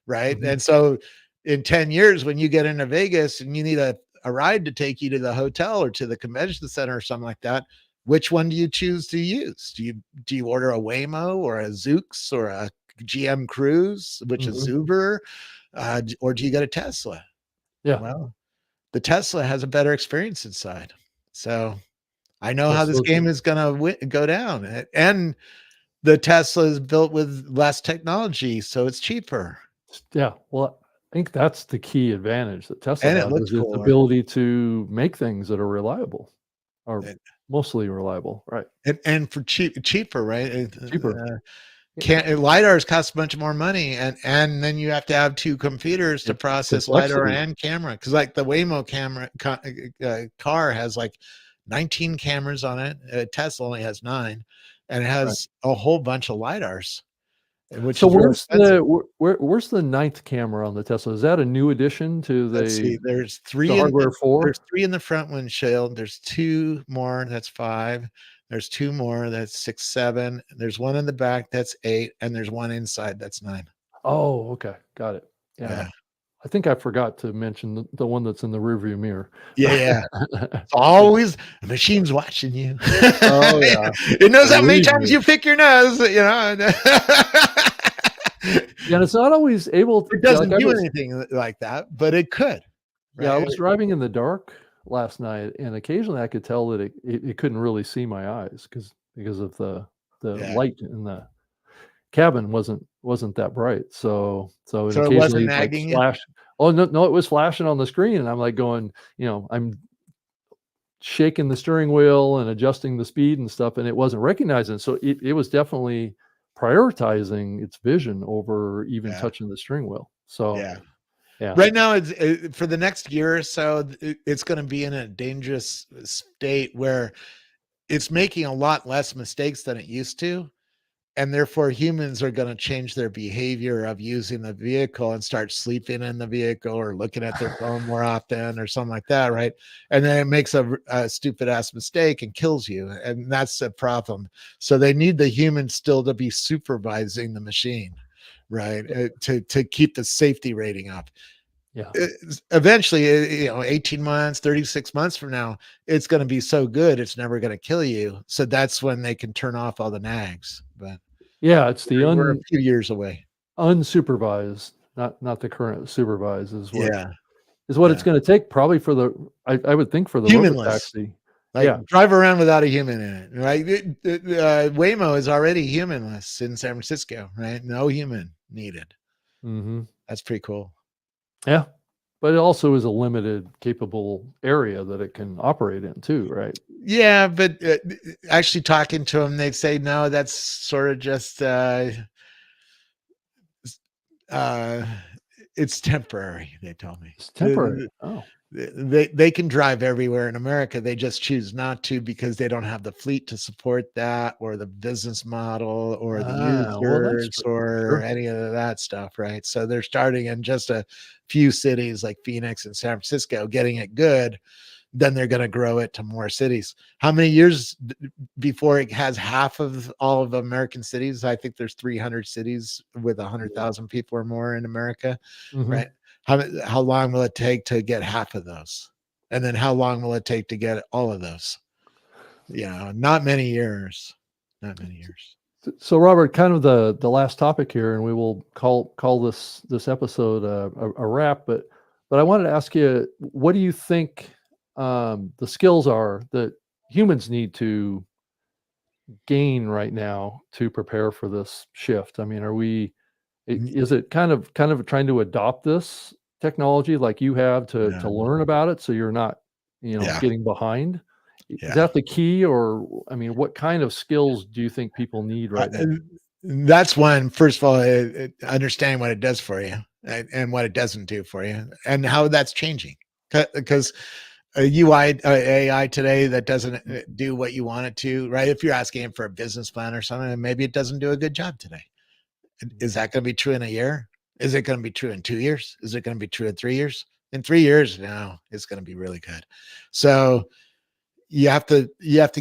right? And so in 10 years, when you get into Vegas and you need a ride to take you to the hotel or to the convention center or something like that, which one do you choose to use? Do you order a Waymo or a Zoox or a GM Cruise, which is Uber, or do you get a Tesla? Yeah. Well, the Tesla has a better experience inside. So I know how this game is going to go down. And the Tesla is built with less technology, so it's cheaper. Yeah. Well, I think that's the key advantage that Tesla And it has, looks is its cooler. ability to make things that are reliable, or mostly reliable. Right. And for cheaper, right? Cheaper. LiDARs cost a bunch more money, and then you have to have 2 computers to process LiDAR and camera, because like the Waymo camera car has like 19 cameras on it. Tesla only has 9, and it has a whole bunch of LiDARs. which So is real where's expensive. where's the ninth camera on the Tesla? Is that a new addition to Let's see. the hardware There's 4? 3 in the front windshield. There's 2 more. That's 5. There's 2 more. That's 6, 7. There's 1 in the back. That's 8. And there's 1 inside. That's 9. Oh, okay. Got it. Yeah. Yeah. I think I forgot to mention the one that's in the rearview mirror. Yeah. Yeah. It's always the machine's watching you. Oh, yeah. It knows how many Believe times me. you pick your nose, you know. Yeah, and it's not always able to It doesn't like, I do was anything like that, but it could. yeah, I Right? was driving in the dark last night, and occasionally I could tell that it couldn't really see my eyes because of the Yeah. light in the cabin wasn't that bright. So it So it wasn't occasionally like nagging you? flash. Oh, no, it was flashing on the screen, and I'm like going, I'm shaking the steering wheel and adjusting the speed and stuff, and it wasn't recognizing. So it was definitely prioritizing its vision over even Yeah. touching the steering wheel. So Yeah. yeah. Right now, it's for the next year or so, it's going to be in a dangerous state where it's making a lot less mistakes than it used to. And therefore, humans are going to change their behavior of using the vehicle and start sleeping in the vehicle or looking at their phone more often or something like that, right? And then it makes a stupid ass mistake and kills you. And that's a problem. So they need the human still to be supervising the machine, right? To keep the safety rating up. Yeah. Eventually, 18 months, 36 months from now, it's going to be so good, it's never going to kill you. So that's when they can turn off all the nags. But Yeah, it's the we're a few years away. unsupervised, not the current supervised is what Yeah. it's going to take probably for I would think for the Humanless. robotaxi. Like Yeah. drive around without a human in it, right? Waymo is already humanless in San Francisco, right? No human needed. Mm-hmm. That's pretty cool. Yeah. But it also is a limited capable area that it can operate in too, right? Yeah, but actually talking to them, they'd say, no, that's sort of just it's temporary. They told me It's temporary. Oh. they can drive everywhere in America. They just choose not to because they don't have the fleet to support that, or the business model, or the Well, that's users, true. or Sure. any of that stuff, right? So they're starting in just a few cities like Phoenix and San Francisco, getting it good. Then they're going to grow it to more cities. How many years before it has half of all of American cities? I think there's 300 cities with 100,000 people or more in America, Mhm. right? How long will it take to get half of those? And then how long will it take to get all of those? Not many years. Not many years. So Robert, kind of the last topic here, and we will call this episode a wrap. But I wanted to ask you, what do you think the skills are that humans need to gain right now to prepare for this shift? I mean, is it kind of trying to adopt this technology like you have to learn about it so you're not getting behind? Is that the key? Or I mean, what kind of skills do you think people need right now? That's one. First of all, understand what it does for you and what it doesn't do for you, and how that's changing. Because UI AI today that doesn't do what you want it to, right? If you're asking it for a business plan or something, maybe it doesn't do a good job today. Is that going to be true in a year? Is it going to be true in 2 years? Is it going to be true in 3 years? In 3 years, no, it's going to be really good. So you have to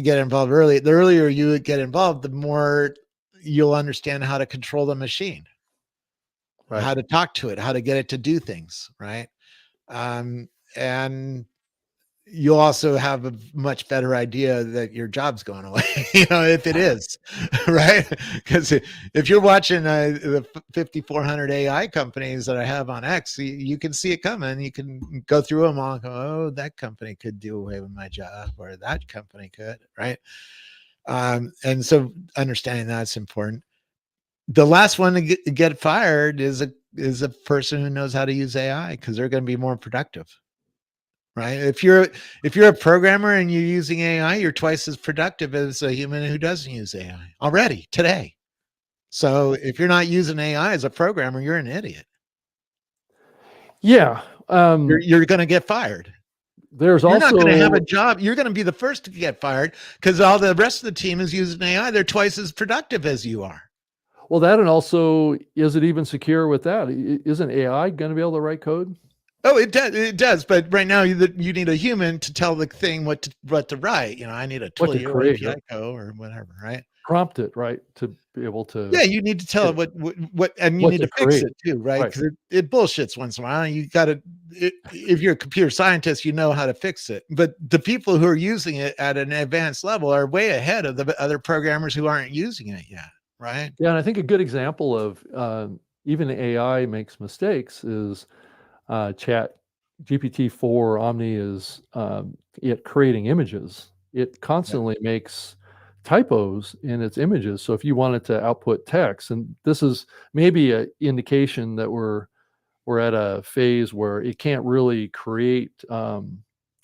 get involved early. The earlier you get involved, the more you'll understand how to control the machine, Right. how to talk to it, how to get it to do things, right? And you'll also have a much better idea that your job's going away, if it is, right? Because if you're watching the 5,400 AI companies that I have on X, you can see it coming. You can go through them all and go, oh, that company could do away with my job, or that company could, right? And so understanding that's important. The last one to get fired is a person who knows how to use AI, because they're going to be more productive. Right. If you're a programmer and you're using AI, you're twice as productive as a human who doesn't use AI already today. So if you're not using AI as a programmer, you're an idiot. Yeah. You're going to get fired. You're not going to have a job. You're going to be the first to get fired because all the rest of the team is using AI. They're twice as productive as you are. Well, that, and also, is it even secure with that? Isn't AI going to be able to write code? Oh, it does. It does. But right now, you need a human to tell the thing what to write. I need a What to Twilio create, API code or whatever, right? prompt it, right, to be able Yeah, to you need to tell get it what, and you what need to to fix create. it too, right? Right. Because it bullshits once in a while. You got to, if you're a computer scientist, you know how to fix it. But the people who are using it at an advanced level are way ahead of the other programmers who aren't using it yet, right? Yeah, and I think a good example of even AI makes mistakes is Chat GPT-4 Omni is it creating images. It Yeah. constantly makes typos in its images. So if you wanted to output text, and this is maybe an indication that we're at a phase where it can't really create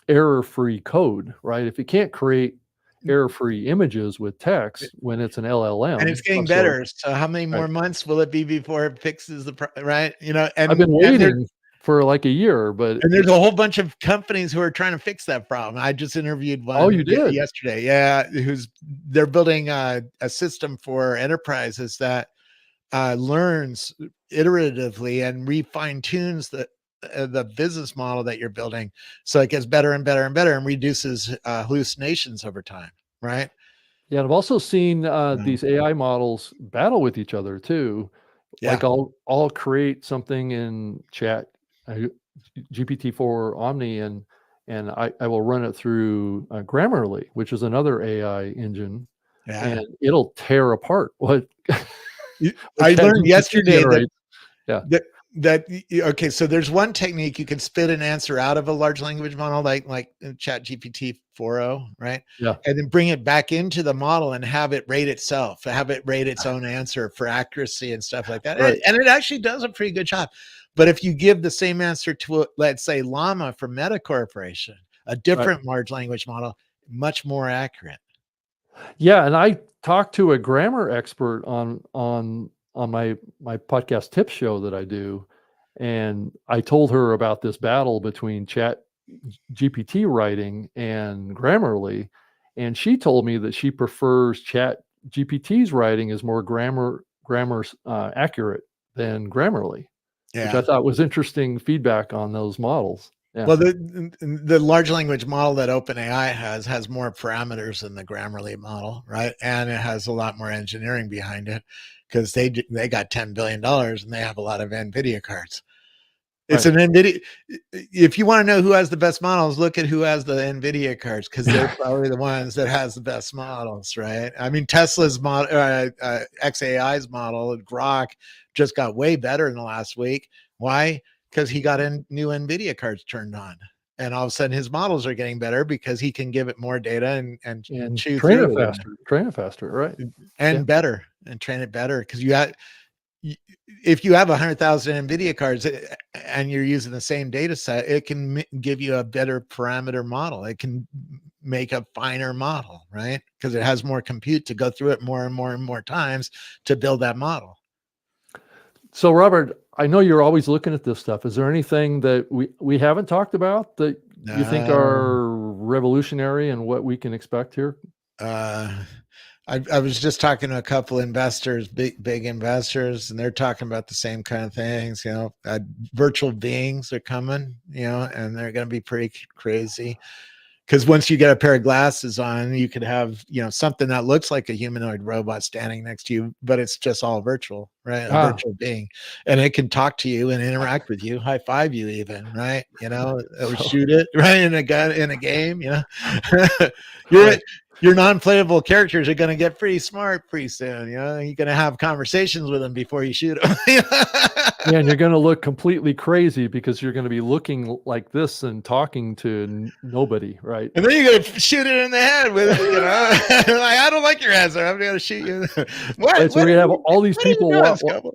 error-free code, right? If it can't create error-free images with text when it's an And it's LLM getting of sorts, better. So how many right? more months will it be before it fixes right? I've been waiting for like a year, but And there's a whole bunch of companies who are trying to fix that problem. I just interviewed oh, one you did? yesterday. Yeah, they're building a system for enterprises that learns iteratively and refine tunes the business model that you're building, so it gets better and better and better and reduces hallucinations over time. Right? Yeah, and I've also seen Um, these AI models battle with each other too. yeah. Like I'll create something in Chat GPT-4 Omni, and I will run it through Grammarly, which is another AI engine, Yeah. and it'll tear apart what what I learned ChatGPT yesterday that generates. Yeah, That okay, so there's one technique you can spit an answer out of a large language model like Chat GPT 4.0, right? yeah, And then bring it back into the model and have it rate itself, have it rate its own answer for accuracy and stuff like that. right, And it actually does a pretty good job. But if you give the same answer to, let's say, Llama from Meta Corporation, a right. different large language model, much more accurate. Yeah, and I talked to a grammar expert on my podcast tip show that I do, and I told her about this battle between Chat GPT writing and Grammarly, and she told me that she prefers Chat GPT's writing is more grammar accurate than Grammarly, which I Yeah. thought was interesting feedback on those models. Yeah, Well, the large language model that OpenAI has more parameters than the Grammarly model, right? And it has a lot more engineering behind it because they got $10 billion and they have a lot of NVIDIA cards. It's right. an NVIDIA. If you want to know who has the best models, look at who has the NVIDIA cards because they're probably the ones that has the best models, right? I mean, Tesla's model, XAI's model, Grok, just got way better in the last week. Why? Because he got new NVIDIA cards turned on. And all of a sudden his models are getting better because he can give it more data and And chew through it train it faster, right? Yeah, and better and train it better. Because if you have 100,000 NVIDIA cards and you're using the same data set, it can give you a better parameter model. It can make a finer model, right? Because it has more compute to go through it more and more and more times to build that model. So, Robert, I know you're always looking at this stuff. Is there anything that we haven't talked about that you think are revolutionary and what we can expect here? I was just talking to a couple investors, big investors, and they're talking about the same kind of things. Virtual beings are coming, and they're going to be pretty crazy. Because once you get a pair of glasses on, you could have, something that looks like a humanoid robot standing next to you, but it's just all virtual, right? A virtual being, and it can talk to you and interact with you, high five you even, right? Or shoot it, right? In a game, your non-playable characters are going to get pretty smart pretty soon. You're going to have conversations with them before you shoot them. Yeah, and you're going to look completely crazy because you're going to be looking like this and talking to nobody, right? And then you're going to shoot it in the head with, like, I don't like your answer. I'm going to shoot you. Right, so we have all these people doing,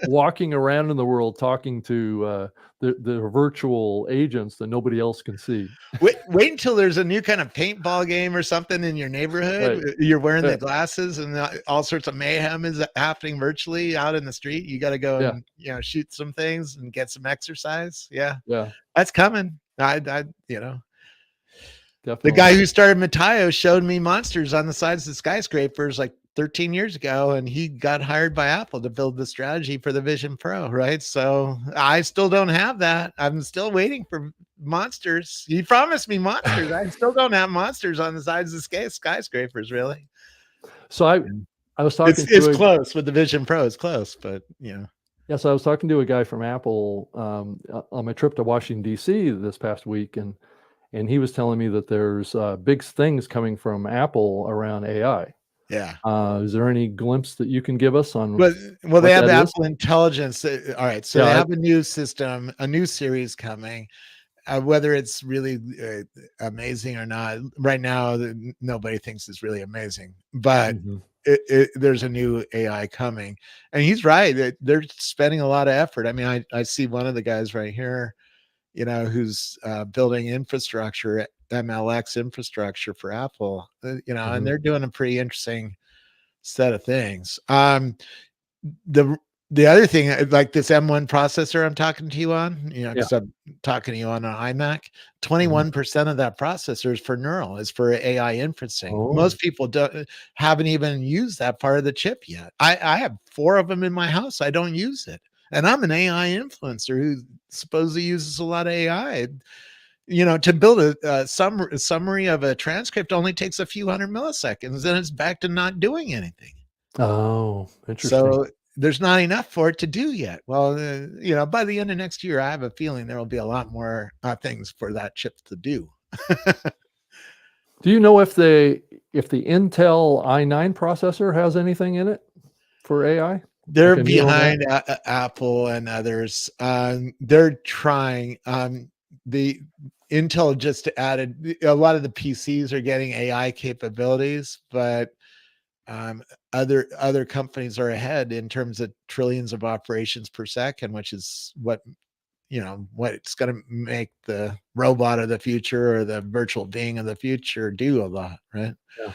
walking around in the world talking to the virtual agents that nobody else can see. Wait until there's a new kind of paintball game or something in your neighborhood. Right. You're wearing the glasses and all sorts of mayhem is happening virtually out in the street. You got to go and shoot some things and get some exercise. Yeah, that's coming. Definitely. The guy who started Mateo showed me monsters on the sides of skyscrapers like 13 years ago, and he got hired by Apple to build the strategy for the Vision Pro, right? So I still don't have that. I'm still waiting for monsters. He promised me monsters. I still don't have monsters on the sides of skyscrapers, really. So I was talking It's to close with the Vision Pro. It's close, but Yes, I was talking to a guy from Apple on my trip to Washington, D.C. this past week, and he was telling me that there's big things coming from Apple around AI. Yeah. Is there any glimpse that you can give us on? Well, they have that is? Apple Intelligence. All right, so Yeah, they have a new system, a new series coming. Whether it's really amazing or not, right now nobody thinks it's really amazing, but Mhm. There's a new AI coming, and he's right. They're spending a lot of effort. I mean, I see one of the guys right here, who's building infrastructure, MLX infrastructure for Apple, and Mhm. they're doing a pretty interesting set of things. The other thing, like this M1 processor I'm talking to you on, Yeah. because I'm talking to you on an iMac, Mhm. 21% of that processor is for neural, is for AI inferencing. Oh. Most people haven't even used that part of the chip yet. I have 4 of them in my house. I don't use it. And I'm an AI influencer who supposedly uses a lot of AI. To build a summary of a transcript only takes a few hundred milliseconds, and it's back to not doing anything. Oh, interesting. So there's not enough for it to do yet. Well, by the end of next year, I have a feeling there will be a lot more things for that chip to do. Do you know if the Intel i9 processor has anything in it for AI? They're Like a neural net? behind Apple and others. They're trying. The Intel just added, a lot of the PCs are getting AI capabilities, but other companies are ahead in terms of trillions of operations per second, which is what it's going to make the robot of the future or the virtual being of the future do a lot, right? Yeah.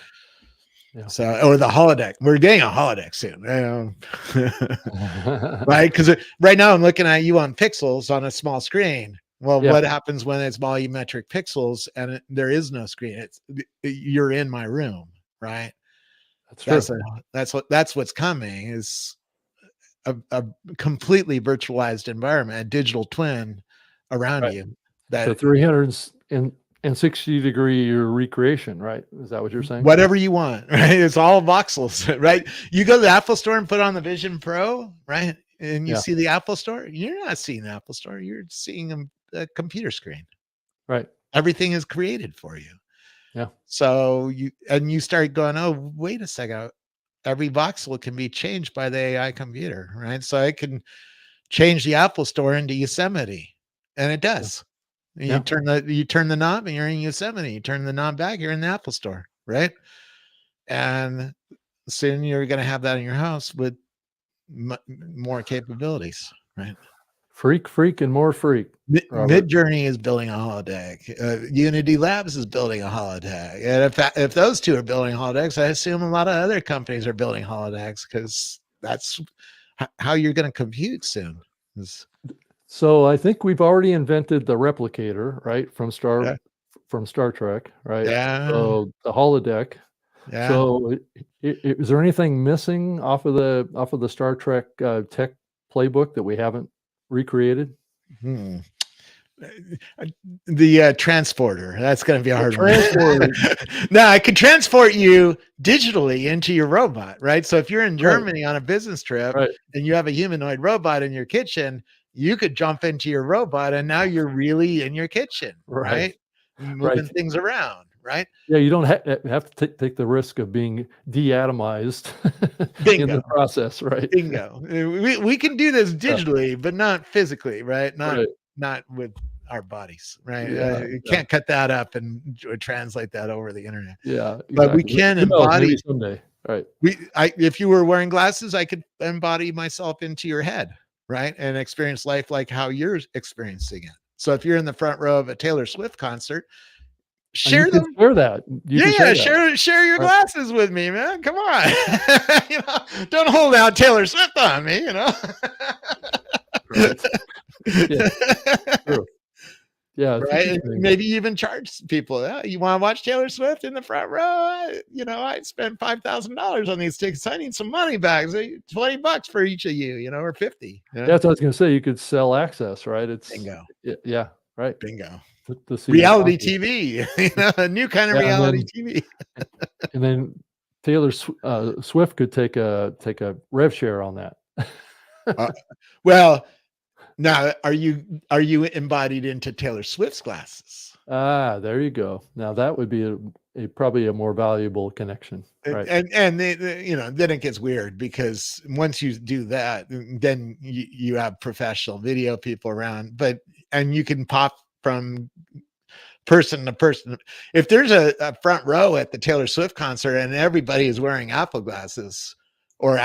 Yeah. So, or the holodeck. We're getting a holodeck soon, right? Because right now I'm looking at you on pixels on a small screen. Well, Yeah. what happens when it's volumetric pixels and there is no screen? You're in my room, right? That's true. That's what's coming, is a completely virtualized environment, a digital twin around Right. you. So That 360-degree recreation, right? Is that what you're saying? whatever you want, right? It's all voxels, right? You go to the Apple Store and put on the Vision Pro, right? And you Yeah. see the Apple Store. You're not seeing the Apple Store. You're seeing a computer screen. Right. Everything is created for you. Yeah. So you start going, oh, wait a second. Every voxel can be changed by the AI computer, right? So I can change the Apple Store into Yosemite, and it does. Yeah. You turn the knob and you're in Yosemite. You turn the knob back, you're in the Apple Store, right? And soon you're going to have that in your house with more capabilities, right? Freak, and more freak. Robert. Midjourney is building a holodeck. Unity Labs is building a holodeck. And if those two are building holodecks, I assume a lot of other companies are building holodecks, because that's how you're going to compute soon. So I think we've already invented the replicator, right? From Star Trek, right? Yeah. So the holodeck. Yeah. So is there anything missing off of the Star Trek tech playbook that we haven't recreated? The transporter. That's going to be a hard one. Transporter. Now, I could transport you digitally into your robot, right? So if you're in Germany on a business trip Right. and you have a humanoid robot in your kitchen, you could jump into your robot and now you're really in your kitchen, right? Moving things around, right? Yeah, you don't have to take the risk of being deatomized in the process, right? Bingo. We can do this digitally, but not physically, right? Not with our bodies, right? You can't cut that up and translate that over the internet. Yeah, exactly. But we can embody. Maybe someday, right? If you were wearing glasses, I could embody myself into your head, right? And experience life like how you're experiencing it. So if you're in the front row of a Taylor Swift concert, share them. Share that. Share your glasses with me, man. Come on. Don't hold out Taylor Swift on me, Right. Yeah. True. Yeah, it's right? And interesting. maybe even charge people. You want to watch Taylor Swift in the front row? I spent $5,000 on these tickets. I need some money back. So $20 for each of you, or 50. Yeah, that's what I was going to say. You could sell access, right? Bingo. Yeah, right. Bingo. To see the Reality concert. TV, a new kind of Yeah, reality TV. and then Taylor Swift could take a rev share on that. Well, now are you embodied into Taylor Swift's glasses? There you go. Now that would be probably a more valuable connection, right? And then it gets weird, because once you do that, then you have professional video people around, and you can pop from person to person. If there's a front row at the Taylor Swift concert and everybody is wearing Apple glasses, or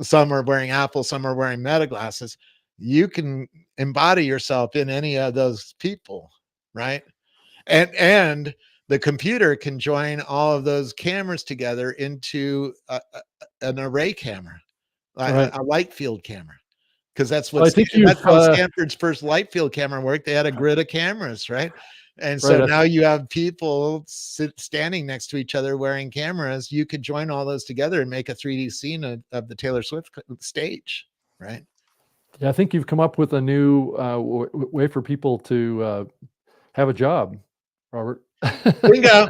some are wearing Apple, some are wearing Meta glasses, you can embody yourself in any of those people, right? And the computer can join all of those cameras together into an array camera, a light field camera, because that's how Stanford's first light field camera worked. They had a grid of cameras, right? And so now you have people standing next to each other wearing cameras. You could join all those together and make a 3D scene of the Taylor Swift stage, right? Yeah, I think you've come up with a new way for people to have a job, Robert. Bingo.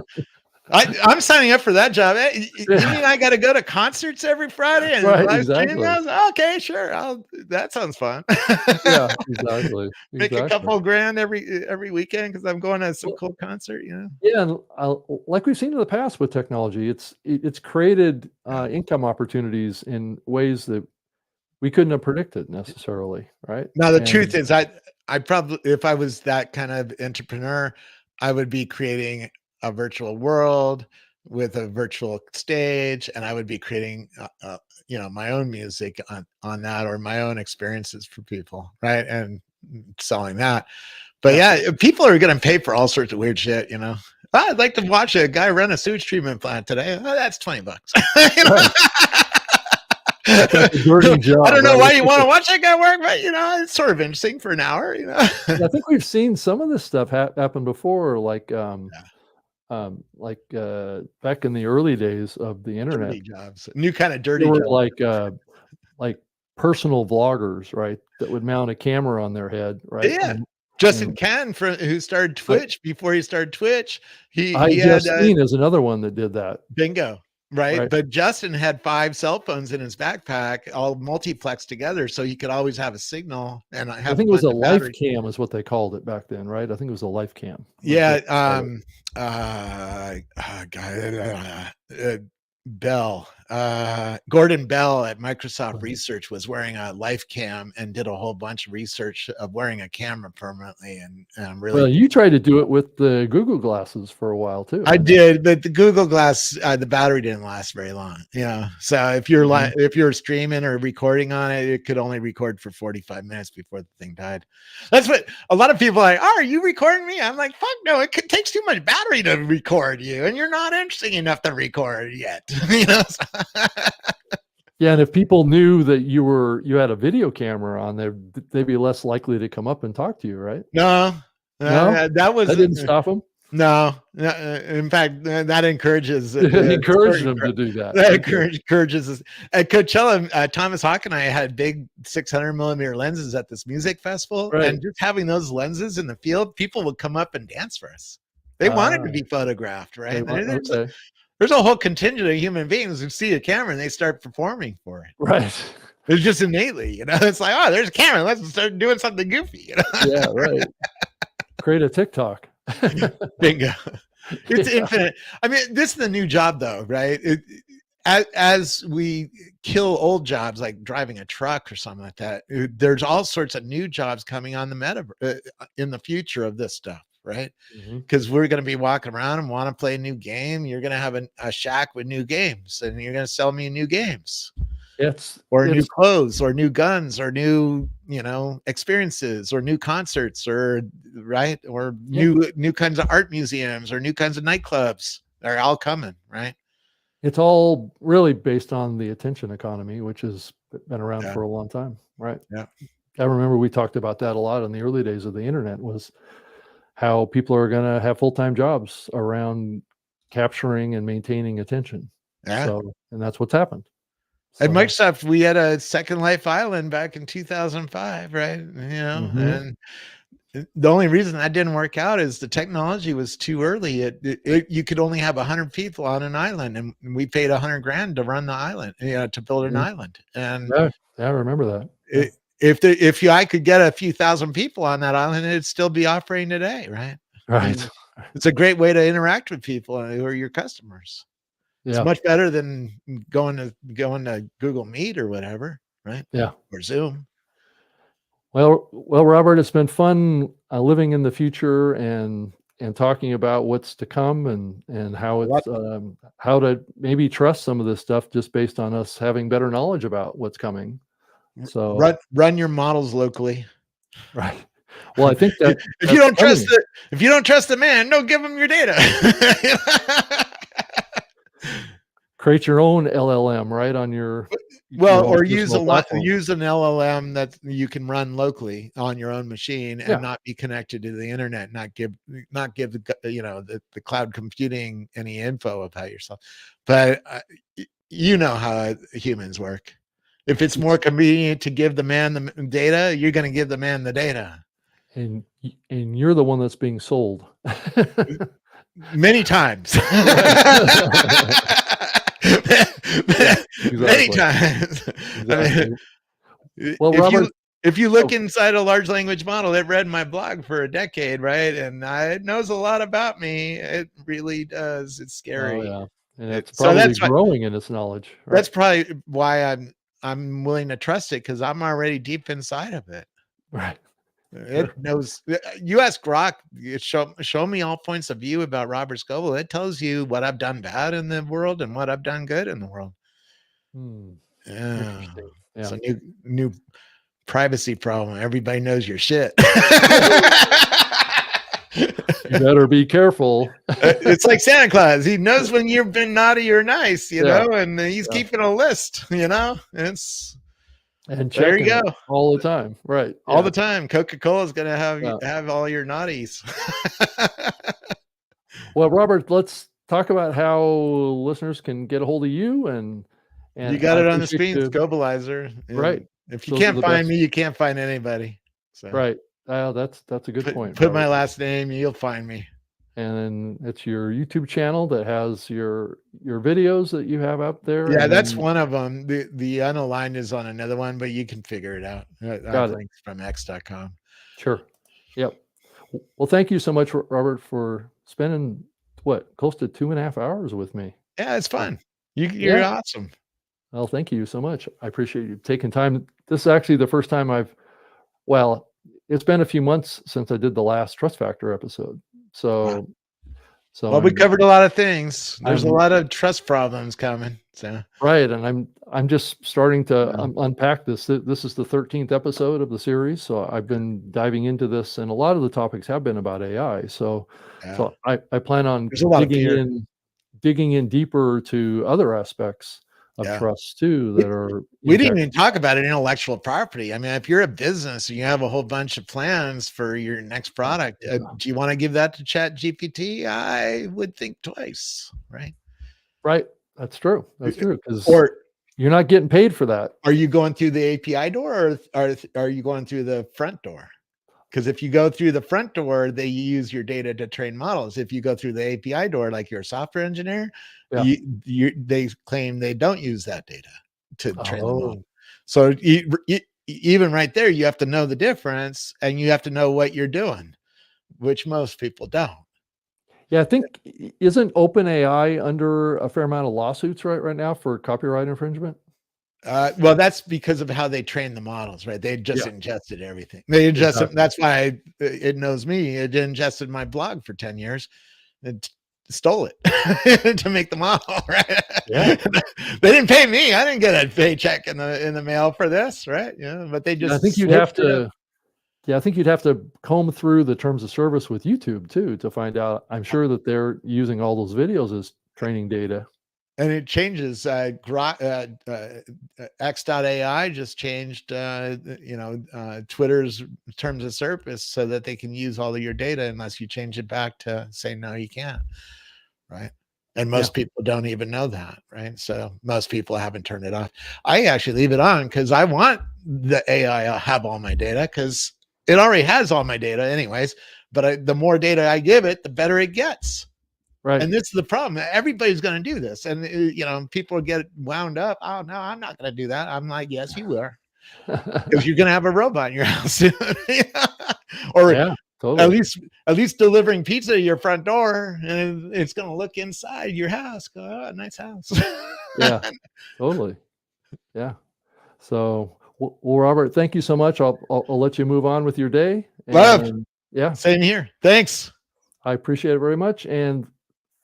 I'm signing up for that job. Hey, you mean I got to go to concerts every Friday and live stream those? Okay, sure. That sounds fun. Yeah, exactly. Make a couple grand every weekend because I'm going to some cool concert. Yeah, and like we've seen in the past with technology, it's created income opportunities in ways that we couldn't have predicted necessarily, right? Now the truth is, I probably, if I was that kind of entrepreneur, I would be creating a virtual world with a virtual stage, and I would be creating my own music on that, or my own experiences for people, right? And selling that. But yeah, people are going to pay for all sorts of weird shit. I'd like to watch a guy run a sewage treatment plant today. Oh, that's $20. I don't know why you want to watch that guy work, but it's sort of interesting for an hour. I think we've seen some of this stuff happen before, like back in the early days of the internet. Dirty jobs, new kind of dirty jobs. Like personal vloggers, right? That would mount a camera on their head, right? Yeah. Justin Can, who started Twitch, before he started Twitch, Justine is another one that did that. Bingo. Right. But Justin had 5 cell phones in his backpack, all multiplexed together, so he could always have a signal. And I think it was a life cam is what they called it back then, right? I think it was a life cam. Yeah. Gordon Bell at Microsoft Research was wearing a life cam and did a whole bunch of research of wearing a camera permanently. And really, well, you tried to do it with the Google glasses for a while too. I did, but the Google Glass, the battery didn't last very long. So if you're if you're streaming or recording on it, it could only record for 45 minutes before the thing died. That's what a lot of people are like. Oh, are you recording me? I'm like, fuck no, it takes too much battery to record you, and you're not interesting enough to record yet. Yeah, and if people knew that you had a video camera on there, they'd be less likely to come up and talk to you, right? No, that didn't stop them. No, in fact, that encourages them to do that. That encourages us. At Coachella, Thomas Hawk and I had big 600mm lenses at this music festival, and just having those lenses in the field, people would come up and dance for us. They wanted to be photographed, right? There's a whole contingent of human beings who see a camera and they start performing for it. Right. It's just innately, it's like, oh, there's a camera. Let's start doing something goofy. Yeah, right. Create a TikTok. Bingo. It's infinite. I mean, this is the new job though, right? As we kill old jobs like driving a truck or something like that, there's all sorts of new jobs coming on the metaverse in the future of this stuff. Right? Because we're going to be walking around and want to play a new game. You're going to have a shack with new games, and you're going to sell me new games. Or new clothes, or new guns, or new, experiences, or new concerts, or new kinds of art museums, or new kinds of nightclubs. They're all coming, right? It's all really based on the attention economy, which has been around for a long time, right? Yeah. I remember we talked about that a lot in the early days of the internet. Was how people are going to have full-time jobs around capturing and maintaining attention. Yeah. So, and that's what's happened. At So, Microsoft, we had a Second Life Island back in 2005, right? And the only reason that didn't work out is the technology was too early. You could only have 100 people on an island, and we paid $100,000 to run the island, to build an island. And yeah, I remember that. if I could get a few thousand people on that island, it'd still be operating today, right? Right. And it's a great way to interact with people who are your customers. It's Yeah. much better than going to Google Meet or whatever, right? Yeah. Or Zoom. Well, Robert, it's been fun living in the future and talking about what's to come and how it's how to maybe trust some of this stuff just based on us having better knowledge about what's coming. So run your models locally. Right. Well, I think that if you don't trust the man, don't give him your data. Create your own LLM, right, on your or use an LLM that you can run locally on your own machine and not be connected to the internet, not give the cloud computing any info about yourself. But you know how humans work. If it's more convenient to give the man the data, you're going to give the man the data. And you're the one that's being sold. Many times. Many times. Exactly. I mean, well, Robert, if you look inside a large language model, it read my blog for a decade, right? And it knows a lot about me. It really does. It's scary. Oh, yeah. And it's probably growing in its knowledge. Right? That's probably why I'm willing to trust it, because I'm already deep inside of it. Right. It knows. You ask Grok, show me all points of view about Robert Scoble. It tells you what I've done bad in the world and what I've done good in the world. Yeah. It's a new privacy problem. Everybody knows your shit. You better be careful. It's like Santa Claus. He knows when you've been naughty or nice, know, and he's keeping a list, And there you go. All the time. Right. All the time. Coca-Cola is going to have all your naughties. Well, Robert, let's talk about how listeners can get a hold of you and you got it on the screen, Scobleizer. Right. If you can't find me, you can't find anybody. So. Right. That's a good point. Put my last name, you'll find me. And then it's your YouTube channel that has your videos that you have up there. Yeah, that's one of them. The Unaligned is on another one, but you can figure it out. I have links from x.com. Sure. Yep. Well, thank you so much, Robert, for spending close to 2.5 hours with me. Yeah, it's fun. You're awesome. Well, thank you so much. I appreciate you taking time. This is actually the first time it's been a few months since I did the last Trust Factor episode. So we covered a lot of things. There's a lot of trust problems coming. So right, and I'm just starting to unpack this. This is the 13th episode of the series, so I've been diving into this, and a lot of the topics have been about AI. So I plan on digging in deeper to other aspects of trust too that are. We didn't even talk about intellectual property. I mean, if you're a business and you have a whole bunch of plans for your next product, do you want to give that to ChatGPT? I would think twice, right? Right. That's true. That's true. Because you're not getting paid for that. Are you going through the API door, or are you going through the front door? Because if you go through the front door, they use your data to train models. If you go through the API door, like you're a software engineer, they claim they don't use that data to train the model. So even right there, you have to know the difference, and you have to know what you're doing, which most people don't. Yeah, I think, isn't OpenAI under a fair amount of lawsuits right now for copyright infringement? Well, that's because of how they train the models, right? They just ingested everything. They ingested. That's why it knows me. It ingested my blog for 10 years and stole it to make the model, right? Yeah. They didn't pay me. I didn't get a paycheck in the mail for this, right? Yeah, but they just. I think you'd have to. Yeah, I think you'd have to comb through the terms of service with YouTube too to find out. I'm sure that they're using all those videos as training data. And it changes. X.ai just changed, Twitter's terms of service so that they can use all of your data unless you change it back to say, no, you can't. Right. And most people don't even know that. Right. So most people haven't turned it off. I actually leave it on because I want the AI to have all my data because it already has all my data anyways. But the more data I give it, the better it gets. Right. And this is the problem. Everybody's going to do this. And, people get wound up. Oh, no, I'm not going to do that. I'm like, yes, you are. Because you're going to have a robot in your house soon. Or yeah, totally. at least delivering pizza to your front door. And it's going to look inside your house. Go, oh, nice house. Yeah, totally. Yeah. So, well, Robert, thank you so much. I'll let you move on with your day. Love. Yeah. Same here. Thanks. I appreciate it very much. And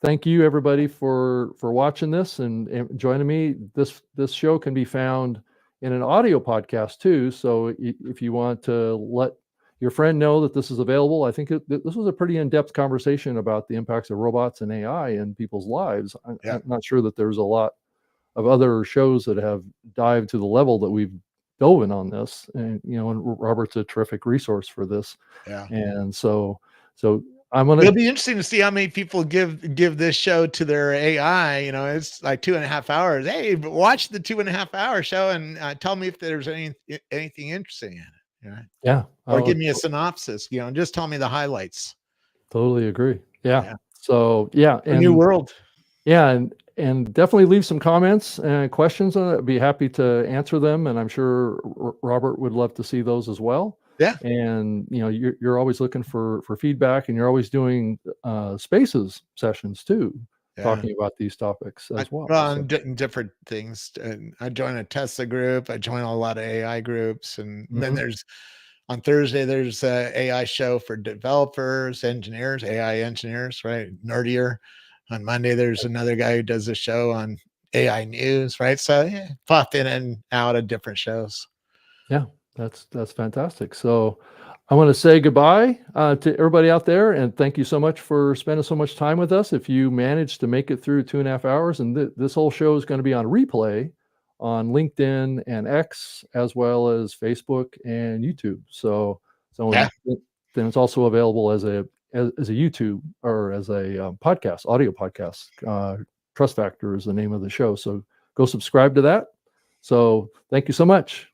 thank you everybody for watching this and joining me. This show can be found in an audio podcast too. So if you want to let your friend know that this is available, I think this was a pretty in-depth conversation about the impacts of robots and AI in people's lives. I'm not sure that there's a lot of other shows that have dived to the level that we've dove in on this. And and Robert's a terrific resource for this. Yeah. And so it'll be interesting to see how many people give this show to their AI. It's like 2.5 hours. Hey, watch the 2.5 hour show and tell me if there's anything interesting in it. Yeah. Or give me a synopsis, just tell me the highlights. Totally agree. Yeah. So yeah. A new world. Yeah. And definitely leave some comments and questions on it. I'd be happy to answer them. And I'm sure Robert would love to see those as well. Yeah. And you're always looking for feedback, and you're always doing spaces sessions too, talking about these topics as well. Well, different things. I join a Tesla group. I join a lot of AI groups, and then on Thursday there's a AI show for developers, engineers, AI engineers, right? Nerdier. On Monday there's another guy who does a show on AI news, right? So pop in and out of different shows. Yeah. That's fantastic. So I want to say goodbye to everybody out there, and thank you so much for spending so much time with us. If you managed to make it through 2.5 hours, and this whole show is going to be on replay on LinkedIn and X, as well as Facebook and YouTube. So then it's also available as a YouTube or as a podcast, audio podcast. Trust Factor is the name of the show. So go subscribe to that. So thank you so much.